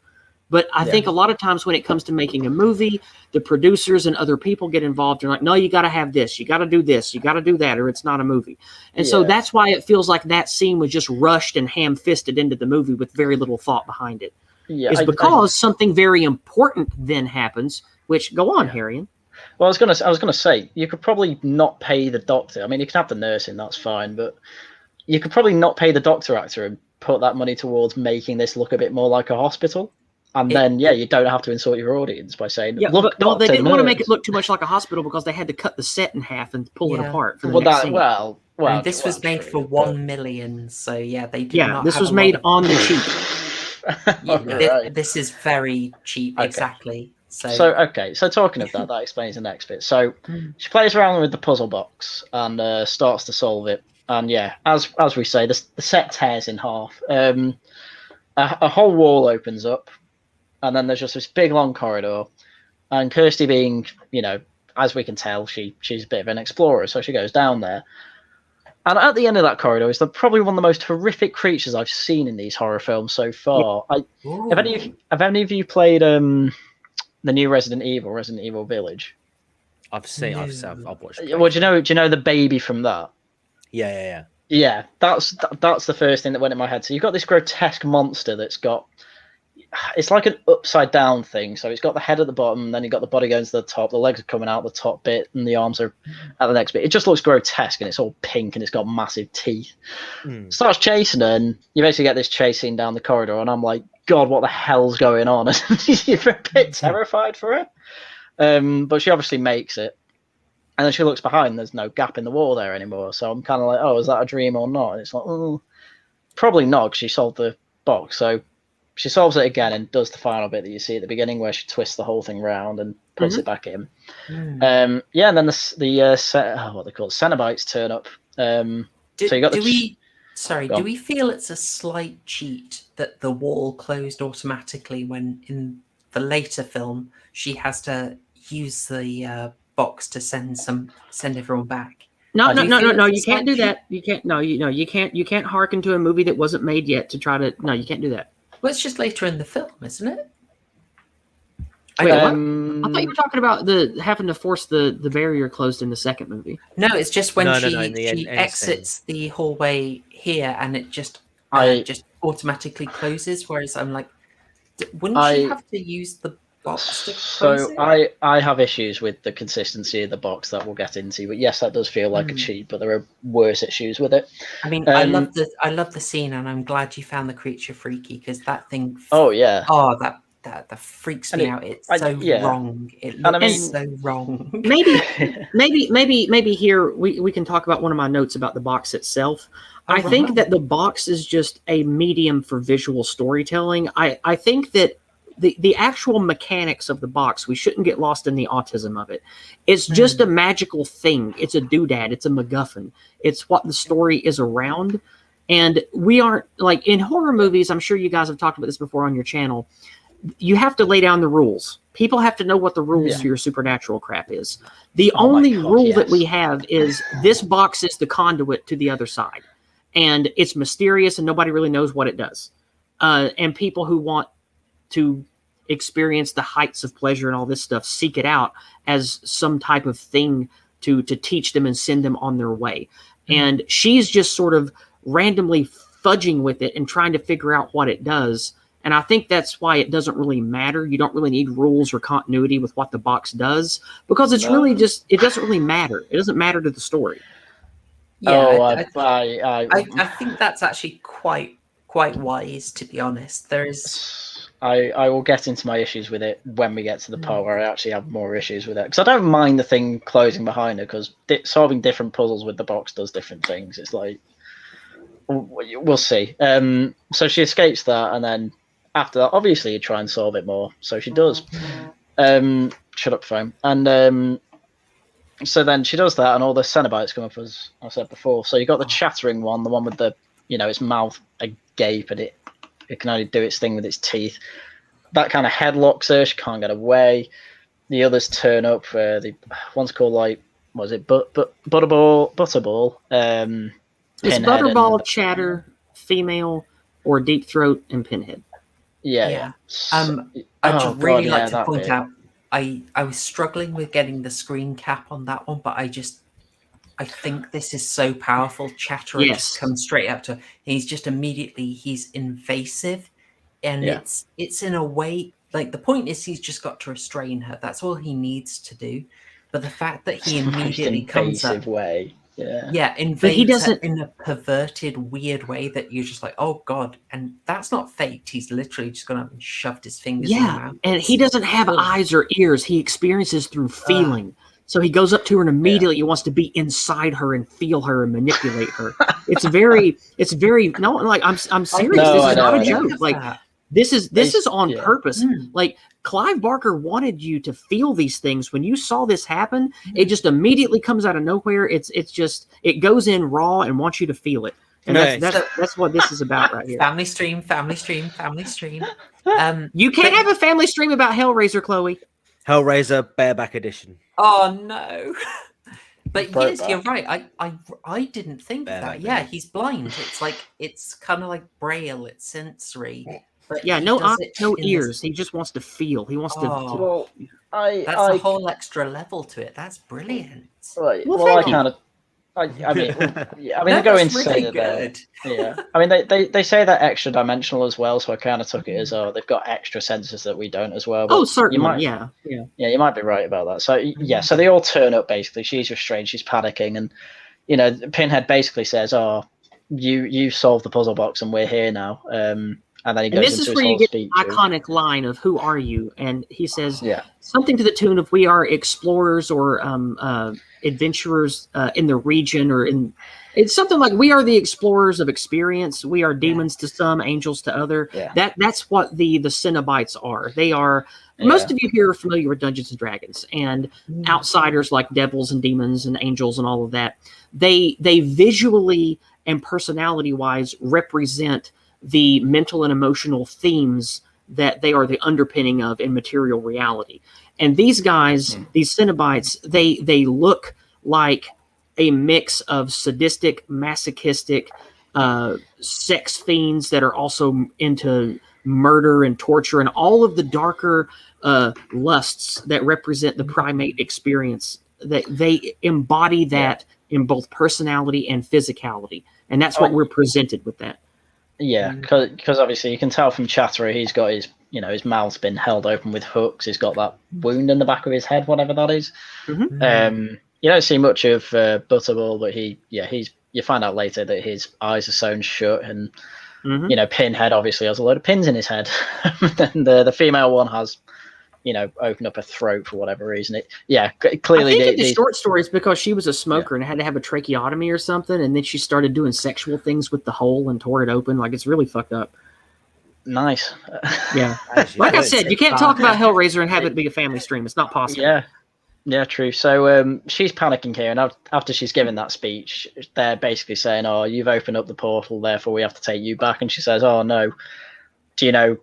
Speaker 5: But I think a lot of times when it comes to making a movie, the producers and other people get involved. They're like, "No, you got to have this. You got to do this. You got to do that, or it's not a movie." And so that's why it feels like that scene was just rushed and ham-fisted into the movie with very little thought behind it.
Speaker 2: Yeah,
Speaker 5: is because something very important then happens. Which go on, Haryan.
Speaker 2: Well, I was gonna say you could probably not pay the doctor. I mean, you can have the nurse in, that's fine, but you could probably not pay the doctor actor and put that money towards making this look a bit more like a hospital. And then, you don't have to insult your audience by saying, "Look,
Speaker 5: they didn't want to make it look too much like a hospital because they had to cut the set in half and pull it apart for the next scene.
Speaker 4: Well, this was made for 1 million, so they did not.
Speaker 5: This was made on the cheap.
Speaker 4: This is very cheap, exactly.
Speaker 2: So talking of that explains the next bit. So she plays around with the puzzle box and starts to solve it. And as we say, the set tears in half. A whole wall opens up. And then there's just this big long corridor, and Kirsty being, as we can tell, she's a bit of an explorer, so she goes down there. And at the end of that corridor is probably one of the most horrific creatures I've seen in these horror films so far. Have any of you played the new Resident Evil Village?
Speaker 6: I've watched.
Speaker 2: Well, do you know the baby from that?
Speaker 6: Yeah.
Speaker 2: Yeah, that's the first thing that went in my head. So you've got this grotesque monster that's got. It's like an upside down thing. So it's got the head at the bottom, and then you've got the body going to the top. The legs are coming out the top bit, and the arms are at the next bit. It just looks grotesque, and it's all pink, and it's got massive teeth. Starts chasing her, and you basically get this chase scene down the corridor, and I'm like, God, what the hell's going on? You're a bit terrified for it. But she obviously makes it. And then she looks behind, there's no gap in the wall there anymore. So I'm kind of like, oh, is that a dream or not? And it's like, oh, probably not, because she solved the box. So she solves it again and does the final bit that you see at the beginning, where she twists the whole thing round and puts it back in. And then what are they called? Cenobites turn up. So you got do
Speaker 4: we feel it's a slight cheat that the wall closed automatically when in the later film she has to use the box to send everyone back?
Speaker 5: No, you can't do that. You can't hearken to a movie that wasn't made yet to try to. No, you can't do that.
Speaker 4: Well, it's just later in the film, isn't it?
Speaker 5: Wait, what? I thought you were talking about having to force the barrier closed in the second movie.
Speaker 4: No, it's just when she exits the hallway here, and it just automatically closes. Whereas I'm like, wouldn't she have to use the box to close it?
Speaker 2: I have issues with the consistency of the box that we'll get into, but yes, that does feel like a cheat, but there are worse issues with it.
Speaker 4: I mean, I love the scene, and I'm glad you found the creature freaky, because that thing that freaks
Speaker 2: And
Speaker 4: me
Speaker 2: it-
Speaker 4: out. It's
Speaker 2: I-
Speaker 4: so
Speaker 2: yeah.
Speaker 4: wrong. It
Speaker 2: And I
Speaker 4: looks
Speaker 2: mean-
Speaker 4: so wrong.
Speaker 5: maybe here we can talk about one of my notes about the box itself. I think that the box is just a medium for visual storytelling. I think that the actual mechanics of the box, we shouldn't get lost in the autism of it. It's just a magical thing. It's a doodad. It's a MacGuffin. It's what the story is around. And we aren't, like, in horror movies, I'm sure you guys have talked about this before on your channel, you have to lay down the rules. People have to know what the rules for your supernatural crap is. The only rule that we have is this box is the conduit to the other side. And it's mysterious and nobody really knows what it does. And people who want to experience the heights of pleasure and all this stuff seek it out as some type of thing to teach them and send them on their way. And she's just sort of randomly fudging with it and trying to figure out what it does. And I think that's why it doesn't really matter. You don't really need rules or continuity with what the box does, because it's really just, it doesn't really matter. It doesn't matter to the story.
Speaker 4: Yeah,
Speaker 2: I
Speaker 4: think that's actually quite wise, to be honest. There is.
Speaker 2: I will get into my issues with it when we get to the part where I actually have more issues with it, because I don't mind the thing closing behind her, because solving different puzzles with the box does different things. It's like, we'll see. So she escapes that, and then after that, obviously you try and solve it more. So she does. Shut up, phone. And so then she does that, and all the cenobites come up, as I said before. So you got the chattering one, the one with the, its mouth agape, and it can only do its thing with its teeth. That kind of headlocks her. She can't get away. The others turn up. The one's called, like, what was it? Butterball.
Speaker 5: It's
Speaker 2: Pinhead
Speaker 5: Butterball, Chatter, Female, or Deep Throat, and Pinhead.
Speaker 4: Yeah. I'd really like to point out, I was struggling with getting the screen cap on that one, but I think this is so powerful. Chatterer just comes straight up to her. He's just immediately, he's invasive, and it's in a way, like, the point is he's just got to restrain her. That's all he needs to do. But the fact that he immediately comes up, invades
Speaker 5: but he doesn't,
Speaker 4: in a perverted, weird way that you're just like, oh god, and that's not faked. He's literally just gone up and shoved his fingers in her mouth.
Speaker 5: And he doesn't have eyes or ears. He experiences through feeling. So he goes up to her and immediately wants to be inside her and feel her and manipulate her. It's very no, like, I'm serious.
Speaker 2: No,
Speaker 5: this
Speaker 2: I
Speaker 5: is
Speaker 2: know,
Speaker 5: not
Speaker 2: I
Speaker 5: a
Speaker 2: know.
Speaker 5: joke. Like, this is on purpose. Like, Clive Barker wanted you to feel these things. When you saw this happen, it just immediately comes out of nowhere. It's just, it goes in raw and wants you to feel it. And that's what this is about right here.
Speaker 4: Family stream.
Speaker 5: You can't have a family stream about Hellraiser, Chloe.
Speaker 6: Hellraiser bareback edition.
Speaker 4: Oh no. But yes, you're right. I didn't think of that. Yeah, he's blind. It's like, it's kind of like braille. It's sensory. But
Speaker 5: no eyes, no ears. He just wants to feel. He wants to.
Speaker 4: That's a whole extra level to it. That's brilliant.
Speaker 2: Right.
Speaker 5: Well,
Speaker 2: I mean, they go into say that
Speaker 4: good.
Speaker 2: I mean, they say they're extra dimensional as well, so I kind of took it as, they've got extra senses that we don't as well. But
Speaker 5: certainly,
Speaker 2: yeah, you might be right about that. So so they all turn up basically. She's restrained, she's panicking, and Pinhead basically says, "Oh, you solved the puzzle box, and we're here now." And then he goes into his whole speech.
Speaker 5: This is where you get the iconic line of "Who are you?" And he says something to the tune of, "We are explorers or adventurers in the region," or in. It's something like, "We are the explorers of experience. We are demons to some, angels to other." That's what the cenobites are. They are. Most of you here are familiar with Dungeons and Dragons, and outsiders like devils and demons and angels and all of that. They visually and personality wise represent the mental and emotional themes that they are the underpinning of in material reality. And these guys, these cenobites, they look like a mix of sadistic, masochistic, sex fiends that are also into murder and torture and all of the darker lusts that represent the primate experience. That they embody that in both personality and physicality. And that's what we're presented with that.
Speaker 2: Yeah, because obviously you can tell from Chatterer, he's got his, his mouth's been held open with hooks. He's got that wound in the back of his head, whatever that is. You don't see much of Butterball, but you find out later that his eyes are sewn shut, and
Speaker 5: Mhm.
Speaker 2: you know, Pinhead obviously has a load of pins in his head. And the female one has, you know, opened up her throat for whatever reason. Clearly
Speaker 5: I think in the
Speaker 2: these
Speaker 5: short stories because she was a smoker and had to have a tracheotomy or something, and then she started doing sexual things with the hole and tore it open. Like, it's really fucked up.
Speaker 2: nice.
Speaker 5: Yeah.
Speaker 6: As you
Speaker 5: Like I
Speaker 6: should.
Speaker 5: said, you can't talk about Hellraiser and have it be a family stream. It's not possible.
Speaker 2: Yeah, true. So she's panicking here, and after she's given that speech, they're basically saying, "Oh, you've opened up the portal, therefore we have to take you back." And she says, "Oh no, do you know?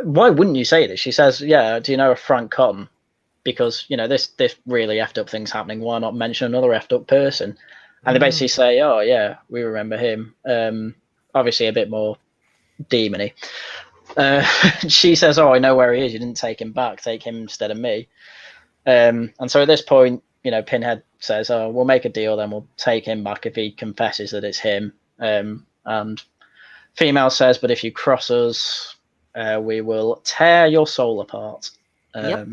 Speaker 2: Why wouldn't you say this?" She says, "Yeah, do you know a Frank Cotton? Because you know this really effed up thing's happening. Why not mention another effed up person?" And they basically say, "Oh yeah, we remember him. Obviously a bit more demony." She says, "Oh, I know where he is. You didn't take him back. Take him instead of me." And so at this point, you know, Pinhead says, "Oh, we'll make a deal. Then we'll take him back if he confesses that it's him." And female says, "But if you cross us, we will tear your soul apart."
Speaker 5: Yep.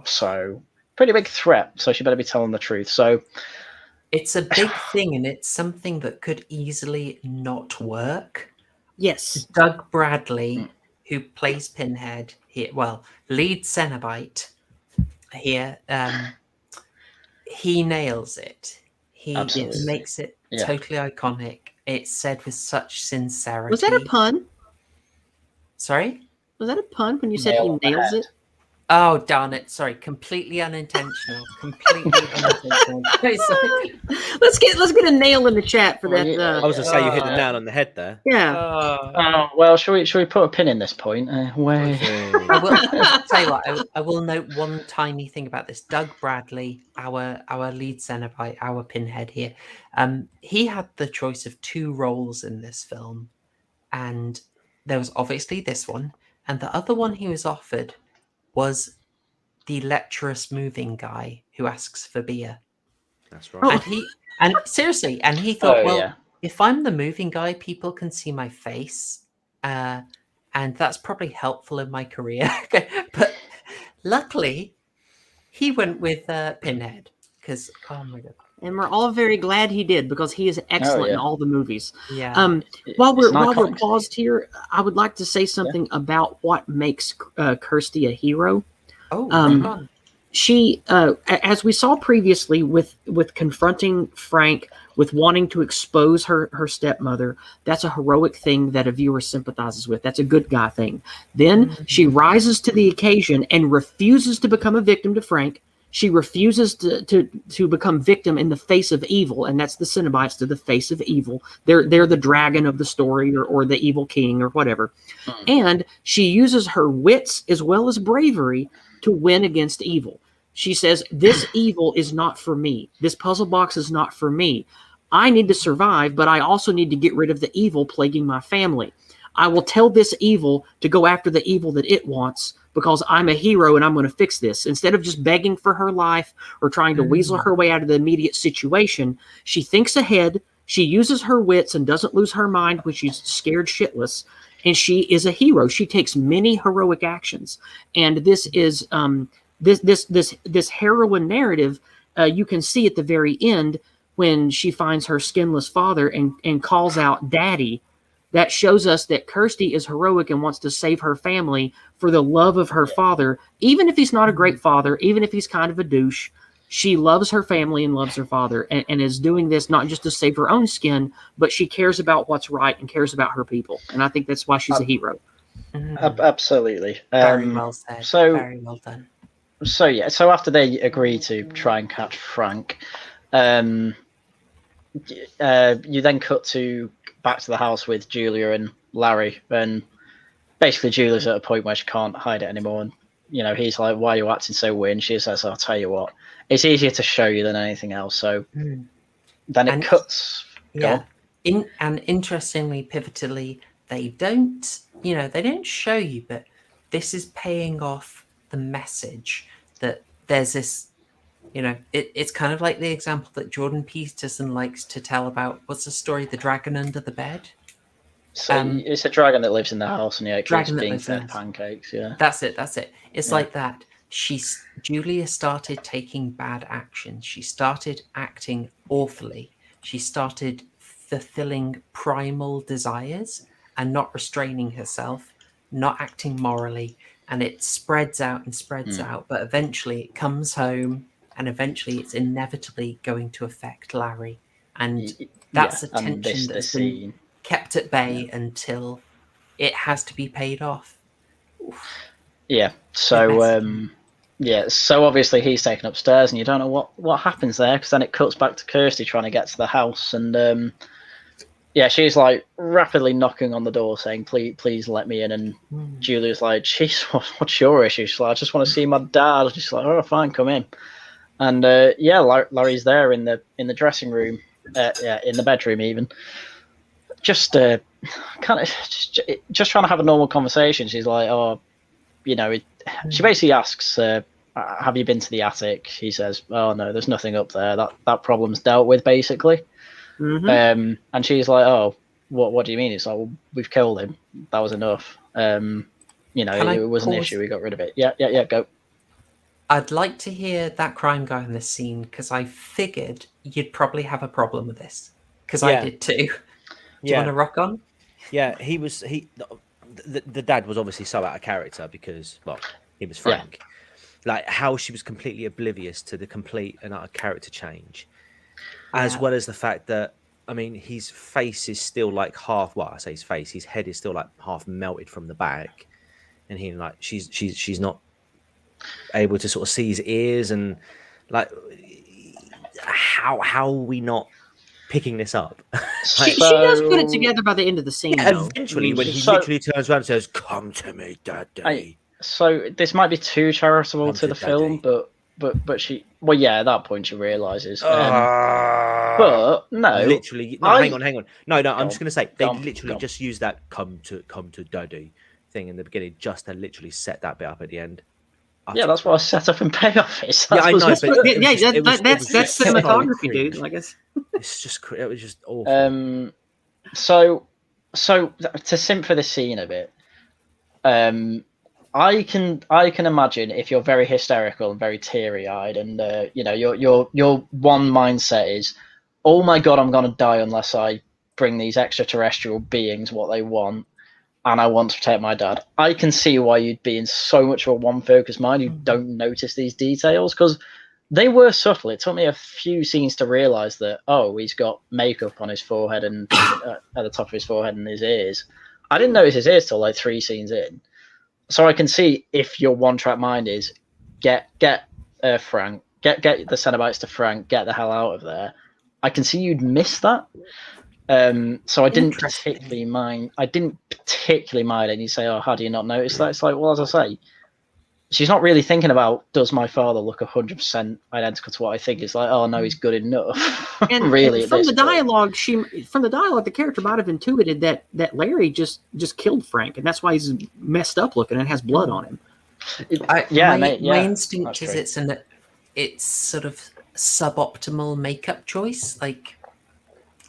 Speaker 2: So pretty big threat. So she better be telling the truth. So
Speaker 4: It's a big thing, and it's something that could easily not work.
Speaker 5: Yes.
Speaker 4: Doug Bradley, who plays Pinhead here, lead cenobite here, he nails it. He
Speaker 2: Absolutely.
Speaker 4: makes it totally iconic. It's said with such sincerity.
Speaker 5: Was that a pun?
Speaker 4: Sorry?
Speaker 5: Was that a pun when you said he nails it?
Speaker 4: Oh, darn it. Sorry. Completely unintentional. Completely unintentional. Sorry.
Speaker 5: Let's get a nail in the chat for that.
Speaker 6: I was going to say you hit the nail on the head there.
Speaker 5: Yeah.
Speaker 2: Oh, well, shall we put a pin in this point?
Speaker 4: I will tell you what. I will note one tiny thing about this. Doug Bradley, our lead cenobite, our Pinhead here, he had the choice of 2 roles in this film, and there was obviously this one, and the other one he was offered was the lecherous moving guy who asks for beer.
Speaker 3: That's right.
Speaker 4: And he thought, if I'm the moving guy, people can see my face, and that's probably helpful in my career. But luckily, he went with Pinhead because, oh my god!
Speaker 5: And we're all very glad he did because he is excellent in all the movies.
Speaker 4: Yeah.
Speaker 5: While we're paused here, I would like to say something about what makes Kirsty a hero.
Speaker 4: Oh,
Speaker 5: she, as we saw previously, with confronting Frank, with wanting to expose her stepmother, that's a heroic thing that a viewer sympathizes with. That's a good guy thing. Then she rises to the occasion and refuses to become a victim to Frank. She refuses to become victim in the face of evil, and that's the Cenobites to the face of evil. They're the dragon of the story, or the evil king, or whatever. And she uses her wits as well as bravery to win against evil. She says, "This evil is not for me. This puzzle box is not for me. I need to survive, but I also need to get rid of the evil plaguing my family. I will tell this evil to go after the evil that it wants, because I'm a hero and I'm going to fix this." Instead of just begging for her life or trying to weasel her way out of the immediate situation, she thinks ahead, she uses her wits and doesn't lose her mind when she's scared shitless, and she is a hero. She takes many heroic actions. And this is this heroine narrative, you can see at the very end when she finds her skinless father and calls out "Daddy." That shows us that Kirsty is heroic and wants to save her family for the love of her father, even if he's not a great father, even if he's kind of a douche. She loves her family and loves her father, and is doing this not just to save her own skin, but she cares about what's right and cares about her people. And I think that's why she's a hero.
Speaker 2: Absolutely.
Speaker 4: Very well said. Very well done.
Speaker 2: So after they agree to try and catch Frank, you then cut back to the house with Julia and Larry, and basically Julia's at a point where she can't hide it anymore, and you know, he's like, "Why are you acting so weird?" And she says, "I'll tell you what, it's easier to show you than anything else." So then it cuts.
Speaker 4: And interestingly, pivotally, they don't show you, but this is paying off the message that there's this, you know, it's kind of like the example that Jordan Peterson likes to tell about, what's the story, The Dragon Under the Bed?
Speaker 2: So it's a dragon that lives in the house, and it keeps being fed pancakes. Yeah,
Speaker 4: that's it. It's like that. Julia started taking bad actions. She started acting awfully. She started fulfilling primal desires and not restraining herself, not acting morally, and it spreads out and spreads out, but eventually it comes home, and eventually it's inevitably going to affect Larry. And that's a tension that's been kept at bay until it has to be paid off.
Speaker 2: Yeah. So so obviously he's taken upstairs, and you don't know what happens there, because then it cuts back to Kirsty trying to get to the house, and she's like rapidly knocking on the door saying, please let me in. And Julia's like, jeez, what's your issue? She's like, I just want to see my dad. She's like, oh, fine, come in. And Larry's there in the dressing room, in the bedroom even, just kind of just trying to have a normal conversation. She's like, oh, she basically asks, have you been to the attic? He says, oh no, there's nothing up there. That problem's dealt with, basically. And she's like, oh, what do you mean? It's like, well, we've killed him. That was enough. It was an issue. We got rid of it. Yeah, go.
Speaker 4: I'd like to hear that crime guy in this scene, because I figured you'd probably have a problem with this, because I did too. Do you want to rock on?
Speaker 6: Yeah, the dad was obviously so out of character because, well, he was Frank. Like how she was completely oblivious to the complete and utter character change, as well as the fact that, I mean, his face is still like half. Well, I say his head is still like half melted from the back, and he like she's not able to sort of see his ears, and like how are we not picking this up?
Speaker 5: She does put it together by the end of the scene.
Speaker 6: Eventually, when he literally turns around and says, "Come to me, Daddy."
Speaker 2: So this might be too charitable to the film, but she, well, yeah, at that point she realizes. But no,
Speaker 6: literally, no, hang on. No, I'm just gonna say they literally just use that "come to Daddy" thing in the beginning just to literally set that bit up at the end.
Speaker 2: Yeah, that's what I set up and payoff is.
Speaker 5: Yeah, I know, that's cinematography, dude. I guess
Speaker 6: it was just awful.
Speaker 2: So to simp for the scene a bit, I can imagine if you're very hysterical and very teary eyed, and your one mindset is, oh my god, I'm gonna die unless I bring these extraterrestrial beings what they want, and I want to protect my dad. I can see why you'd be in so much of a one focus mind. You don't notice these details because they were subtle. It took me a few scenes to realize that, oh, he's got makeup on his forehead and at the top of his forehead and his ears. I didn't notice his ears till like 3 scenes in. So I can see if your one track mind is get Frank, get the cenobites to Frank, get the hell out of there. I can see you'd miss that. So I didn't particularly mind. And you say, oh, how do you not notice that? It's like, well, as I say, she's not really thinking about, does my father look 100% identical to what I think? It's like, oh no, he's good enough.
Speaker 5: And really, and from the dialogue, the character might have intuited that Larry just killed Frank, and that's why he's messed up looking and has blood on him.
Speaker 4: My instinct is it's sort of suboptimal makeup choice. Like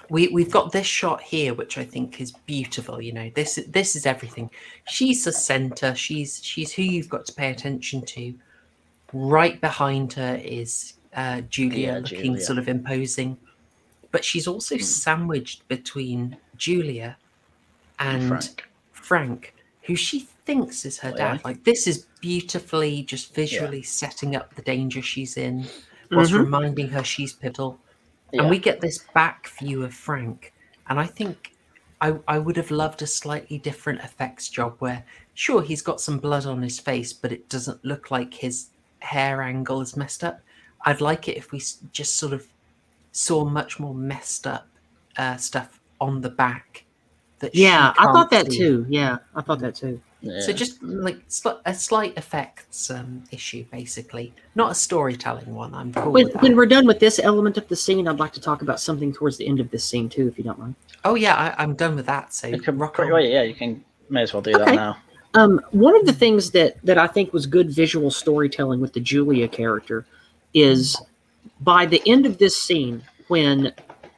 Speaker 4: we've got this shot here, which I think is beautiful. This is everything. She's the center. She's who you've got to pay attention to. Right behind her is Julia, looking sort of imposing, but she's also sandwiched between Julia and Frank, who she thinks is her dad. Like this is beautifully just visually setting up the danger she's in, whilst reminding her she's pivotal. And we get this back view of Frank, and I think I would have loved a slightly different effects job where, sure, he's got some blood on his face, but it doesn't look like his hair angle is messed up. I'd like it if we just sort of saw much more messed up stuff on the back.
Speaker 5: I thought that too. Yeah, I thought that too.
Speaker 2: Yeah.
Speaker 4: So just like a slight effects issue, basically, not a storytelling one. I'm cool with that.
Speaker 5: When we're done with this element of the scene, I'd like to talk about something towards the end of this scene too, if you don't mind.
Speaker 4: Oh yeah, I'm done with that. So
Speaker 2: you can rock on. Yeah, you can. May as well do that now.
Speaker 5: One of the things that I think was good visual storytelling with the Julia character is by the end of this scene, when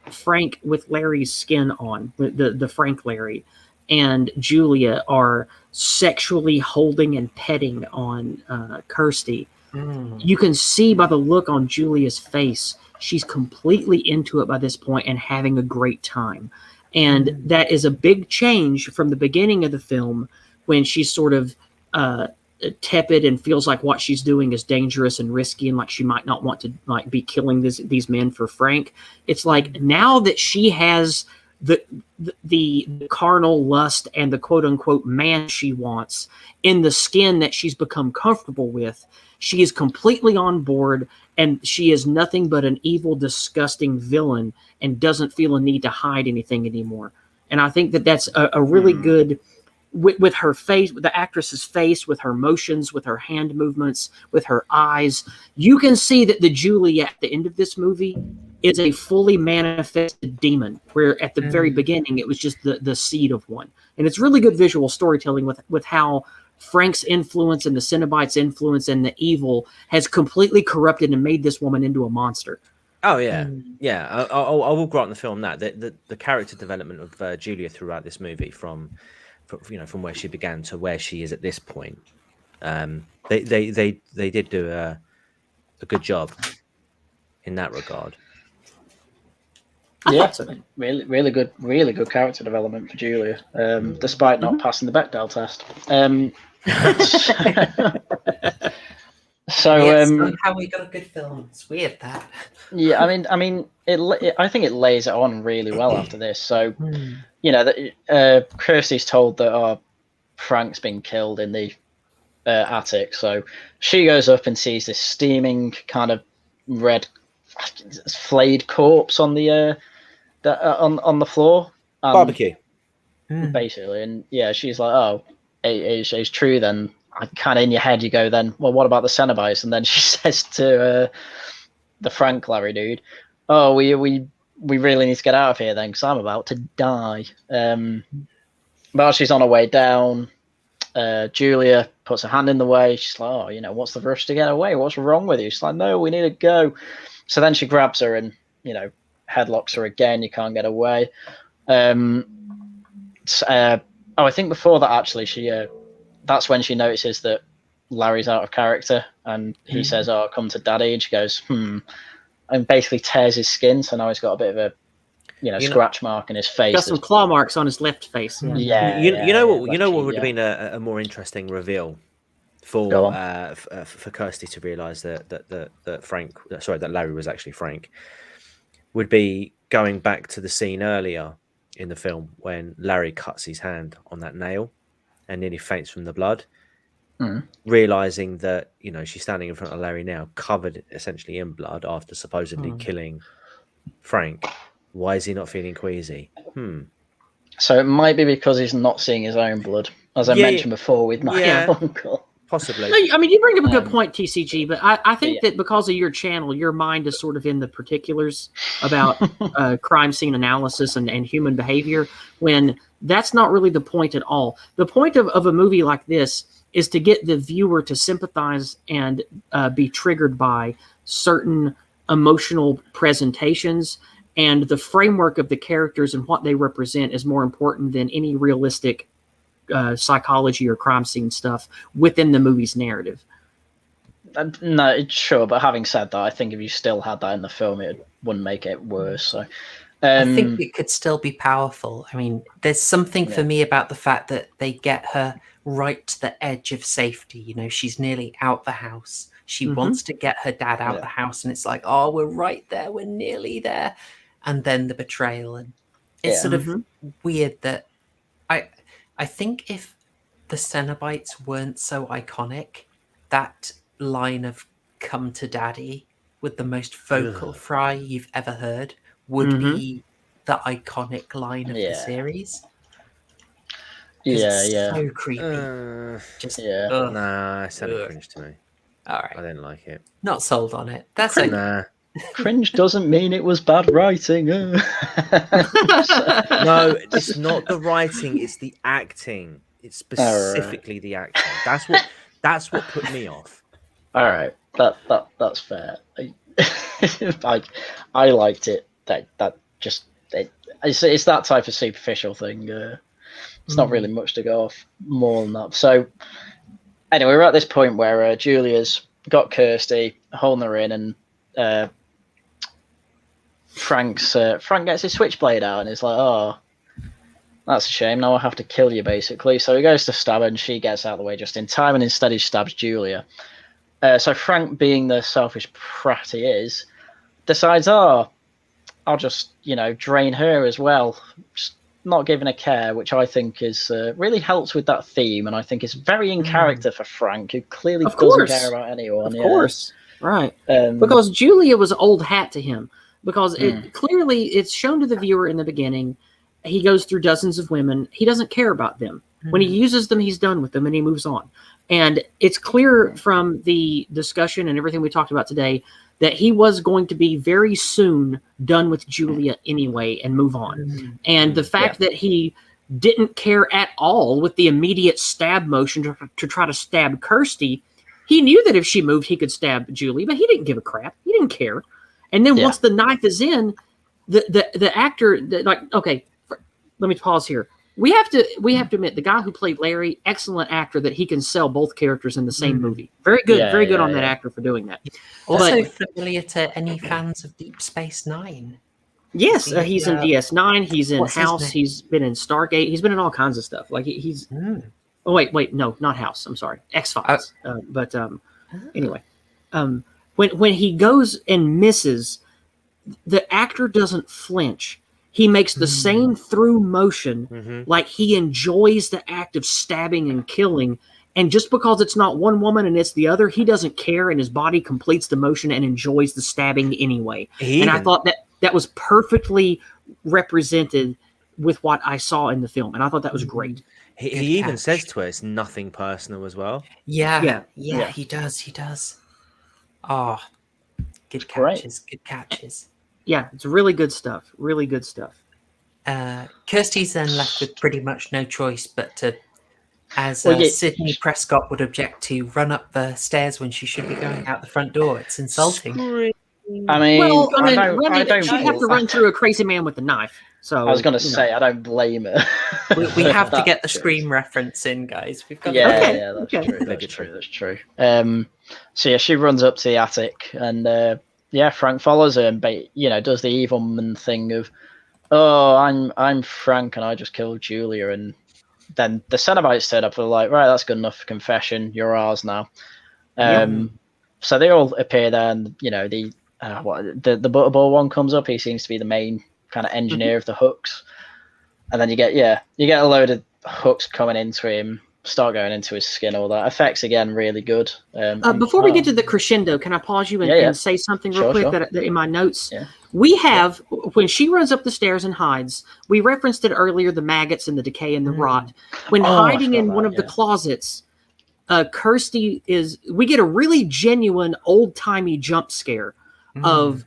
Speaker 5: Frank with Larry's skin on, the Frank Larry, and Julia are sexually holding and petting on Kirsty, you can see by the look on Julia's face, she's completely into it by this point and having a great time. And that is a big change from the beginning of the film when she's sort of tepid and feels like what she's doing is dangerous and risky and like she might not want to like be killing these men for Frank. It's like now that she has the carnal lust and the quote unquote man she wants in the skin that she's become comfortable with, she is completely on board, and she is nothing but an evil, disgusting villain and doesn't feel a need to hide anything anymore. And I think that that's a really good, with her face, with the actress's face, with her motions, with her hand movements, with her eyes, you can see that the Julia at the end of this movie is a fully manifested demon, where at the very beginning it was just the seed of one. And it's really good visual storytelling with how Frank's influence and the Cenobites' influence and the evil has completely corrupted and made this woman into a monster.
Speaker 6: Oh yeah, yeah. I will grant the film that the character development of Julia throughout this movie, from where she began to where she is at this point, they did do a good job in that regard.
Speaker 2: Yeah, really good character development for Julia, despite not passing the Bechdel test. So
Speaker 4: how we got a good film. It's weird that.
Speaker 2: Yeah, I mean, I think it lays it on really well after this. So, Kirsty's told that Frank's been killed in the attic. So she goes up and sees this steaming kind of red, flayed corpse on the on the floor.
Speaker 6: Barbecue,
Speaker 2: basically, and yeah, she's like, "Oh, it's true then." Kind of in your head, you go, then, well, what about the Cenobites? And then she says to the Frank Larry dude, "Oh, we really need to get out of here then, because I'm about to die." But she's on her way down. Julia puts her hand in the way. She's like, "Oh, what's the rush to get away? What's wrong with you?" She's like, "No, we need to go." So then she grabs her and headlocks her again. You can't get away. I think before that, actually, that's when she notices that Larry's out of character, and he says, "Oh, come to Daddy," and she goes, and basically tears his skin. So now he's got a bit of a scratch mark in his face.
Speaker 5: Got some claw marks on his left face.
Speaker 2: Yeah.
Speaker 6: You know what would have been a more interesting reveal for Kirsty to realise that Larry was actually Frank, would be going back to the scene earlier in the film when Larry cuts his hand on that nail and nearly faints from the blood, realizing that she's standing in front of Larry now, covered essentially in blood after supposedly killing Frank. Why is he not feeling queasy?
Speaker 2: So it might be because he's not seeing his own blood, as I mentioned before with my uncle.
Speaker 6: Possibly.
Speaker 5: No, I mean, you bring up a good point, TCG, but I think that because of your channel, your mind is sort of in the particulars about crime scene analysis and human behavior, when that's not really the point at all. The point of a movie like this is to get the viewer to sympathize and be triggered by certain emotional presentations, and the framework of the characters and what they represent is more important than any realistic psychology or crime scene stuff within the movie's narrative.
Speaker 2: No, sure, but having said that, I think if you still had that in the film, it wouldn't make it worse. So
Speaker 4: I think it could still be powerful. I mean, there's something for me about the fact that they get her right to the edge of safety. She's nearly out the house. She wants to get her dad out the house, and it's like, oh, we're right there. We're nearly there. And then the betrayal. And it's sort of weird that I think if the Cenobites weren't so iconic, that line of "come to daddy" with the most vocal fry you've ever heard would be the iconic line of the series.
Speaker 2: Yeah.
Speaker 4: So creepy.
Speaker 6: Nah, it sounded cringe to me.
Speaker 4: All right.
Speaker 6: I didn't like it.
Speaker 4: Not sold on it. That's okay.
Speaker 6: Nah.
Speaker 2: Cringe doesn't mean it was bad writing.
Speaker 6: No, it's not the writing, it's the acting. It's specifically the acting. That's what put me off.
Speaker 2: All right. That's fair. I liked it. It's that type of superficial thing. It's not really much to go off more than that. So anyway, we're at this point where Julia's got Kirsty holding her in, and Frank gets his switchblade out, and he's like, "Oh, that's a shame. Now I have to kill you, basically." So he goes to stab her, and she gets out of the way just in time, and instead he stabs Julia. So Frank, being the selfish prat he is, decides, "Oh, I'll just, drain her as well." Just not giving a care, which I think is really helps with that theme, and I think it's very in character for Frank, who clearly doesn't care about anyone.
Speaker 5: Of course, right?
Speaker 2: Um,
Speaker 5: Because Julia was old hat to him. Because clearly it's shown to the viewer in the beginning, he goes through dozens of women. He doesn't care about them. When he uses them, he's done with them, and he moves on. And it's clear from the discussion and everything we talked about today that he was going to be very soon done with Julia anyway and move on. And the fact that he didn't care at all with the immediate stab motion to try to stab Kirsty, he knew that if she moved, he could stab Julie, but he didn't give a crap. He didn't care. And then once the knife is in, the actor, okay, let me pause here. We have to admit, the guy who played Larry, excellent actor that he can sell both characters in the same movie. Very good, very good on that actor for doing that.
Speaker 4: Also familiar to any fans of Deep Space Nine.
Speaker 5: Yes, he's in DS9. He's in
Speaker 4: What's his
Speaker 5: House.
Speaker 4: name?
Speaker 5: He's been in Stargate. He's been in all kinds of stuff. Like he's. Oh wait, no, not House. I'm sorry, X-Files. Anyway, when he goes and misses, the actor doesn't flinch. He makes the same through motion, like he enjoys the act of stabbing and killing. And just because it's not one woman and it's the other, he doesn't care, and his body completes the motion and enjoys the stabbing anyway. I thought that was perfectly represented with what I saw in the film, and I thought that was great.
Speaker 6: He even says to her, it's nothing personal as well.
Speaker 4: Yeah, he does. Oh, good catches, good catches.
Speaker 5: Yeah, it's really good stuff. Really good stuff.
Speaker 4: Kirsty's then left with pretty much no choice but to, as Sydney Prescott would object to, run up the stairs when she should be going out the front door. It's insulting.
Speaker 2: I mean,
Speaker 5: I don't she'd have to run through a crazy man with a knife. So
Speaker 2: I was going to say, I don't blame her.
Speaker 4: We have to get the Scream reference in, guys. We've got
Speaker 2: that's true. That's true. So she runs up to the attic, and Frank follows her, and does the evil man thing of, "Oh, I'm Frank, and I just killed Julia." And then the cenobites turn up, and they're like, "Right, that's good enough confession. You're ours now." So they all appear there, and the Butterball one comes up. He seems to be the main kind of engineer of the hooks, and then you get a load of hooks coming into him, start going into his skin. All that effects again really good.
Speaker 5: Before we get to the crescendo, can I pause you and say something real quick that in my notes? We have, when she runs up the stairs and hides, we referenced it earlier, the maggots and the decay and the rot. When hiding in one of the closets, Kirsty we get a really genuine old-timey jump scare of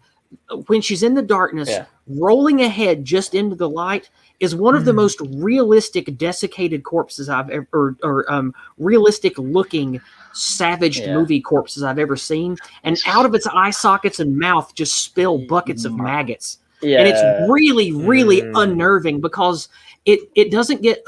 Speaker 5: when she's in the darkness, rolling ahead just into the light is one of the most realistic desiccated corpses I've ever, or realistic looking savaged movie corpses I've ever seen. And out of its eye sockets and mouth just spill buckets of maggots. And it's really, really unnerving because it doesn't get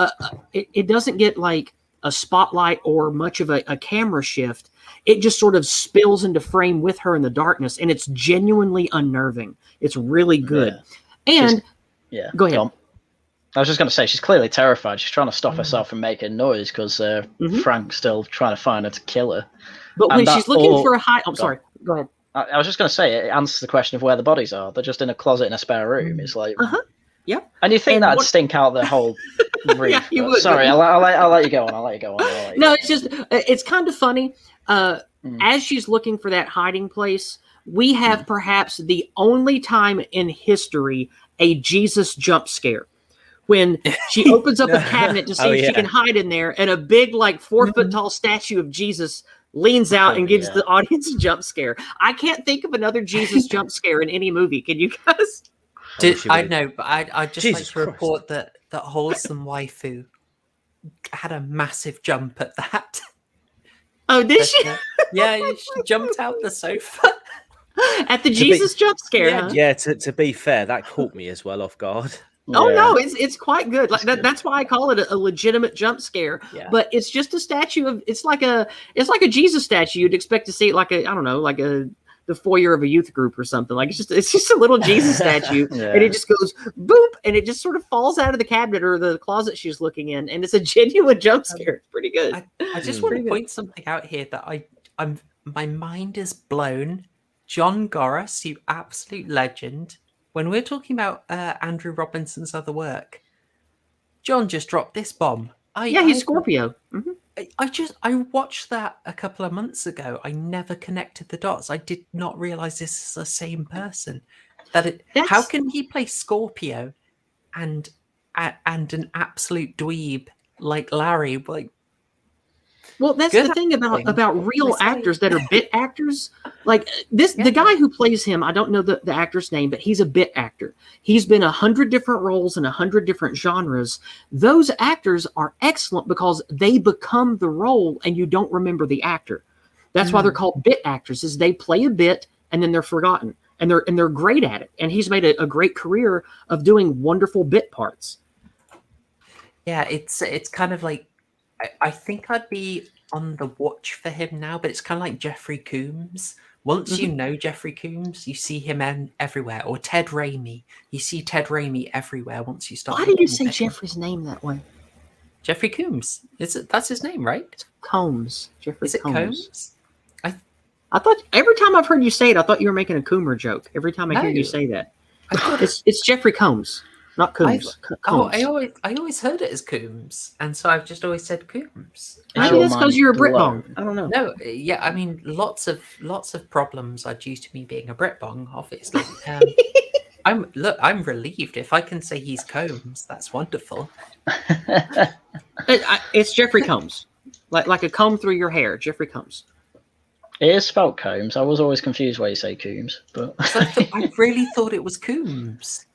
Speaker 5: it doesn't get like a spotlight or much of a camera shift. It just sort of spills into frame with her in the darkness, and it's genuinely unnerving. It's really good. And go ahead.
Speaker 2: I was just going to say, she's clearly terrified. She's trying to stop herself from making noise because Frank's still trying to find her to kill her.
Speaker 5: But when she's looking for a hide, I'm sorry. Go ahead.
Speaker 2: I was just going to say, it answers the question of where the bodies are. They're just in a closet in a spare room. It's like,
Speaker 5: yep.
Speaker 2: And you think that'd stink out the whole room?
Speaker 5: You would.
Speaker 2: Sorry, I'll let you go on.
Speaker 5: No, it's just it's kind of funny. As she's looking for that hiding place, we have perhaps the only time in history a Jesus jump scare. When she opens up a cabinet to see if she can hide in there, and a big, 4-foot tall statue of Jesus leans out and gives the audience a jump scare. I can't think of another Jesus jump scare in any movie. Can you guys?
Speaker 4: I know, but I'd just like to report that Wholesome Waifu had a massive jump at that.
Speaker 5: Oh, did she?
Speaker 4: Yeah, she jumped out the sofa.
Speaker 5: At the Jesus jump scare, huh?
Speaker 6: Yeah, to be fair, that caught me as well off guard.
Speaker 5: Oh
Speaker 2: Yeah.
Speaker 5: no, it's quite good. Like that's why I call it a legitimate jump scare.
Speaker 6: Yeah.
Speaker 5: But it's just a statue of it's like a Jesus statue. You'd expect to see it like a I don't know like the foyer of a youth group or something. Like it's just a little Jesus statue,
Speaker 2: Yeah.
Speaker 5: and it just goes boop, and it just sort of falls out of the cabinet or the closet she's looking in, and it's a genuine jump scare. It's pretty good.
Speaker 4: I just want to point something out here that I'm my mind is blown. John Gorris, you absolute legend. When we're talking about Andrew Robinson's other work, John just dropped this bomb.
Speaker 5: He's Scorpio. Mhm.
Speaker 4: I watched that a couple of months ago. I never connected the dots. I did not realize this is the same person. How can he play Scorpio and an absolute dweeb like Larry? Like,
Speaker 5: well, that's
Speaker 4: good
Speaker 5: the thing
Speaker 4: acting.
Speaker 5: about real
Speaker 4: Honestly.
Speaker 5: actors that are bit actors. Like this, the guy who plays him, I don't know the actor's name, but he's a bit actor. He's been 100 different roles in 100 different genres. Those actors are excellent because they become the role and you don't remember the actor. That's why they're called bit actors, is they play a bit and then they're forgotten. And they're great at it. And he's made a great career of doing wonderful bit parts.
Speaker 4: Yeah, it's kind of like I think I'd be on the watch for him now, but it's kind of like Jeffrey Combs. Once you know Jeffrey Combs, you see him everywhere. Or Ted Raimi, you see Ted Raimi everywhere. Once you start,
Speaker 5: Why did you
Speaker 4: looking
Speaker 5: say
Speaker 4: at him.
Speaker 5: Jeffrey's name that way?
Speaker 4: Jeffrey Combs? That's his name, right?
Speaker 5: Combs. Jeffrey
Speaker 4: Is it Combs?
Speaker 5: I thought every time I've heard you say it, I thought you were making a Coomer joke. Every time I hear you
Speaker 4: No.
Speaker 5: say that,
Speaker 4: I thought
Speaker 5: it's Jeffrey Combs, not Combs.
Speaker 4: Oh,
Speaker 5: Combs.
Speaker 4: I always heard it as Coombs, and so I've just always said Coombs.
Speaker 5: Maybe that's because you're a Brit
Speaker 2: blown.
Speaker 5: bong. I don't know.
Speaker 4: No, yeah, I mean, lots of problems are due to me being a Brit bong, obviously. I'm relieved if I can say he's Combs. That's wonderful.
Speaker 5: It's Jeffrey Combs, like a comb through your hair. Jeffrey Combs.
Speaker 2: It is spelled Combs. I was always confused why you say Coombs, but
Speaker 4: So I really thought it was Coombs.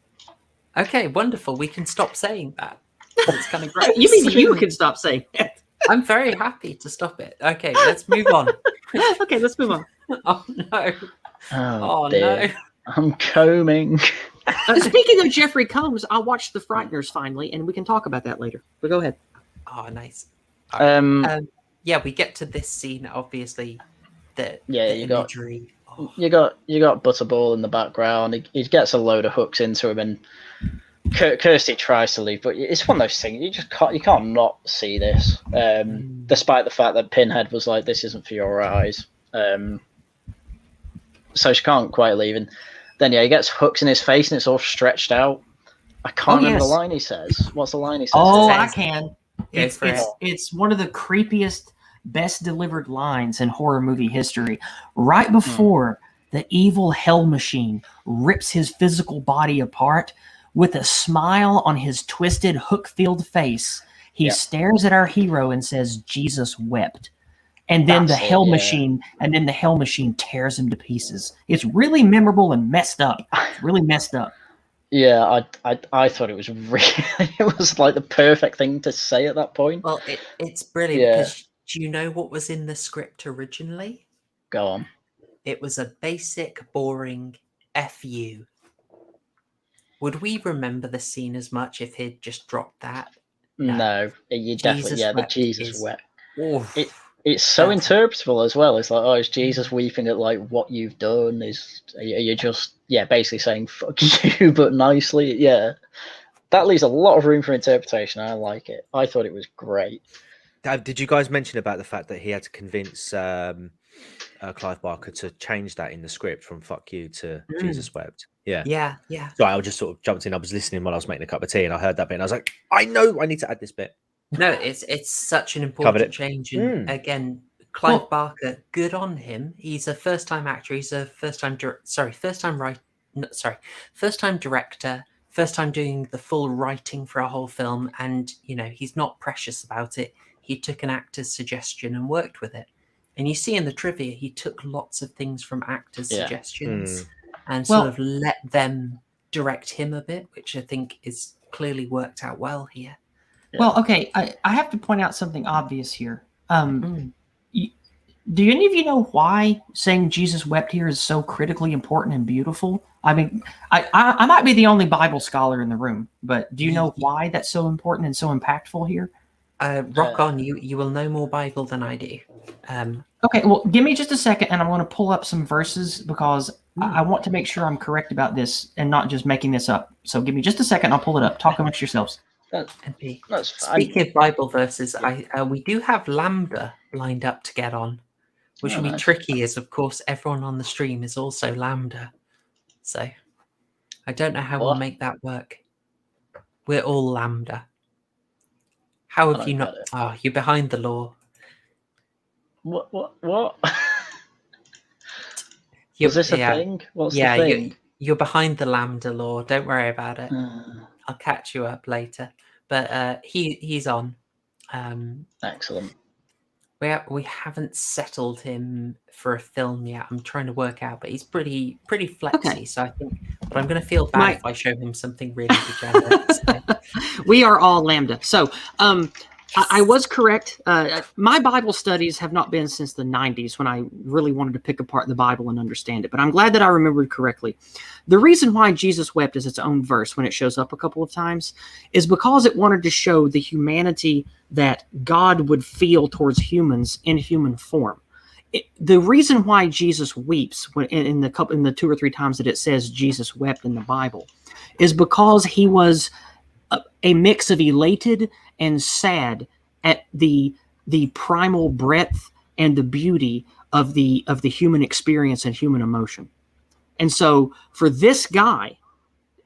Speaker 4: Okay, wonderful. We can stop saying that. It's kind of great.
Speaker 5: You mean you can stop saying that?
Speaker 4: I'm very happy to stop it. Okay, let's move on.
Speaker 5: Okay, let's move on.
Speaker 4: Oh no! Oh
Speaker 2: dear.
Speaker 4: no!
Speaker 2: I'm combing.
Speaker 5: Speaking of Jeffrey Combs, I watched The Frighteners finally, and we can talk about that later. But go ahead.
Speaker 4: Oh, nice. Yeah, we get to this scene. Obviously, the imagery.
Speaker 2: You got Butterball in the background. He gets a load of hooks into him, and Kirsty tries to leave, but it's one of those things you can't not see this. Despite the fact that Pinhead was like, "This isn't for your eyes," so she can't quite leave. And then he gets hooks in his face, and it's all stretched out. I can't remember the line he says. What's the line he says?
Speaker 5: Oh, I can.
Speaker 4: Go for it.
Speaker 5: It's one of the creepiest, best delivered lines in horror movie history. Right before the evil hell machine rips his physical body apart, with a smile on his twisted, hook-filled face, he stares at our hero and says, "Jesus wept." And then the hell machine tears him to pieces. It's really memorable and messed up. It's really messed up.
Speaker 2: Yeah, I thought it was really it was like the perfect thing to say at that point.
Speaker 4: Well, it's brilliant because do you know what was in the script originally?
Speaker 2: Go on.
Speaker 4: It was a basic, boring "F-U." Would we remember the scene as much if he'd just dropped that?
Speaker 2: No, you definitely the Jesus wept. It's so interpretable as well. It's like, oh, is Jesus weeping at like what you've done? Are you just basically saying fuck you but nicely? Yeah. That leaves a lot of room for interpretation. I like it. I thought it was great.
Speaker 6: Did you guys mention about the fact that he had to convince Clive Barker to change that in the script from "fuck you" to "Jesus wept"? Yeah. So I just sort of jumped in. I was listening while I was making a cup of tea, and I heard that bit, and I was like, I know I need to add this bit.
Speaker 4: No, it's such an important change. And again, Clive Barker, good on him. He's a first-time actor. He's a first-time director. First time doing the full writing for a whole film, and he's not precious about it. He took an actor's suggestion and worked with it. And you see in the trivia, he took lots of things from actors' suggestions and sort of let them direct him a bit, which I think is clearly worked out well here.
Speaker 5: Well, okay, I have to point out something obvious here. Do any of you know why saying Jesus wept here is so critically important and beautiful? I mean, I might be the only Bible scholar in the room, but do you know why that's so important and so impactful here?
Speaker 4: Rock on, you will know more Bible than I do.
Speaker 5: Okay, well, give me just a second, and I'm going to pull up some verses because I want to make sure I'm correct about this and not just making this up. So give me just a second, I'll pull it up. Talk amongst yourselves.
Speaker 2: That's
Speaker 4: Speaking of Bible verses, we do have Lambda lined up to get on, which will be tricky as, of course, everyone on the stream is also Lambda. So I don't know how we'll make that work. We're all Lambda. How have you not? Oh, you're behind the law.
Speaker 2: What? Is this a thing? What's the thing?
Speaker 4: You're behind the Lambda law. Don't worry about it. I'll catch you up later. But he's on.
Speaker 2: Excellent.
Speaker 4: We haven't settled him for a film yet. I'm trying to work out, but he's pretty flexy. Okay. So I think, but I'm going to feel bad if I show him something really degenerate. So.
Speaker 5: We are all Lambda. So I was correct. My Bible studies have not been since the 90s when I really wanted to pick apart the Bible and understand it. But I'm glad that I remembered correctly. The reason why Jesus wept is its own verse when it shows up a couple of times is because it wanted to show the humanity that God would feel towards humans in human form. The reason why Jesus weeps in the 2 or 3 times that it says Jesus wept in the Bible is because he was a mix of elated and sad at the primal breadth and the beauty of the human experience and human emotion. And so for this guy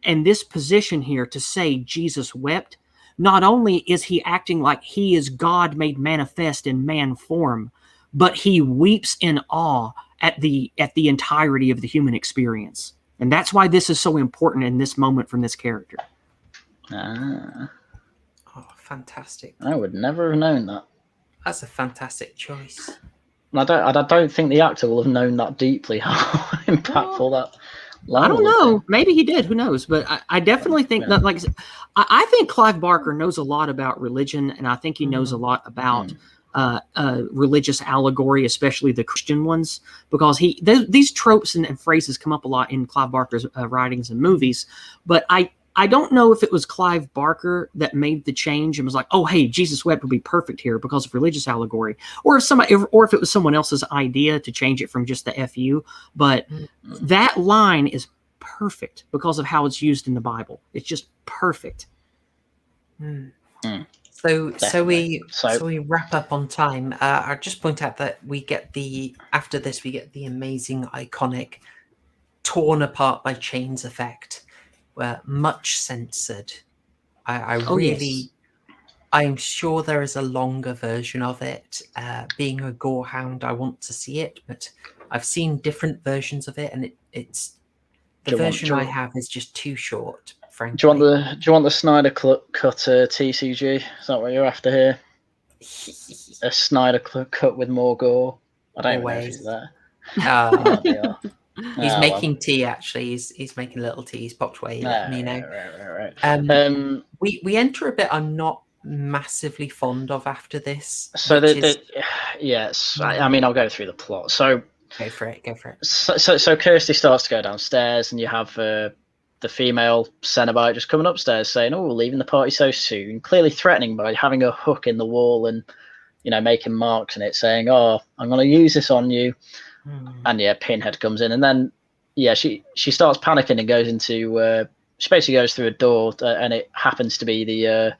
Speaker 5: and this position here to say Jesus wept, not only is he acting like he is God made manifest in man form, but he weeps in awe at the entirety of the human experience. And that's why this is so important in this moment from this character.
Speaker 4: Oh, fantastic.
Speaker 2: I would never have known that.
Speaker 4: That's a fantastic choice.
Speaker 2: I don't think the actor will have known that deeply how impactful that.
Speaker 5: I don't know. Maybe he did. Who knows? But I definitely think that, like, I think Clive Barker knows a lot about religion, and I think he knows a lot about religious allegory, especially the Christian ones, because these tropes and phrases come up a lot in Clive Barker's writings and movies. But I don't know if it was Clive Barker that made the change and was like, "Oh, hey, Jesus wept would be perfect here because of religious allegory," or if it was someone else's idea to change it from just the "fu." But that line is perfect because of how it's used in the Bible. It's just perfect.
Speaker 4: So we wrap up on time. I'll just point out that after this we get the amazing, iconic, torn apart by chains effect. Much censored. I'm sure there is a longer version of it. Being a gorehound, I want to see it, but I've seen different versions of it, and it's the version I have is just too short. Frankly,
Speaker 2: do you want the Snyder cut TCG? Is that what you're after here? A Snyder cut with more gore. I don't know if he's there.
Speaker 4: He's making tea. Actually, he's making a little tea. He's popped away.
Speaker 2: Right.
Speaker 4: We enter a bit I'm not massively fond of after this.
Speaker 2: So yes, I mean I'll go through the plot. So
Speaker 4: go for it.
Speaker 2: So Kirsty starts to go downstairs, and you have the female cenobite just coming upstairs saying, "Oh, we're leaving the party so soon," clearly threatening by having a hook in the wall and making marks in it, saying, "Oh, I'm going to use this on you." And Pinhead comes in, and then she starts panicking and goes into she basically goes through a door, and it happens to be the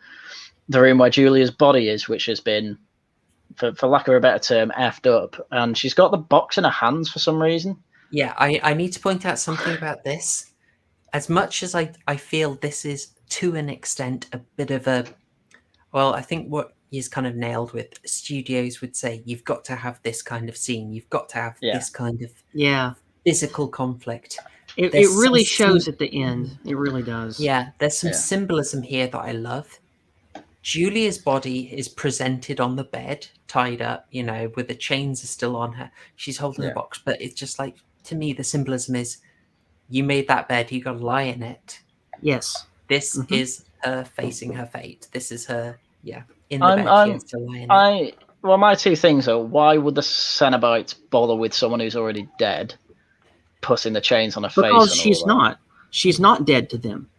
Speaker 2: room where Julia's body is, which has been, for lack of a better term, effed up, and she's got the box in her hands for some reason.
Speaker 4: I need to point out something about this. As much as I feel this is to an extent a bit of a, well, I think what he's kind of nailed with, studios would say you've got to have this kind of scene, you've got to have this kind of physical conflict.
Speaker 5: It really shows at the end. It really does.
Speaker 4: There's some symbolism here that I love. Julia's body is presented on the bed, tied up, with the chains are still on her. She's holding the box, but it's just like, to me, the symbolism is, you made that bed, you got to lie in it.
Speaker 5: Yes.
Speaker 4: This is her facing her fate. This is her, in the bed. She has to lie in it.
Speaker 2: Well, my two things are: why would the cenobites bother with someone who's already dead, putting the chains on her face?
Speaker 5: Because
Speaker 2: and
Speaker 5: she's
Speaker 2: all that?
Speaker 5: not. She's not dead to them.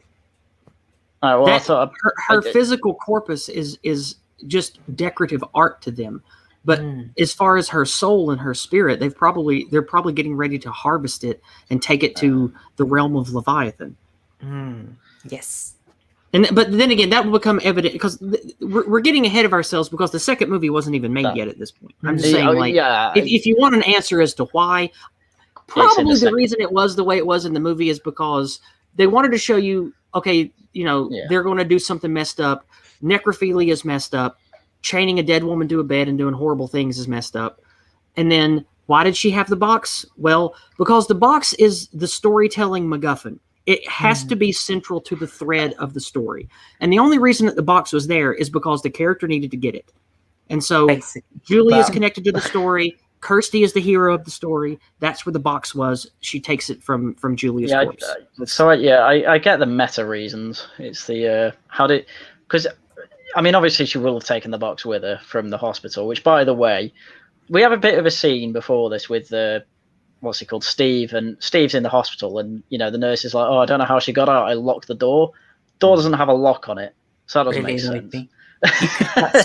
Speaker 2: All right, well, I
Speaker 5: That,
Speaker 2: thought
Speaker 5: her physical corpus is just decorative art to them. But as far as her soul and her spirit, they're probably getting ready to harvest it and take it to the realm of Leviathan.
Speaker 4: Yes.
Speaker 5: But then again, that will become evident because we're getting ahead of ourselves because the second movie wasn't even made yet at this point. I'm just saying, if you want an answer as to why, probably the reason it was the way it was in the movie is because they wanted to show you, okay, they're going to do something messed up. Necrophilia is messed up. Chaining a dead woman to a bed and doing horrible things is messed up. And then why did she have the box? Well, because the box is the storytelling MacGuffin. It has to be central to the thread of the story. And the only reason that the box was there is because the character needed to get it. And so Julie is connected to the story. Kirsty is the hero of the story. That's where the box was. She takes it from Julia's corpse.
Speaker 2: I get the meta reasons. It's the because I mean, obviously she will have taken the box with her from the hospital, which, by the way, we have a bit of a scene before this with what's he called, Steve, and Steve's in the hospital, and the nurse is like, "Oh, I don't know how she got out. I locked the door. Door doesn't have a lock on it, so that doesn't make sense."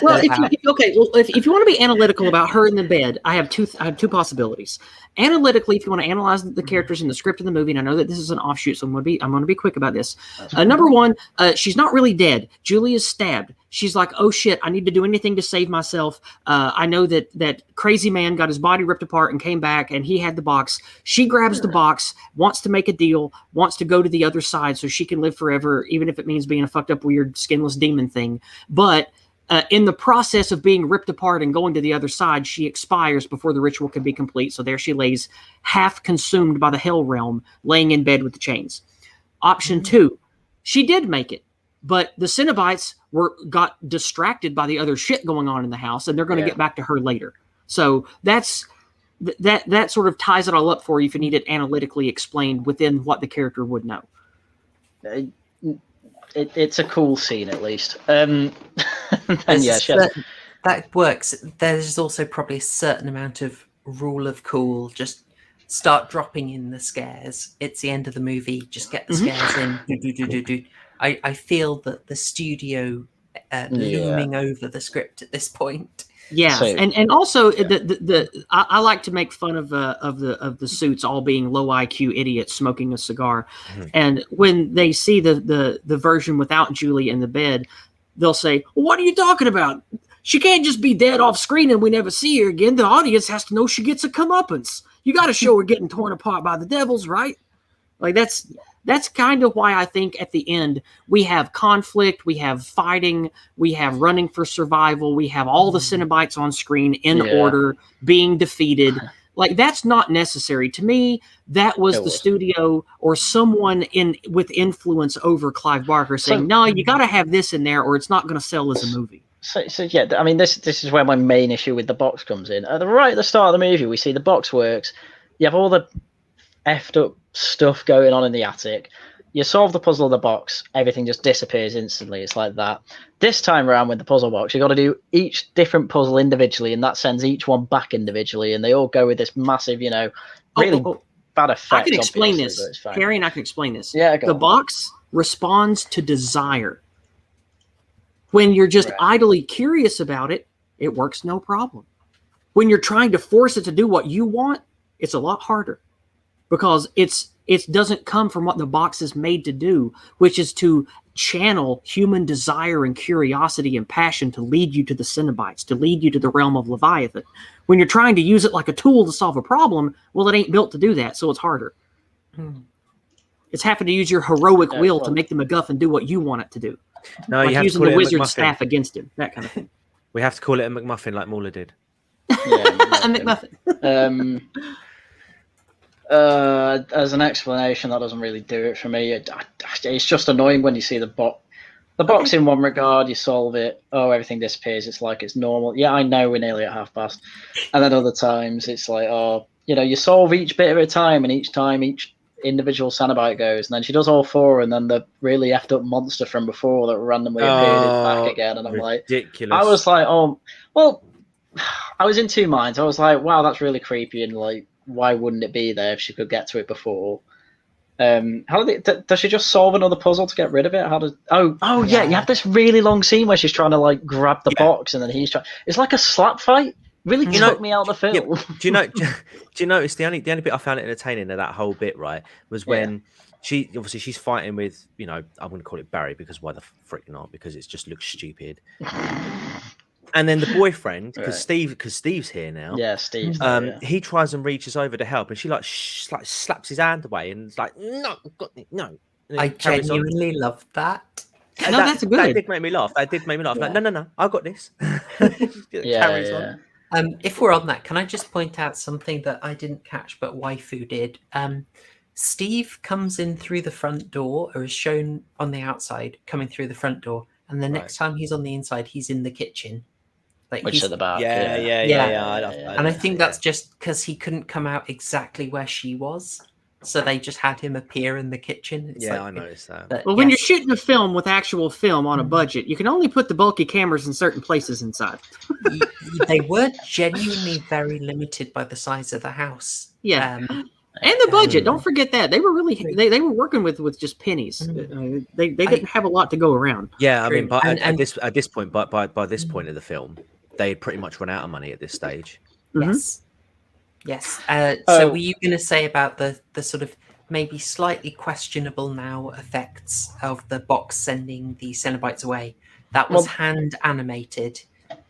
Speaker 5: Well, if you want to be analytical about her in the bed, I have two possibilities. Analytically, if you want to analyze the characters in the script of the movie, and I know that this is an offshoot, so I'm going to be quick about this. Number one, she's not really dead. Julie is stabbed. She's like, "Oh shit, I need to do anything to save myself." I know that crazy man got his body ripped apart and came back, and he had the box. She grabs the box, wants to make a deal, wants to go to the other side so she can live forever, even if it means being a fucked up, weird, skinless demon thing. But in the process of being ripped apart and going to the other side, she expires before the ritual can be complete. So there she lays, half consumed by the hell realm, laying in bed with the chains. Option two, she did make it, but the cenobites got distracted by the other shit going on in the house, and they're going to get back to her later. So that sort of ties it all up for you if you need it analytically explained within what the character would know.
Speaker 2: It's a cool scene, at least.
Speaker 4: That works. There's also probably a certain amount of rule of cool. Just start dropping in the scares. It's the end of the movie. Just get the scares in. Do. I feel that the studio looming over the script at this point.
Speaker 5: Yeah, and also I like to make fun of the suits all being low IQ idiots smoking a cigar, and when they see the version without Julie in the bed, they'll say, "What are you talking about? She can't just be dead off screen and we never see her again. The audience has to know she gets a comeuppance. You got to show her getting torn apart by the devils, right?" Like that's kind of why I think at the end we have conflict, we have fighting, we have running for survival, we have all the cenobites on screen in order being defeated. Like, that's not necessary. To me, that was the studio or someone with influence over Clive Barker saying, "No, you got to have this in there or it's not going to sell as a movie."
Speaker 2: So yeah, I mean, this is where my main issue with the box comes in. Right at the start of the movie, we see the box works. You have all the effed up stuff going on in the attic. You solve the puzzle of the box, everything just disappears instantly. It's like that. This time around with the puzzle box, you got to do each different puzzle individually, and that sends each one back individually, and they all go with this massive, really bad effect.
Speaker 5: I can explain this, Harry, and I can explain this.
Speaker 2: Yeah,
Speaker 5: the box responds to desire. When you're just idly curious about it, it works no problem. When you're trying to force it to do what you want, it's a lot harder. Because it doesn't come from what the box is made to do, which is to channel human desire and curiosity and passion to lead you to the cenobites, to lead you to the realm of Leviathan. When you're trying to use it like a tool to solve a problem, well, it ain't built to do that, so it's harder. It's having to use your heroic will to make the MacGuffin do what you want it to do.
Speaker 6: No,
Speaker 5: like
Speaker 6: you have
Speaker 5: using
Speaker 6: to call
Speaker 5: the
Speaker 6: it
Speaker 5: wizard's staff against him, that kind of thing.
Speaker 6: We have to call it a McMuffin like Mauler did.
Speaker 5: A McMuffin.
Speaker 2: As an explanation, that doesn't really do it for me. It's just annoying when you see the box in one regard, you solve it, everything disappears, it's like it's normal. Yeah, I know we're nearly at past. And then other times it's like, you solve each bit at a time, and each time each individual cenobite goes, and then she does all four, and then the really effed up monster from before that randomly appeared is back again, and I'm
Speaker 6: ridiculous.
Speaker 2: I was like, well, I was in two minds. I was like, wow, that's really creepy, and like, why wouldn't it be there if she could get to it before? How does she just solve another puzzle to get rid of it? How does? Oh yeah, you have this really long scene where she's trying to like grab the box, and then he's trying. It's like a slap fight. Really took me out of the film.
Speaker 6: Do you notice the only bit I found entertaining of that whole bit, right, was when she's fighting with, you know, I'm going to call it Barry, because why the frick not? Because it just looks stupid. And then the boyfriend, because Steve's here now.
Speaker 2: Yeah, Steve.
Speaker 6: He tries and reaches over to help, and she like slaps his hand away, and it's like, no.
Speaker 4: I genuinely loved that.
Speaker 5: No, that's good.
Speaker 6: That did make me laugh. Like, no, I got this. Carries on.
Speaker 4: If we're on that, can I just point out something that I didn't catch, but Waifu did? Steve comes in through the front door, or is shown on the outside coming through the front door, and the next time he's on the inside, he's in the kitchen. Like
Speaker 2: Which is at the back.
Speaker 4: Yeah. And I think that's just because he couldn't come out exactly where she was, so they just had him appear in the kitchen. It's
Speaker 6: I noticed that.
Speaker 5: Well, when you're shooting a film with actual film on a budget, you can only put the bulky cameras in certain places inside.
Speaker 4: They were genuinely very limited by the size of the house.
Speaker 5: Yeah. And the budget. Don't forget that. They were really they were working with just pennies. They didn't have a lot to go around.
Speaker 6: Yeah, I mean, but at this point, by this point of the film, they had pretty much run out of money at this stage.
Speaker 4: Yes. So were you going to say about the sort of maybe slightly questionable now effects of the box sending the cenobites away? That was hand animated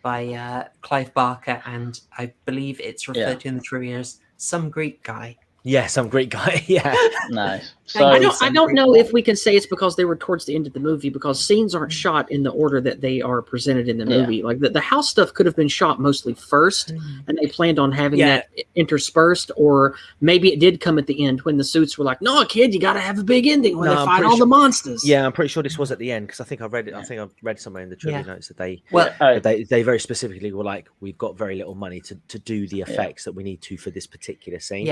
Speaker 4: by Clive Barker, and I believe it's referred to in the trivia as some Greek guy.
Speaker 6: Yeah, some Greek guy. Yeah,
Speaker 2: nice. So
Speaker 5: I don't know if we can say it's because they were towards the end of the movie, because scenes aren't shot in the order that they are presented in the movie. Like the house stuff could have been shot mostly first, and they planned on having that interspersed, or maybe it did come at the end when the suits were like, "No, kid, you got to have a big ending when they fight all the monsters."
Speaker 6: Yeah, I'm pretty sure this was at the end, because I think I read it. I think I've read somewhere in the trivia notes that they very specifically were like, "We've got very little money to do the effects that we need to for this particular scene."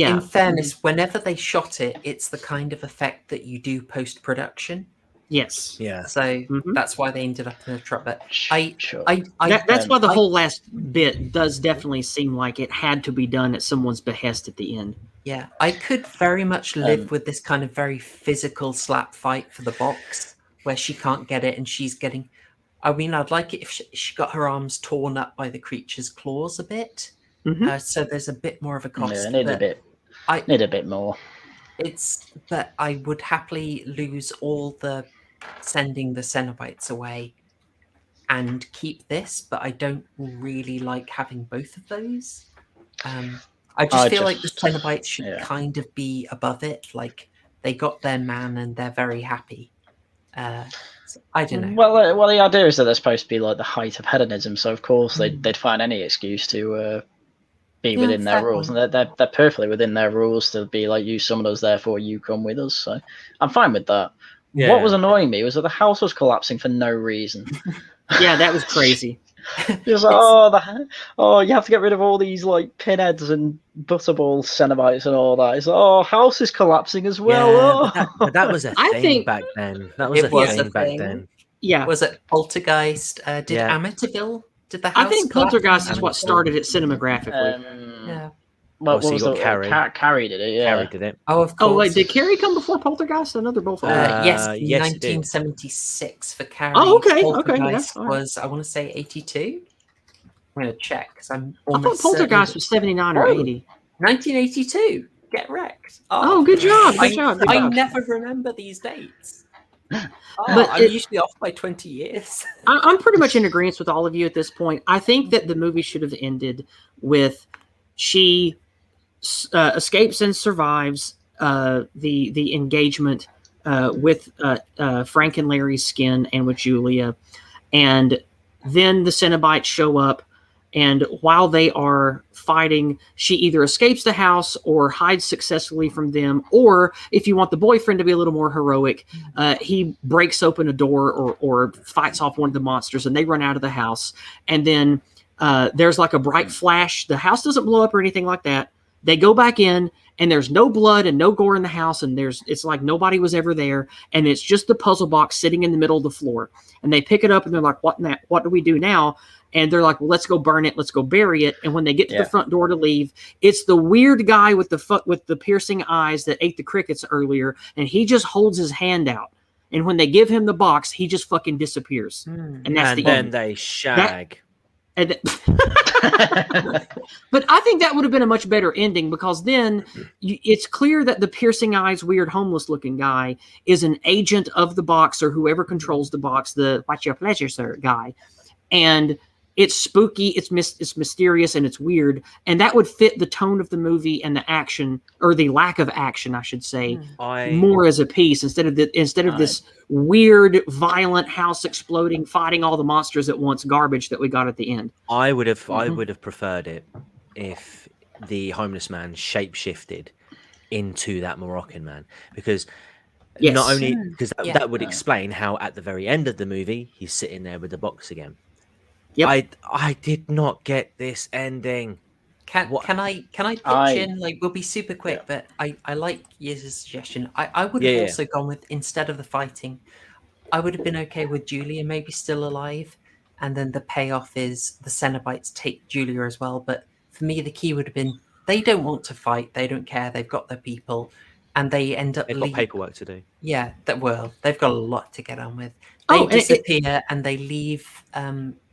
Speaker 4: In fairness, whenever they shot it, it's the kind of effect that you do post-production.
Speaker 5: Yes.
Speaker 6: Yeah.
Speaker 4: So that's why they ended up in a truck. But
Speaker 5: that's why the whole last bit does definitely seem like it had to be done at someone's behest at the end.
Speaker 4: Yeah, I could very much live with this kind of very physical slap fight for the box where she can't get it and she's getting. I mean, I'd like it if she got her arms torn up by the creature's claws a bit. So there's a bit more of a cost.
Speaker 2: Yeah, need a bit more.
Speaker 4: But I would happily lose all the sending the cenobites away and keep this, but I don't really like having both of those. I just feel like the cenobites should kind of be above it. Like they got their man and they're very happy. So I don't know.
Speaker 2: Well, the idea is that they're supposed to be like the height of hedonism, so of course they'd find any excuse to be within their rules, and they're perfectly within their rules to be like, you summon us, therefore you come with us. So I'm fine with that. Yeah. What was annoying me was that the house was collapsing for no reason.
Speaker 5: Yeah, that was crazy.
Speaker 2: It was like, you have to get rid of all these like pinheads and butterball cenobites and all that. It's like, house is collapsing as well.
Speaker 6: Yeah, that was a thing back then. That was a thing back then.
Speaker 5: Yeah.
Speaker 4: Was it Poltergeist? Did Amityville? Did the house?
Speaker 5: I think Poltergeist is what started it cinemagraphically.
Speaker 4: Yeah.
Speaker 2: Well,
Speaker 6: so you got Carrie.
Speaker 2: Carrie did it. Yeah.
Speaker 6: Carrie did it.
Speaker 4: Oh, of course.
Speaker 5: Oh, wait, did Carrie come before Poltergeist? Another bullfight.
Speaker 4: Yes, 1976 for Carrie.
Speaker 5: Oh, okay.
Speaker 4: Poltergeist was, I want to say 82. I'm going to check because I
Speaker 5: thought Poltergeist was 79 or 80.
Speaker 4: 1982. Get wrecked.
Speaker 5: Oh, good job. Good job.
Speaker 4: I never remember these dates.
Speaker 5: But
Speaker 4: I'm usually off by 20 years.
Speaker 5: I'm pretty much in agreement with all of you at this point. I think that the movie should have ended with she escapes and survives the engagement with Frank and Larry's skin and with Julia, and then the Cenobites show up, and while they are fighting, she either escapes the house or hides successfully from them, or if you want the boyfriend to be a little more heroic, he breaks open a door or fights off one of the monsters, and they run out of the house, and then there's like a bright flash. The house doesn't blow up or anything like that. They go back in, and there's no blood and no gore in the house, and it's like nobody was ever there, and it's just the puzzle box sitting in the middle of the floor. And they pick it up, and they're like, "What do we do now?" And they're like, well, let's go burn it. Let's go bury it. And when they get to
Speaker 2: Yeah.
Speaker 5: the front door to leave, it's the weird guy with the piercing eyes that ate the crickets earlier. And he just holds his hand out. And when they give him the box, he just fucking disappears. And that's
Speaker 6: And
Speaker 5: the
Speaker 6: then
Speaker 5: end.
Speaker 6: they shag.
Speaker 5: And but I think that would have been a much better ending, because then it's clear that the piercing eyes, weird homeless looking guy is an agent of the box, or whoever controls the box, the "what's your pleasure, sir" guy. And it's spooky, it's mysterious, and it's weird. And that would fit the tone of the movie and the action, or the lack of action, I should say, more as a piece, instead of this weird, violent house exploding, fighting all the monsters at once garbage that we got at the end.
Speaker 6: I would have preferred it if the homeless man shapeshifted into that Moroccan man, because not only because that would explain how at the very end of the movie he's sitting there with the box again. Yep. I did not get this ending.
Speaker 4: Can I pitch in? Like, we'll be super quick, but I like Yizz's suggestion. I would have also gone with, instead of the fighting, I would have been okay with Julia maybe still alive, and then the payoff is the cenobites take Julia as well. But for me, the key would have been, they don't want to fight, they don't care, they've got their people, and they end up
Speaker 6: they've got paperwork to do.
Speaker 4: Yeah, they've got a lot to get on with. They disappear and they leave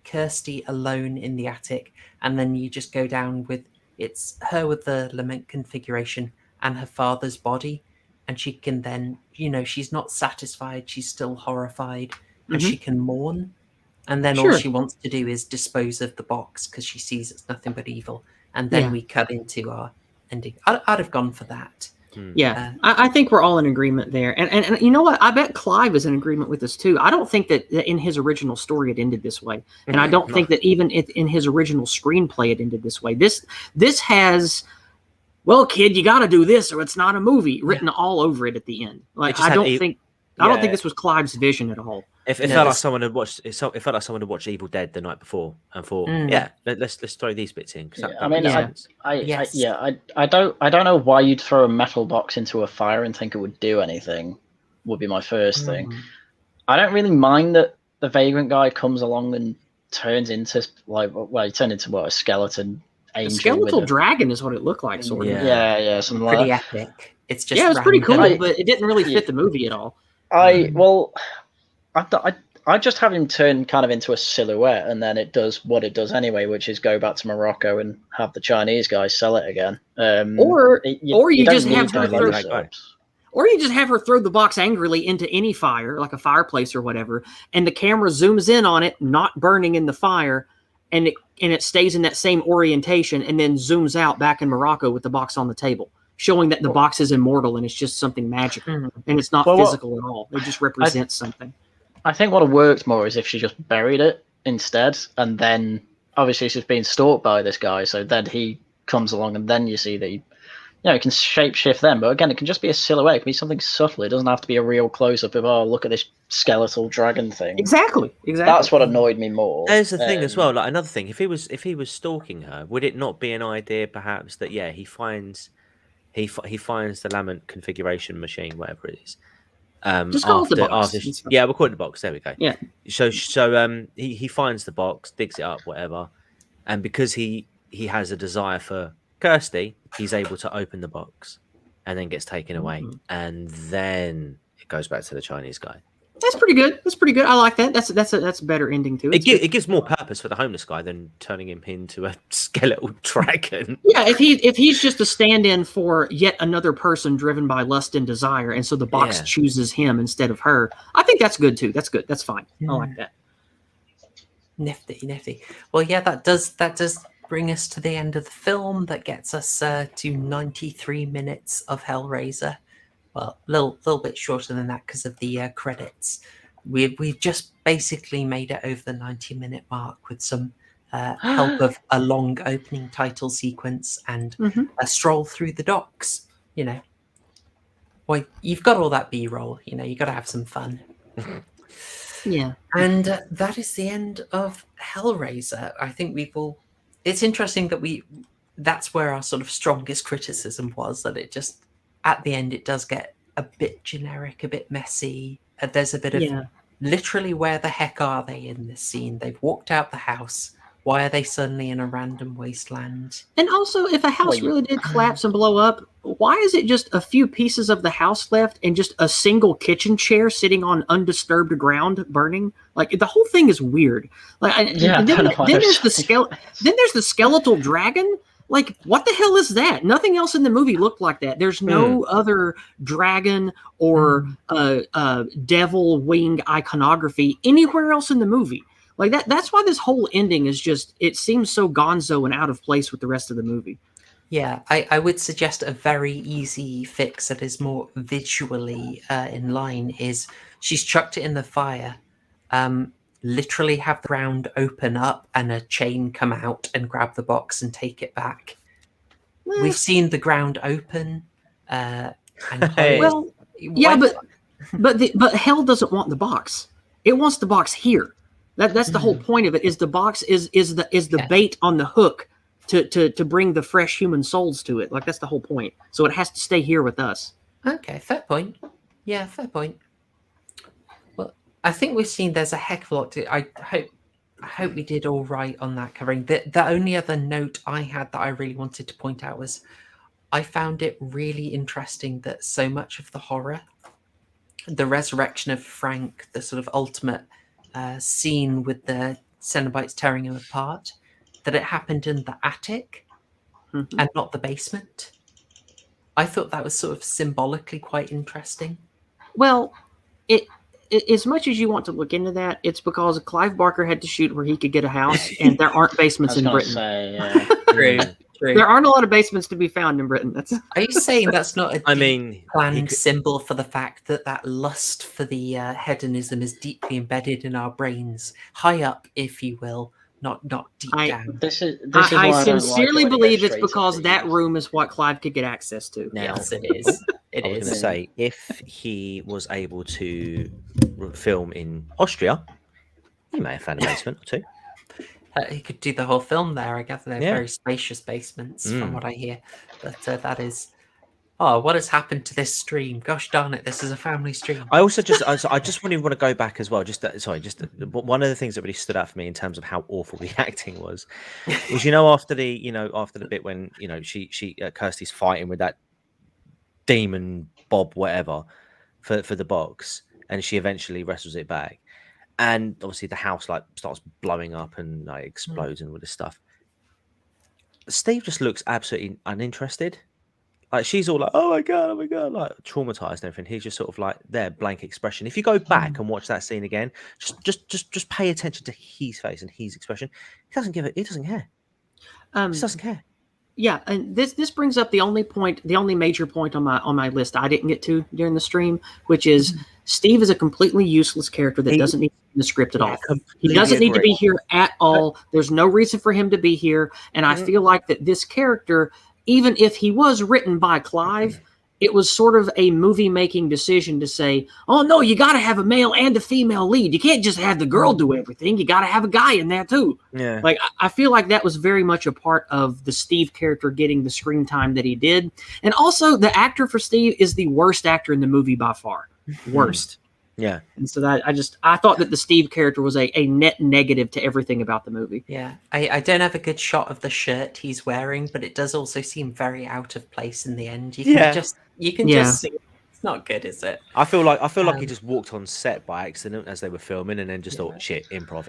Speaker 4: Kirsty alone in the attic, and then you just go down with, it's her with the lament configuration and her father's body, and she can then, she's not satisfied, she's still horrified, and she can mourn, and then all she wants to do is dispose of the box because she sees it's nothing but evil, and then we cut into our ending. I'd have gone for that.
Speaker 5: Yeah, I think we're all in agreement there. And you know what? I bet Clive is in agreement with us too. I don't think that in his original story it ended this way. And I don't think that even in his original screenplay it ended this way. This has, well, kid, you got to do this or it's not a movie, written all over it at the end. Like, I don't think this was Clive's vision at all.
Speaker 6: It felt like someone had watched. It felt like someone had watched Evil Dead the night before and thought, let's throw these bits in.
Speaker 2: I don't know why you'd throw a metal box into a fire and think it would do anything. Would be my first thing. I don't really mind that the vagrant guy comes along and turns into he turned into a skeleton angel.
Speaker 5: A skeletal dragon is what it looked like, sort of.
Speaker 2: Yeah, something
Speaker 4: pretty
Speaker 2: like
Speaker 4: that. Epic. It's just
Speaker 5: it was pretty cool, but it didn't really fit the movie at all.
Speaker 2: I just have him turn kind of into a silhouette, and then it does what it does anyway, which is go back to Morocco and have the Chinese guys sell it again.
Speaker 5: Or you just have her throw the box angrily into any fire, like a fireplace or whatever, and the camera zooms in on it, not burning in the fire, and it stays in that same orientation, and then zooms out back in Morocco with the box on the table, showing that the box is immortal and it's just something magical, and it's not physical at all. It just represents something.
Speaker 2: I think what worked more is if she just buried it instead, and then obviously she's being stalked by this guy, so then he comes along, and then you see that he can shapeshift them. But again, it can just be a silhouette. It can be something subtle. It doesn't have to be a real close-up of, oh, look at this skeletal dragon thing.
Speaker 5: Exactly.
Speaker 2: That's what annoyed me more.
Speaker 6: There's the thing as well. Like, another thing, if he was stalking her, would it not be an idea perhaps that he finds the lament configuration machine, whatever it is.
Speaker 5: Just call it the box.
Speaker 6: We'll call it the box. There we go.
Speaker 5: Yeah.
Speaker 6: So he finds the box, digs it up, whatever, and because he has a desire for Kirsty, he's able to open the box, and then gets taken away, and then it goes back to the Chinese guy.
Speaker 5: That's pretty good. I like that. That's a better ending to it.
Speaker 6: It gives more purpose for the homeless guy than turning him into a skeletal dragon.
Speaker 5: Yeah, if he's just a stand-in for yet another person driven by lust and desire, and so the box chooses him instead of her, I think that's good too. That's good. That's fine. I like that.
Speaker 4: Nifty. Well, yeah, that does bring us to the end of the film. That gets us to 93 minutes of Hellraiser. Well, a little bit shorter than that because of the credits. We've just basically made it over the 90-minute mark with some help of a long opening title sequence and a stroll through the docks. Well, you've got all that B-roll. You got to have some fun.
Speaker 5: Yeah.
Speaker 4: And that is the end of Hellraiser. I think it's interesting that that's where our sort of strongest criticism was, that it just, at the end, it does get a bit generic, a bit messy. There's a bit of literally, where the heck are they in this scene? They've walked out the house. Why are they suddenly in a random wasteland?
Speaker 5: And also, if a house really did collapse and blow up, why is it just a few pieces of the house left and just a single kitchen chair sitting on undisturbed ground burning? Like, the whole thing is weird. Like, then there's the skeletal dragon. Like, what the hell is that? Nothing else in the movie looked like that. There's no other dragon or devil wing iconography anywhere else in the movie. Like that's why this whole ending is just, it seems so gonzo and out of place with the rest of the movie.
Speaker 4: Yeah, I would suggest a very easy fix that is more visually in line is she's chucked it in the fire, literally have the ground open up and a chain come out and grab the box and take it back. We've seen the ground open. And
Speaker 5: well, yeah, but hell doesn't want the box. It wants the box here. That's the whole point of it. Is the box is the bait on the hook to bring the fresh human souls to it. Like, that's the whole point. So it has to stay here with us.
Speaker 4: Okay, fair point. Yeah, fair point. Well, I think we've seen there's a heck of a lot I hope we did all right on that covering. The only other note I had that I really wanted to point out was I found it really interesting that so much of the horror, the resurrection of Frank, the sort of ultimate scene with the cenobites tearing him apart, that it happened in the attic and not the basement. I thought that was sort of symbolically quite interesting.
Speaker 5: Well, it as much as you want to look into that, it's because Clive Barker had to shoot where he could get a house, and there aren't basements in Britain.
Speaker 4: True.
Speaker 5: There aren't a lot of basements to be found in Britain.
Speaker 4: Are you saying that's not a planned
Speaker 6: could...
Speaker 4: symbol for the fact that lust for the hedonism is deeply embedded in our brains, high up, if you will, not deep down?
Speaker 5: I sincerely believe it's because that room is what Clive could get access to.
Speaker 6: Now,
Speaker 4: yes, it is.
Speaker 6: I was going to say, if he was able to film in Austria, he may have found a basement or two.
Speaker 4: He could do the whole film there. I guess they're very spacious basements, from what I hear. But that is, what has happened to this stream? Gosh darn it! This is a family stream.
Speaker 6: I just really want to go back as well. One of the things that really stood out for me in terms of how awful the acting was after the bit when she Kirsty's fighting with that demon Bob whatever for the box, and she eventually wrestles it back. And obviously the house starts blowing up and explodes and all this stuff. Steve just looks absolutely uninterested. Like, she's all like, oh my god, like traumatized and everything. He's just sort of like there, blank expression. If you go back and watch that scene again, just pay attention to his face and his expression. He doesn't give it. He doesn't care. He just doesn't care.
Speaker 5: Yeah, and this brings up the only major point on my list I didn't get to during the stream, which is Steve is a completely useless character that doesn't need to be in the script at all. He doesn't need to be here at all. There's no reason for him to be here, and I feel like that this character, even if he was written by Clive, it was sort of a movie-making decision to say, oh, no, you got to have a male and a female lead. You can't just have the girl do everything. You got to have a guy in there, too.
Speaker 6: Yeah.
Speaker 5: Like, I feel like that was very much a part of the Steve character getting the screen time that he did. And also, the actor for Steve is the worst actor in the movie by far. Worst.
Speaker 6: Yeah.
Speaker 5: And so that I thought that the Steve character was a net negative to everything about the movie.
Speaker 4: Yeah. I don't have a good shot of the shirt he's wearing, but it does also seem very out of place in the end. You can just see it's not good, is it?
Speaker 6: I feel like he just walked on set by accident as they were filming and then just thought, shit, improv.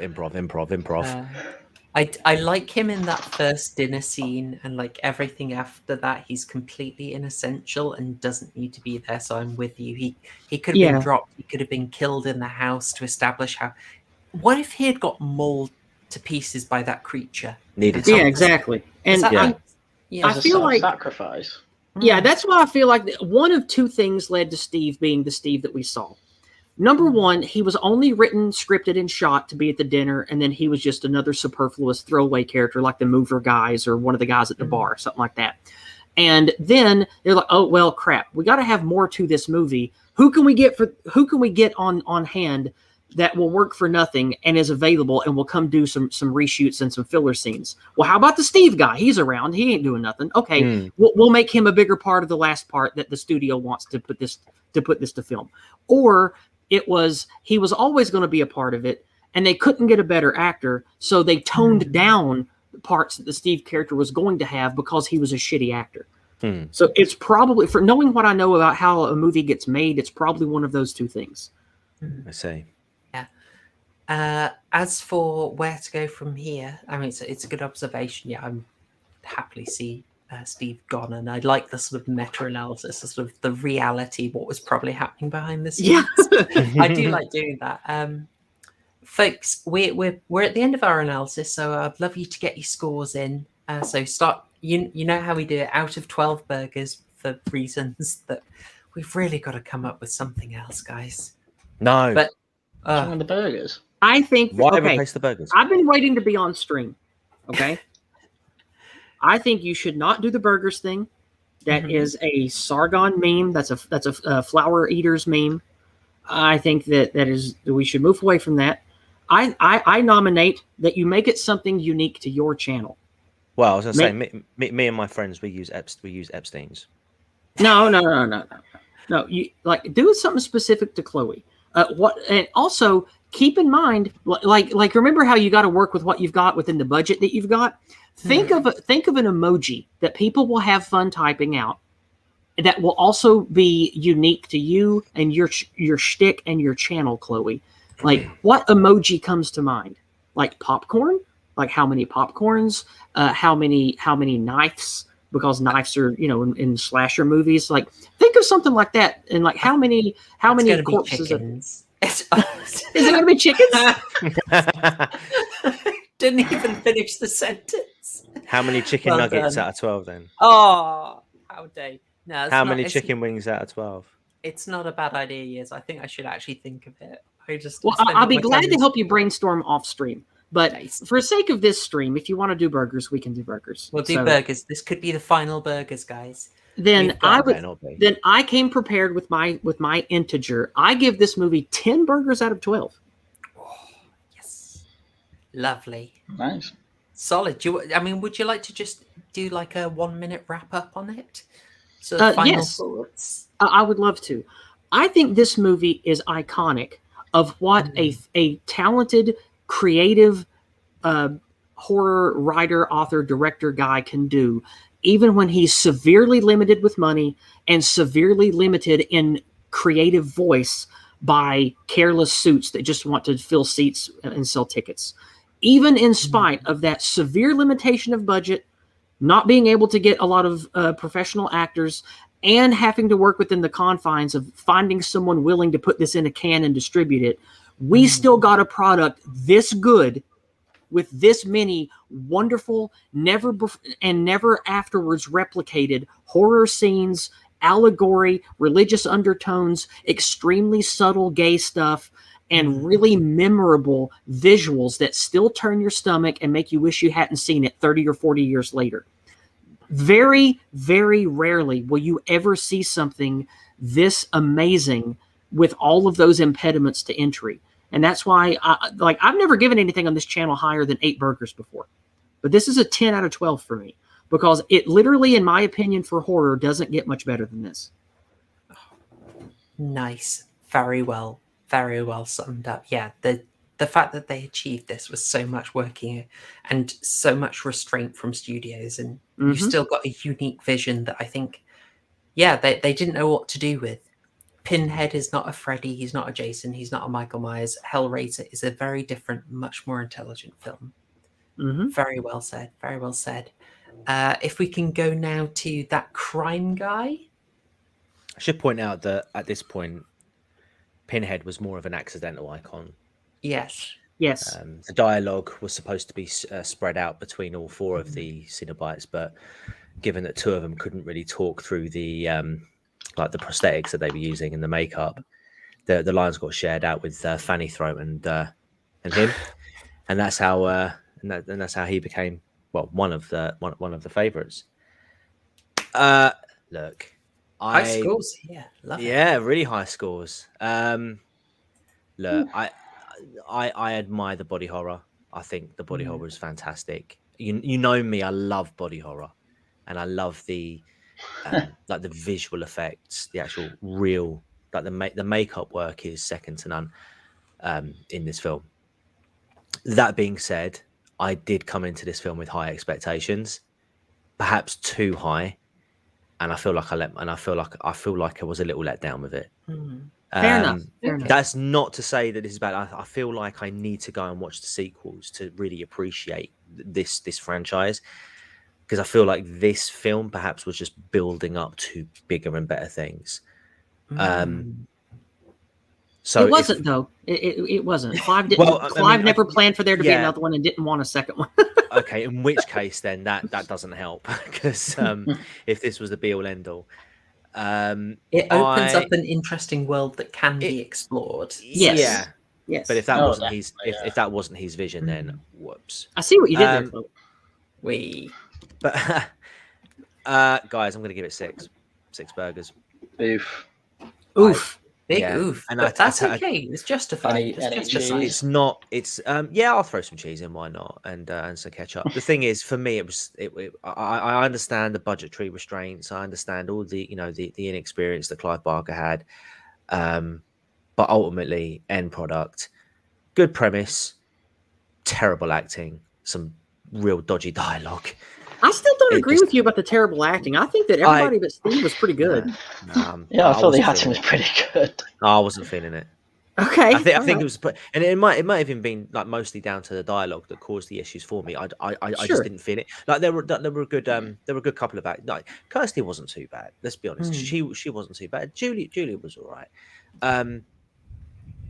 Speaker 4: I like him in that first dinner scene, and like everything after that, he's completely inessential and doesn't need to be there. So I'm with you. He could have been dropped. He could have been killed in the house to establish how. What if he had got mauled to pieces by that creature?
Speaker 5: Yeah, exactly. And I feel like
Speaker 2: sacrifice.
Speaker 5: Yeah, that's why I feel like one of two things led to Steve being the Steve that we saw. Number one, he was only written, scripted, and shot to be at the dinner, and then he was just another superfluous throwaway character like the mover guys or one of the guys at the bar, something like that. And then they're like, oh, well, crap, we got to have more to this movie. Who can we get on hand that will work for nothing and is available and will come do some reshoots and some filler scenes? Well, how about the Steve guy? He's around. He ain't doing nothing. Okay, we'll make him a bigger part of the last part that the studio wants to put this to film. Or he was always going to be a part of it, and they couldn't get a better actor, so they toned down the parts that the Steve character was going to have because he was a shitty actor. So it's probably, for knowing what I know about how a movie gets made, it's probably one of those two things.
Speaker 6: I see.
Speaker 4: Yeah. As for where to go from here, I mean, it's a good observation. Yeah, I'm happily see Steve gone, and I like the sort of meta-analysis, the sort of the reality, what was probably happening behind the scenes. I do like doing that. Folks, we're at the end of our analysis, so I'd love you to get your scores in. So start. You know how we do it, out of 12 burgers, for reasons that we've really got to come up with something else, guys.
Speaker 6: No.
Speaker 4: But
Speaker 2: Some of the burgers.
Speaker 5: I think,
Speaker 6: Why
Speaker 5: okay,
Speaker 6: replace the burgers?
Speaker 5: I've been waiting to be on stream. Okay. I think you should not do the burgers thing. That is a Sargon meme. That's a flower eaters meme. I think that we should move away from that. I nominate that you make it something unique to your channel.
Speaker 6: Well, I was going to say, me and my friends, we use Epstein's.
Speaker 5: No. You like do something specific to Chloe. And also keep in mind, like remember how you got to work with what you've got within the budget that you've got. Think of an emoji that people will have fun typing out, that will also be unique to you and your shtick and your channel, Chloe. Like, what emoji comes to mind? Like popcorn? Like how many popcorns? How many knives? Because knives are, in slasher movies. Like, think of something like that, and like how many corpses?
Speaker 4: Is
Speaker 5: it going to be chickens?
Speaker 4: Didn't even finish the sentence.
Speaker 6: How many chicken nuggets out of 12 then?
Speaker 4: Oh, how dare you. No,
Speaker 6: how many chicken wings out of 12?
Speaker 4: It's not a bad idea, Yizz. I think I should actually think of it.
Speaker 5: I'll be glad to help you brainstorm off stream. But for sake of this stream, if you want to do burgers, we can do burgers.
Speaker 4: We'll do burgers. This could be the final burgers, guys.
Speaker 5: Then I came prepared with my integer. I give this movie 10 burgers out of 12.
Speaker 4: Oh, yes. Lovely.
Speaker 2: Nice.
Speaker 4: Solid. Would you like to just do like a 1 minute wrap up on it? So final thoughts.
Speaker 5: I would love to. I think this movie is iconic of what a talented, creative horror writer, author, director guy can do, even when he's severely limited with money and severely limited in creative voice by careless suits that just want to fill seats and sell tickets. Even in spite of that severe limitation of budget, not being able to get a lot of professional actors, and having to work within the confines of finding someone willing to put this in a can and distribute it, we still got a product this good with this many wonderful, never afterwards replicated horror scenes, allegory, religious undertones, extremely subtle gay stuff, and really memorable visuals that still turn your stomach and make you wish you hadn't seen it 30 or 40 years later. Very, very rarely will you ever see something this amazing with all of those impediments to entry. And that's why I've never given anything on this channel higher than 8 burgers before. But this is a 10 out of 12 for me, because it literally, in my opinion, for horror, doesn't get much better than this.
Speaker 4: Nice. Very well summed up. Yeah, the fact that they achieved this was so much working and so much restraint from studios, and you still got a unique vision that I think, they didn't know what to do with. Pinhead is not a Freddy, he's not a Jason, he's not a Michael Myers. Hellraiser is a very different, much more intelligent film. Very well said, very well said. If we can go now to that crime guy.
Speaker 6: I should point out that at this point, Pinhead was more of an accidental icon.
Speaker 4: Yes.
Speaker 6: The dialogue was supposed to be spread out between all 4 of the cenobites, but given that 2 of them couldn't really talk through the the prosthetics that they were using and the makeup, the lines got shared out with Fanny Throat and him, and that's how that's how he became one of the favorites. Look,
Speaker 4: high scores, love it.
Speaker 6: Yeah, really high scores. Look, I admire the body horror. I think the body horror is fantastic. You know me, I love body horror, and I love the the visual effects, the actual real, the makeup work is second to none in this film. That being said, I did come into this film with high expectations, perhaps too high, and I feel like I feel like I was a little let down with it.
Speaker 5: Fair enough. Fair enough.
Speaker 6: That's not to say that this is bad. I feel like I need to go and watch the sequels to really appreciate this franchise, because I feel like this film perhaps was just building up to bigger and better things. So
Speaker 5: it wasn't though. It wasn't. Clive didn't.
Speaker 6: Well,
Speaker 5: Clive never planned for there to be
Speaker 6: yeah.
Speaker 5: another one and didn't want a second one.
Speaker 6: Okay, in which case then that doesn't help, because if this was the be all end all,
Speaker 4: It opens up an interesting world that can be explored.
Speaker 5: Yes.
Speaker 6: Yeah.
Speaker 5: Yes.
Speaker 6: But if that wasn't his,
Speaker 2: definitely,
Speaker 6: if that wasn't his vision, then whoops.
Speaker 5: I see what you did there. Folks.
Speaker 6: But guys, I'm going to give it 6 burgers.
Speaker 2: Oof.
Speaker 5: Oof.
Speaker 4: Big
Speaker 6: Yeah.
Speaker 4: oof.
Speaker 6: And
Speaker 4: But that's okay. It's justified.
Speaker 2: Any
Speaker 4: It's
Speaker 2: cheese?
Speaker 4: justified.
Speaker 6: It's not. It's yeah. I'll throw some cheese in. Why not? And some ketchup. The thing is, for me, it was. I understand the budgetary restraints. I understand all the the inexperience that Clive Barker had. But ultimately, end product, good premise, terrible acting, some real dodgy dialogue.
Speaker 5: I still don't
Speaker 6: It
Speaker 5: agree
Speaker 6: just-
Speaker 5: with you about the terrible acting. I think that everybody but Steve was pretty good.
Speaker 2: Yeah, I thought the
Speaker 6: wasn't
Speaker 2: acting was
Speaker 6: feeling
Speaker 2: pretty good.
Speaker 6: it. I wasn't feeling it.
Speaker 5: Okay.
Speaker 6: I think
Speaker 5: all
Speaker 6: it was, and it might even been like mostly down to the dialogue that caused the issues for me. I
Speaker 5: Sure.
Speaker 6: just didn't feel it. Like there were a good couple of act. Like Kirsty wasn't too bad. Let's be honest. She wasn't too bad. Julie was all right.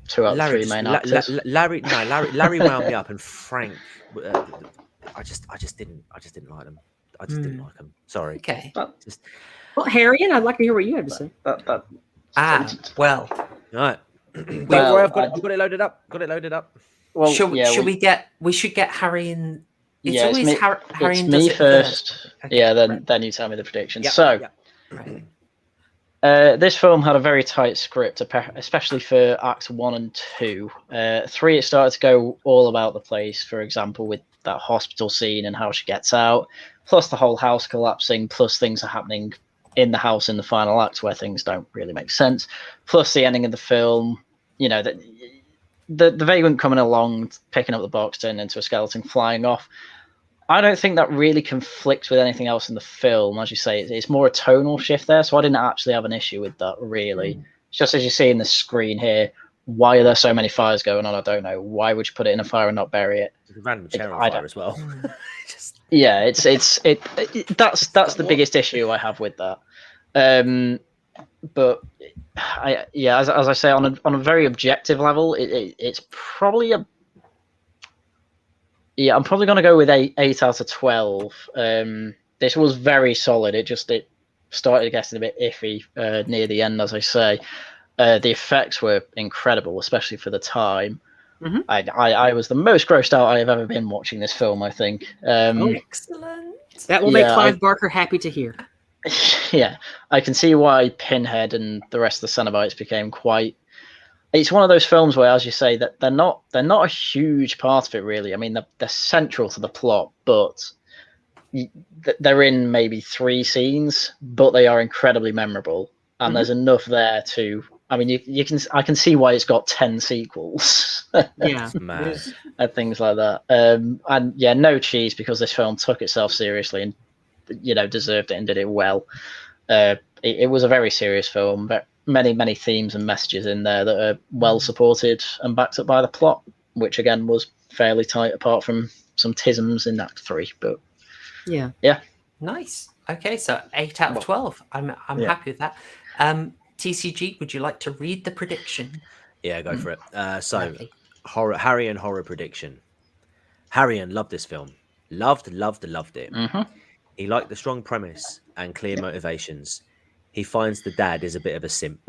Speaker 2: 2 out of 3
Speaker 6: just-
Speaker 2: main
Speaker 6: La-
Speaker 2: actors.
Speaker 6: Larry wound me up, and Frank. I just didn't like them. I just didn't like them. Sorry.
Speaker 4: Okay.
Speaker 5: Well, Haryan, I'd like to hear what you had to say.
Speaker 4: Well,
Speaker 6: All right.
Speaker 2: Well,
Speaker 6: I've got it loaded up.
Speaker 2: Well,
Speaker 4: we should get Harry and it's
Speaker 2: yeah,
Speaker 4: always
Speaker 2: me,
Speaker 4: Harry
Speaker 2: it's
Speaker 4: and
Speaker 2: me
Speaker 4: does it
Speaker 2: first.
Speaker 4: Okay,
Speaker 2: Yeah,
Speaker 4: right.
Speaker 2: then you tell me the predictions.
Speaker 6: Yeah,
Speaker 2: So,
Speaker 6: yeah.
Speaker 4: Right.
Speaker 2: this film had a very tight script, especially for Acts 1 and 2. 3, it started to go all about the place, for example, with that hospital scene and how she gets out, plus the whole house collapsing, plus things are happening in the house in the final act where things don't really make sense, plus the ending of the film, the vagrant coming along, picking up the box, turning into a skeleton, flying off. I don't think that really conflicts with anything else in the film. As you say, it's more a tonal shift there, so I didn't actually have an issue with that, really. It's just as you see in the screen here, why are there so many fires going on? I don't know. Why would you put it in a fire and not bury it?
Speaker 6: Random chair on
Speaker 2: I
Speaker 6: fire
Speaker 2: don't-
Speaker 6: as well.
Speaker 2: Yeah, that's the biggest issue I have with that. But as I say, on a very objective level, it's probably I'm probably going to go with 8 out of 12. This was very solid. It started getting a bit iffy near the end, as I say. The effects were incredible, especially for the time.
Speaker 5: Mhm.
Speaker 2: I was the most grossed out I have ever been watching this film, I think.
Speaker 4: Excellent.
Speaker 5: That will make Clive Barker happy to hear.
Speaker 2: Yeah, I can see why Pinhead and the rest of the Cenobites became quite. It's one of those films where, as you say, that they're not a huge part of it, really. I mean, they're central to the plot, but they're in maybe 3 scenes, but they are incredibly memorable, and there's enough there to. I mean, I can see why it's got 10 sequels.
Speaker 5: Yeah.
Speaker 6: Mad.
Speaker 2: And things like that. And yeah, no cheese, because this film took itself seriously and deserved it and did it well. It was a very serious film, but many themes and messages in there that are well supported and backed up by the plot, which again was fairly tight, apart from some tisms in Act 3. But
Speaker 5: Yeah.
Speaker 4: Nice. Okay, so 8 out of 12. I'm happy with that. TCG, would you like to read the prediction?
Speaker 6: Yeah, go for it. So,
Speaker 4: Lovely.
Speaker 6: Haryan horror prediction. Haryan loved this film. Loved it.
Speaker 2: Mhm.
Speaker 6: He liked the strong premise and clear motivations. He finds the dad is a bit of a simp.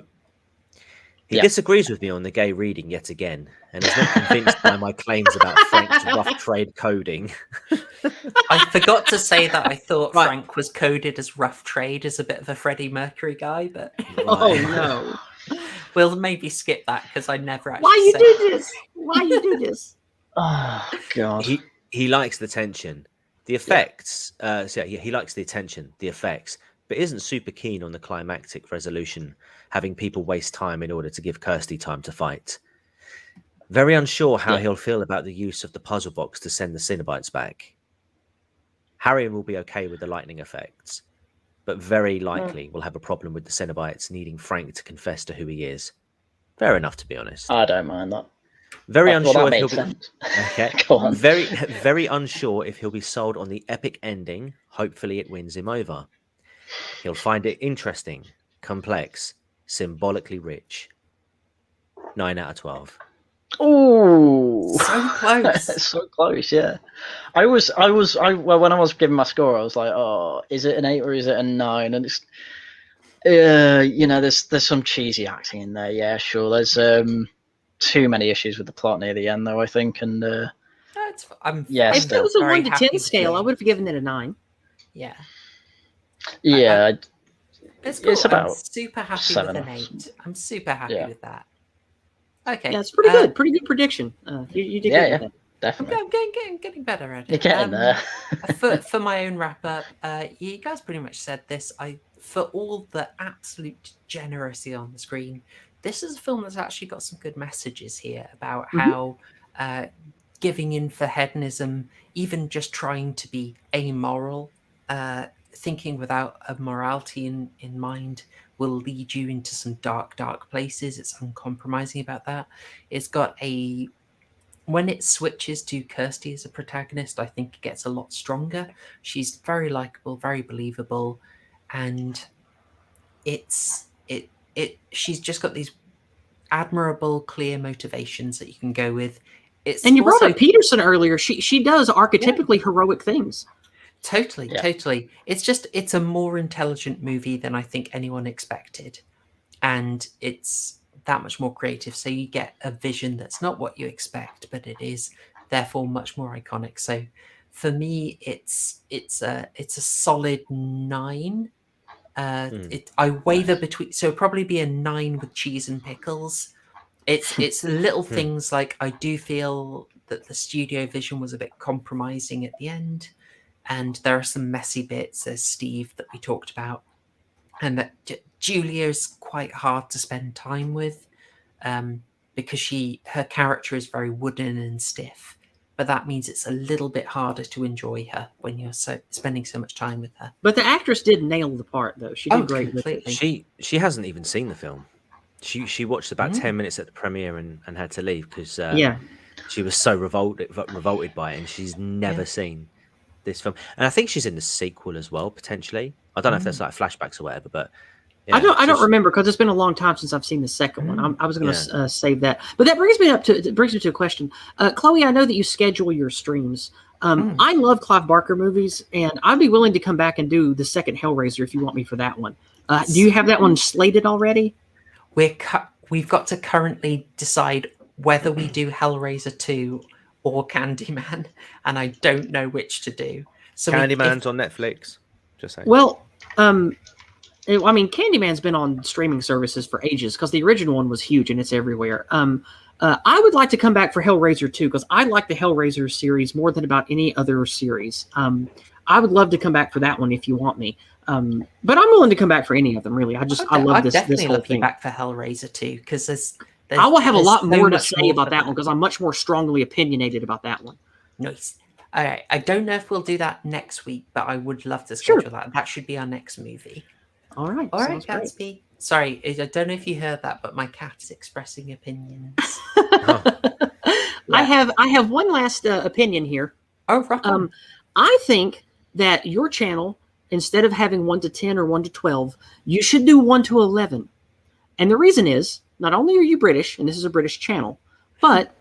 Speaker 6: He disagrees with me on the gay reading yet again, and is not convinced by my claims about Frank's rough trade coding.
Speaker 4: I forgot to say that I thought
Speaker 6: Right.
Speaker 4: Frank was coded as rough trade as a bit of a Freddie Mercury guy, but
Speaker 5: Oh no!
Speaker 4: we'll maybe skip that because I never actually
Speaker 5: Why you
Speaker 4: said
Speaker 5: do this? Why you do this?
Speaker 2: Oh God.
Speaker 6: He likes the tension, the effects. He likes the attention, the effects, but isn't super keen on the climactic resolution, having people waste time in order to give Kirsty time to fight. Very unsure how
Speaker 2: Yeah.
Speaker 6: he'll feel about the use of the puzzle box to send the cenobites back. Harry will be okay with the lightning effects, but very likely will have a problem with the cenobites needing Frank to confess to who he is. Fair enough, to be honest.
Speaker 2: I don't mind that.
Speaker 6: Very
Speaker 2: Well,
Speaker 6: unsure
Speaker 2: that
Speaker 6: if
Speaker 2: makes
Speaker 6: he'll be
Speaker 2: sense.
Speaker 6: okay.
Speaker 2: Go on.
Speaker 6: Very unsure if he'll be sold on the epic ending. Hopefully, it wins him over. He'll find it interesting, complex, symbolically rich. 9 out of 12.
Speaker 2: Ooh,
Speaker 4: So close.
Speaker 2: so close. Yeah, well, when I was giving my score, I was like, oh, is it an 8 or is it a 9? And it's, there's some cheesy acting in there. Yeah, sure. There's too many issues with the plot near the end, though, I think. And
Speaker 5: If it
Speaker 2: still
Speaker 5: was a
Speaker 4: very
Speaker 5: 1 to
Speaker 4: happy
Speaker 5: 10
Speaker 4: with
Speaker 5: scale, I
Speaker 4: it.
Speaker 5: would have given it a 9.
Speaker 4: Yeah.
Speaker 2: yeah,
Speaker 4: It's cool.
Speaker 2: It's about
Speaker 4: I'm super happy
Speaker 2: 7
Speaker 4: with an
Speaker 2: or
Speaker 4: 8. I'm super happy
Speaker 2: Yeah.
Speaker 4: with that. Okay.
Speaker 5: Yeah, it's pretty good. Pretty good prediction. You did good with that.
Speaker 2: definitely.
Speaker 4: I'm getting better at it.
Speaker 2: You're getting there.
Speaker 4: for my own wrap up, you guys pretty much said this. For all the absolute generosity on the screen, this is a film that's actually got some good messages here about how giving in for hedonism, even just trying to be amoral, thinking without a morality in mind, will lead you into some dark places. It's uncompromising about that. It's got when it switches to Kirsty as a protagonist, I think it gets a lot stronger. She's very likable, very believable, and she's just got these admirable, clear motivations that you can go with.
Speaker 5: And you brought up Peterson earlier. She does archetypically heroic things.
Speaker 4: Totally. It's a more intelligent movie than I think anyone expected, and it's that much more creative. So you get a vision that's not what you expect, but it is therefore much more iconic. So for me, it's a solid 9. I waver between, so it'd probably be a 9 with cheese and pickles. It's little things like I do feel that the studio vision was a bit compromising at the end, and there are some messy bits as Steve that we talked about, and that Julia is quite hard to spend time with because her character is very wooden and stiff, but that means it's a little bit harder to enjoy her when you're spending so much time with her.
Speaker 5: But the actress did nail the part, though. She did great with it.
Speaker 6: She hasn't even seen the film. She watched about 10 minutes at the premiere and had to leave because she was so revolted by it, and she's never seen this film. And I think she's in the sequel as well, potentially. I don't know if that's like flashbacks or whatever, but
Speaker 5: I don't remember because it's been a long time since I've seen the second one. I was going to save that, but that brings me to a question. Chloe, I know that you schedule your streams. I love Clive Barker movies, and I'd be willing to come back and do the second Hellraiser if you want me for that one. Do you have that one slated already?
Speaker 4: We've got to currently decide whether we do Hellraiser 2 or Candyman, and I don't know which to do. So
Speaker 6: Candyman's on Netflix. Just saying.
Speaker 5: Well, I mean, Candyman's been on streaming services for ages because the original one was huge and it's everywhere. I would like to come back for Hellraiser 2 because I like the Hellraiser series more than about any other series. I would love to come back for that one if you want me. But I'm willing to come back for any of them, really. I love this whole thing.
Speaker 4: Back for Hellraiser 2 because
Speaker 5: I will have a lot more to say about that one because I'm much more strongly opinionated about that one.
Speaker 4: Nice. All right. I don't know if we'll do that next week, but I would love to schedule that. That should be our next movie.
Speaker 5: All right,
Speaker 4: Gatsby. Sorry, I don't know if you heard that, but my cat is expressing opinions.
Speaker 5: I have one last opinion here.
Speaker 4: Oh, right.
Speaker 5: I think that your channel, instead of having 1 to 10 or 1 to 12, you should do 1 to 11. And the reason is, not only are you British, and this is a British channel, but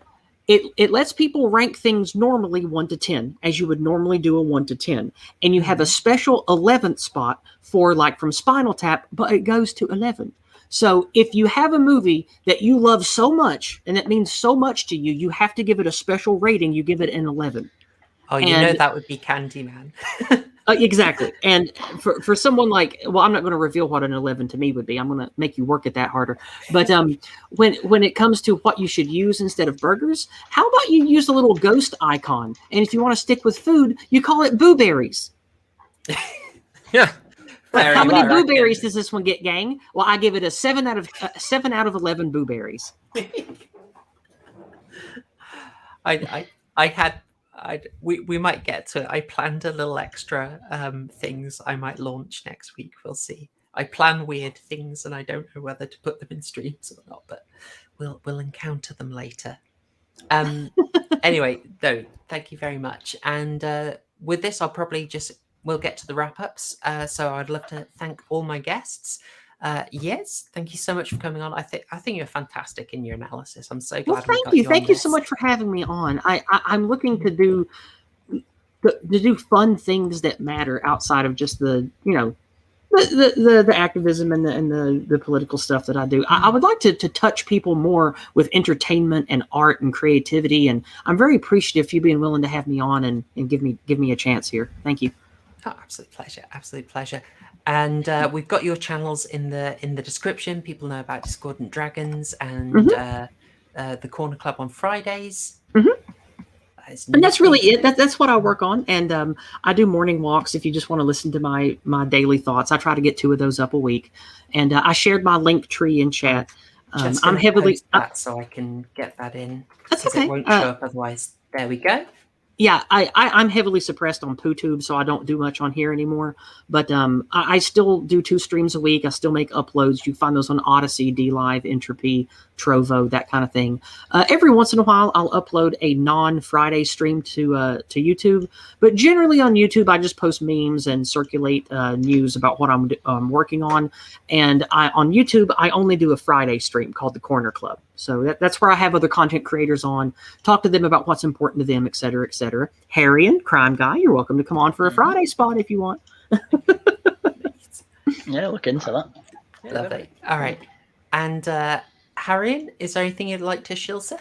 Speaker 5: it lets people rank things normally 1 to 10, as you would normally do a 1 to 10. And you have a special 11th spot for like from Spinal Tap, but it goes to 11. So if you have a movie that you love so much, and that means so much to you, you have to give it a special rating. You give it an 11.
Speaker 4: Oh, you know that would be Candyman.
Speaker 5: Exactly. And for someone like, well, I'm not going to reveal what an 11 to me would be. I'm going to make you work at that harder. But when it comes to what you should use instead of burgers, how about you use the little ghost icon? And if you want to stick with food, you call it boo berries.
Speaker 6: Yeah.
Speaker 5: How many boo berries does this one get, gang? Well, I give it a 7 out of 11 boo berries.
Speaker 4: We might get to it. I planned a little extra things I might launch next week. We'll see. I plan weird things, and I don't know whether to put them in streams or not, but we'll encounter them later. Anyway, though, thank you very much. And with this, we'll get to the wrap ups. So I'd love to thank all my guests. Yes, thank you so much for coming on. I think you're fantastic in your analysis. I'm so glad.
Speaker 5: Well, thank you so much for having me on. I'm looking to do fun things that matter outside of just the the activism and the political stuff that I do. I would like to touch people more with entertainment and art and creativity, and I'm very appreciative of you being willing to have me on and give me a chance here. Thank you.
Speaker 4: Oh, absolute pleasure. And we've got your channels in the description. People know about Discordant Dragons and the Corner Club on Fridays.
Speaker 5: And that's really it. That's what I work on. And I do morning walks if you just want to listen to my daily thoughts. I try to get 2 of those up a week. And I shared my link tree in chat. I'm heavily...
Speaker 4: that so I can get that in.
Speaker 5: That's okay.
Speaker 4: It won't show up otherwise. There we go.
Speaker 5: Yeah, I'm heavily suppressed on PooTube, so I don't do much on here anymore. But I still do 2 streams a week. I still make uploads. You can find those on Odyssey, DLive, Entropy, Trovo, that kind of thing. Every once in a while, I'll upload a non-Friday stream to YouTube. But generally on YouTube, I just post memes and circulate news about what I'm working on. And on YouTube, I only do a Friday stream called The Corner Club. So that's where I have other content creators on, talk to them about what's important to them, et cetera, et cetera. Haryan, Crime Guy, you're welcome to come on for a Friday spot if you want.
Speaker 2: Yeah, look into that.
Speaker 4: Lovely. All right. And Haryan, is there anything you'd like to shill, sir?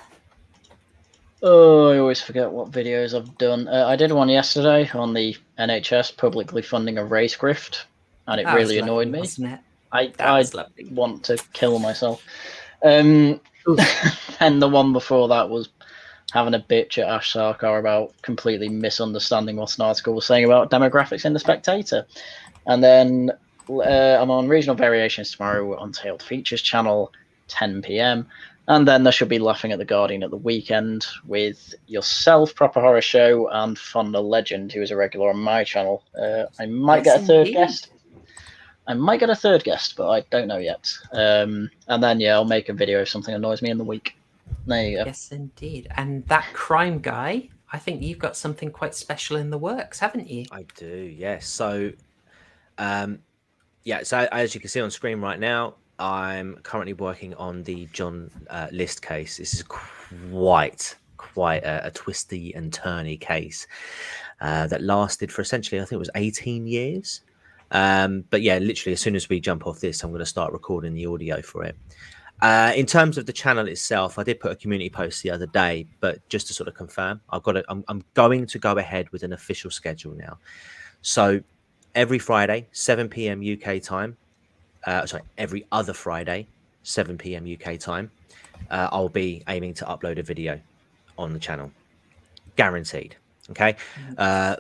Speaker 2: Oh, I always forget what videos I've done. I did one yesterday on the NHS publicly funding a race grift, and it really annoyed me.
Speaker 4: Wasn't it?
Speaker 2: I want to kill myself. And the one before that was having a bitch at Ash Sarkar about completely misunderstanding what an article was saying about demographics in The Spectator. And then I'm on Regional Variations tomorrow on Tailed Features channel, 10 p.m. And then there should be Laughing at the Guardian at the weekend with yourself, Proper Horror Show, and Fonda Legend, who is a regular on my channel. I might get a third guest. But I don't know yet. And then, I'll make a video if something annoys me in the week. There you go.
Speaker 4: Yes, indeed. And that Crime Guy, I think you've got something quite special in the works, haven't you?
Speaker 6: I do, yes. So, so as you can see on screen right now, I'm currently working on the John List case. This is quite a twisty and turny case that lasted for essentially, I think it was 18 years. But yeah, literally as soon as we jump off this, I'm going to start recording the audio for it. In terms of the channel itself, I did put a community post the other day, but just to sort of confirm, I'm going to go ahead with an official schedule now. So every Friday, 7 p.m. UK time, every other Friday, 7 p.m. UK time, I'll be aiming to upload a video on the channel. Guaranteed. Okay.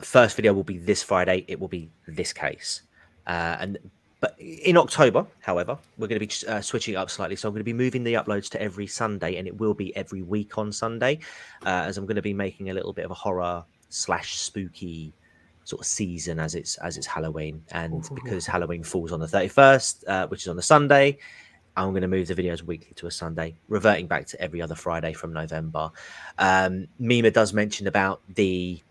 Speaker 6: First video will be this Friday. It will be this case. But in October, however, we're going to be switching it up slightly. So I'm going to be moving the uploads to every Sunday, and it will be every week on Sunday, as I'm going to be making a little bit of a horror / spooky sort of season as it's Halloween. And because Halloween falls on the 31st, which is on a Sunday, I'm going to move the videos weekly to a Sunday, reverting back to every other Friday from November. Mima does mention about the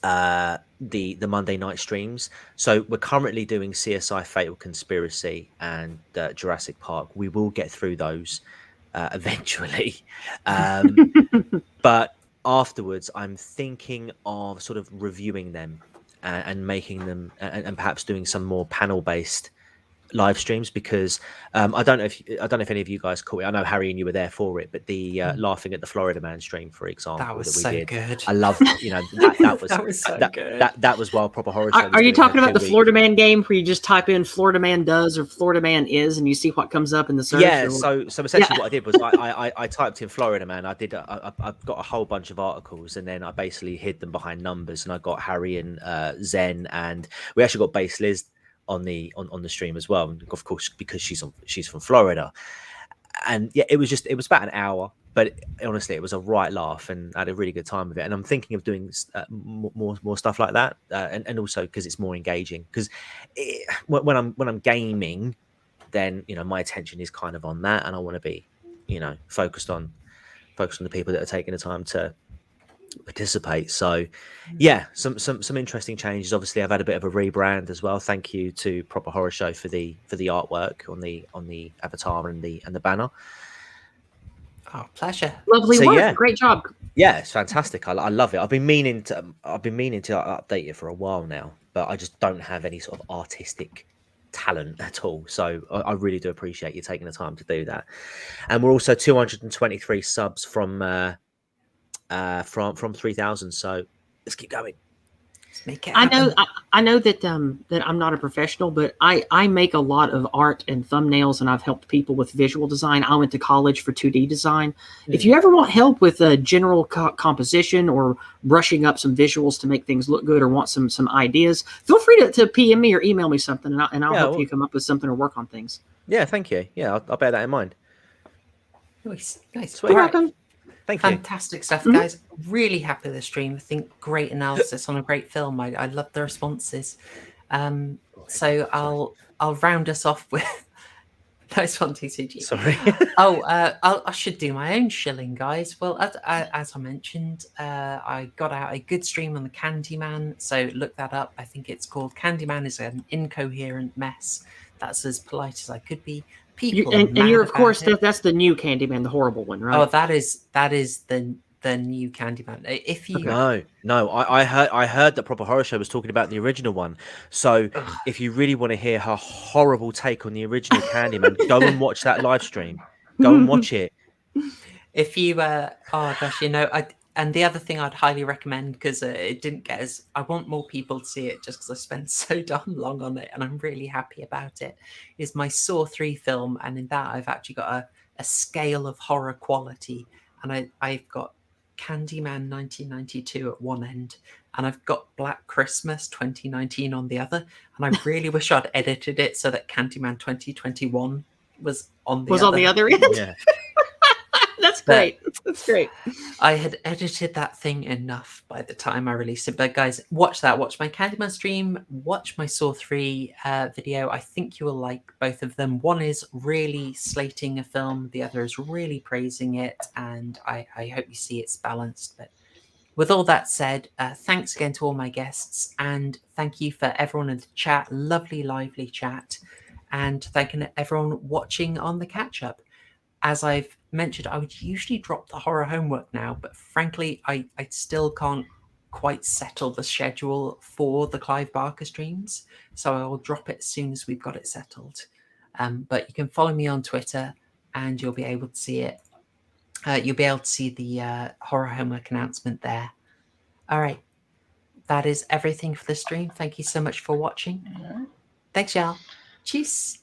Speaker 6: Monday night streams. So we're currently doing CSI Fatal Conspiracy and Jurassic Park. We will get through those eventually. But afterwards, I'm thinking of sort of reviewing them and making them and perhaps doing some more panel-based live streams, because I don't know if any of you guys caught it. I know Harry and you were there for it, but the laughing at the Florida Man stream, for example,
Speaker 4: that was
Speaker 6: we
Speaker 4: so
Speaker 6: did.
Speaker 4: good.
Speaker 6: I love that was
Speaker 4: that was so good.
Speaker 6: That was while Proper Horror Show.
Speaker 5: Are you talking about the Florida Man game where you just type in Florida Man does or Florida Man is and you see what comes up in the search?
Speaker 6: Yeah. So essentially what I did was I typed in Florida Man. I've got a whole bunch of articles, and then I basically hid them behind numbers, and I got Harry and Zen, and we actually got Base Liz on the stream as well, and of course because she's from Florida. And yeah, it was about an hour but honestly, it was a right laugh, and I had a really good time with it. And I'm thinking of doing more stuff like that, and also because it's more engaging. Because when I'm gaming, then my attention is kind of on that, and I want to be focused on the people that are taking the time to participate. So yeah, some interesting changes. Obviously, I've had a bit of a rebrand as well. Thank you to Proper Horror Show for the artwork on the avatar and the banner.
Speaker 4: Oh, pleasure.
Speaker 5: Lovely
Speaker 6: So,
Speaker 5: work.
Speaker 6: yeah.
Speaker 5: Great job.
Speaker 6: Yeah, it's fantastic. I love it. I've been meaning to update it for a while now, but I just don't have any sort of artistic talent at all. So I really do appreciate you taking the time to do that. And we're also 223 subs from 3,000. So let's keep going.
Speaker 4: Let's make it
Speaker 5: I
Speaker 4: happen.
Speaker 5: know that that I'm not a professional, but I make a lot of art and thumbnails, and I've helped people with visual design. I went to college for 2D design. If you ever want help with a general composition or brushing up some visuals to make things look good, or want some ideas, feel free to PM me or email me something, and I'll help you come up with something or work on things.
Speaker 6: Yeah, thank you. Yeah, I'll bear that in mind.
Speaker 4: Nice.
Speaker 6: Sweet.
Speaker 5: You're welcome.
Speaker 6: Thank you.
Speaker 4: Fantastic stuff, guys. Really happy with the stream. I think great analysis on a great film. I love the responses. So I'll round us off with nice one, TCG.
Speaker 6: Sorry.
Speaker 4: I should do my own shilling, guys. Well, as I mentioned, I got out a good stream on the Candyman, so look that up. I think it's called Candyman is an Incoherent Mess. That's as polite as I could be.
Speaker 5: And you're, of course, that's the new Candyman, the horrible one, right?
Speaker 4: Oh, that is the new Candyman. If you
Speaker 6: no, I heard that Proper Horror Show was talking about the original one. So if you really want to hear her horrible take on the original Candyman, go and watch that live stream. Go and watch it.
Speaker 4: If you and the other thing I'd highly recommend, because it didn't get as I want more people to see it just because I spent so darn long on it and I'm really happy about it, is my Saw 3 film. And in that I've actually got a scale of horror quality, and I've got Candyman 1992 at one end, and I've got Black Christmas 2019 on the other, and I really wish I'd edited it so that Candyman 2021 was on the other
Speaker 5: end.
Speaker 6: Yeah.
Speaker 5: That's great. That's great.
Speaker 4: I had edited that thing enough by the time I released it. But guys, watch that. Watch my Candyman stream. Watch my Saw 3 video. I think you will like both of them. One is really slating a film. The other is really praising it. And I hope you see it's balanced. But with all that said, thanks again to all my guests. And thank you for everyone in the chat. Lovely, lively chat. And thanking everyone watching on the catch-up. As I've mentioned, I would usually drop the horror homework now, but frankly, I still can't quite settle the schedule for the Clive Barker streams, so I will drop it as soon as we've got it settled. But you can follow me on Twitter, and you'll be able to see it. You'll be able to see the horror homework announcement there. All right, that is everything for the stream. Thank you so much for watching. Thanks, y'all. Cheers.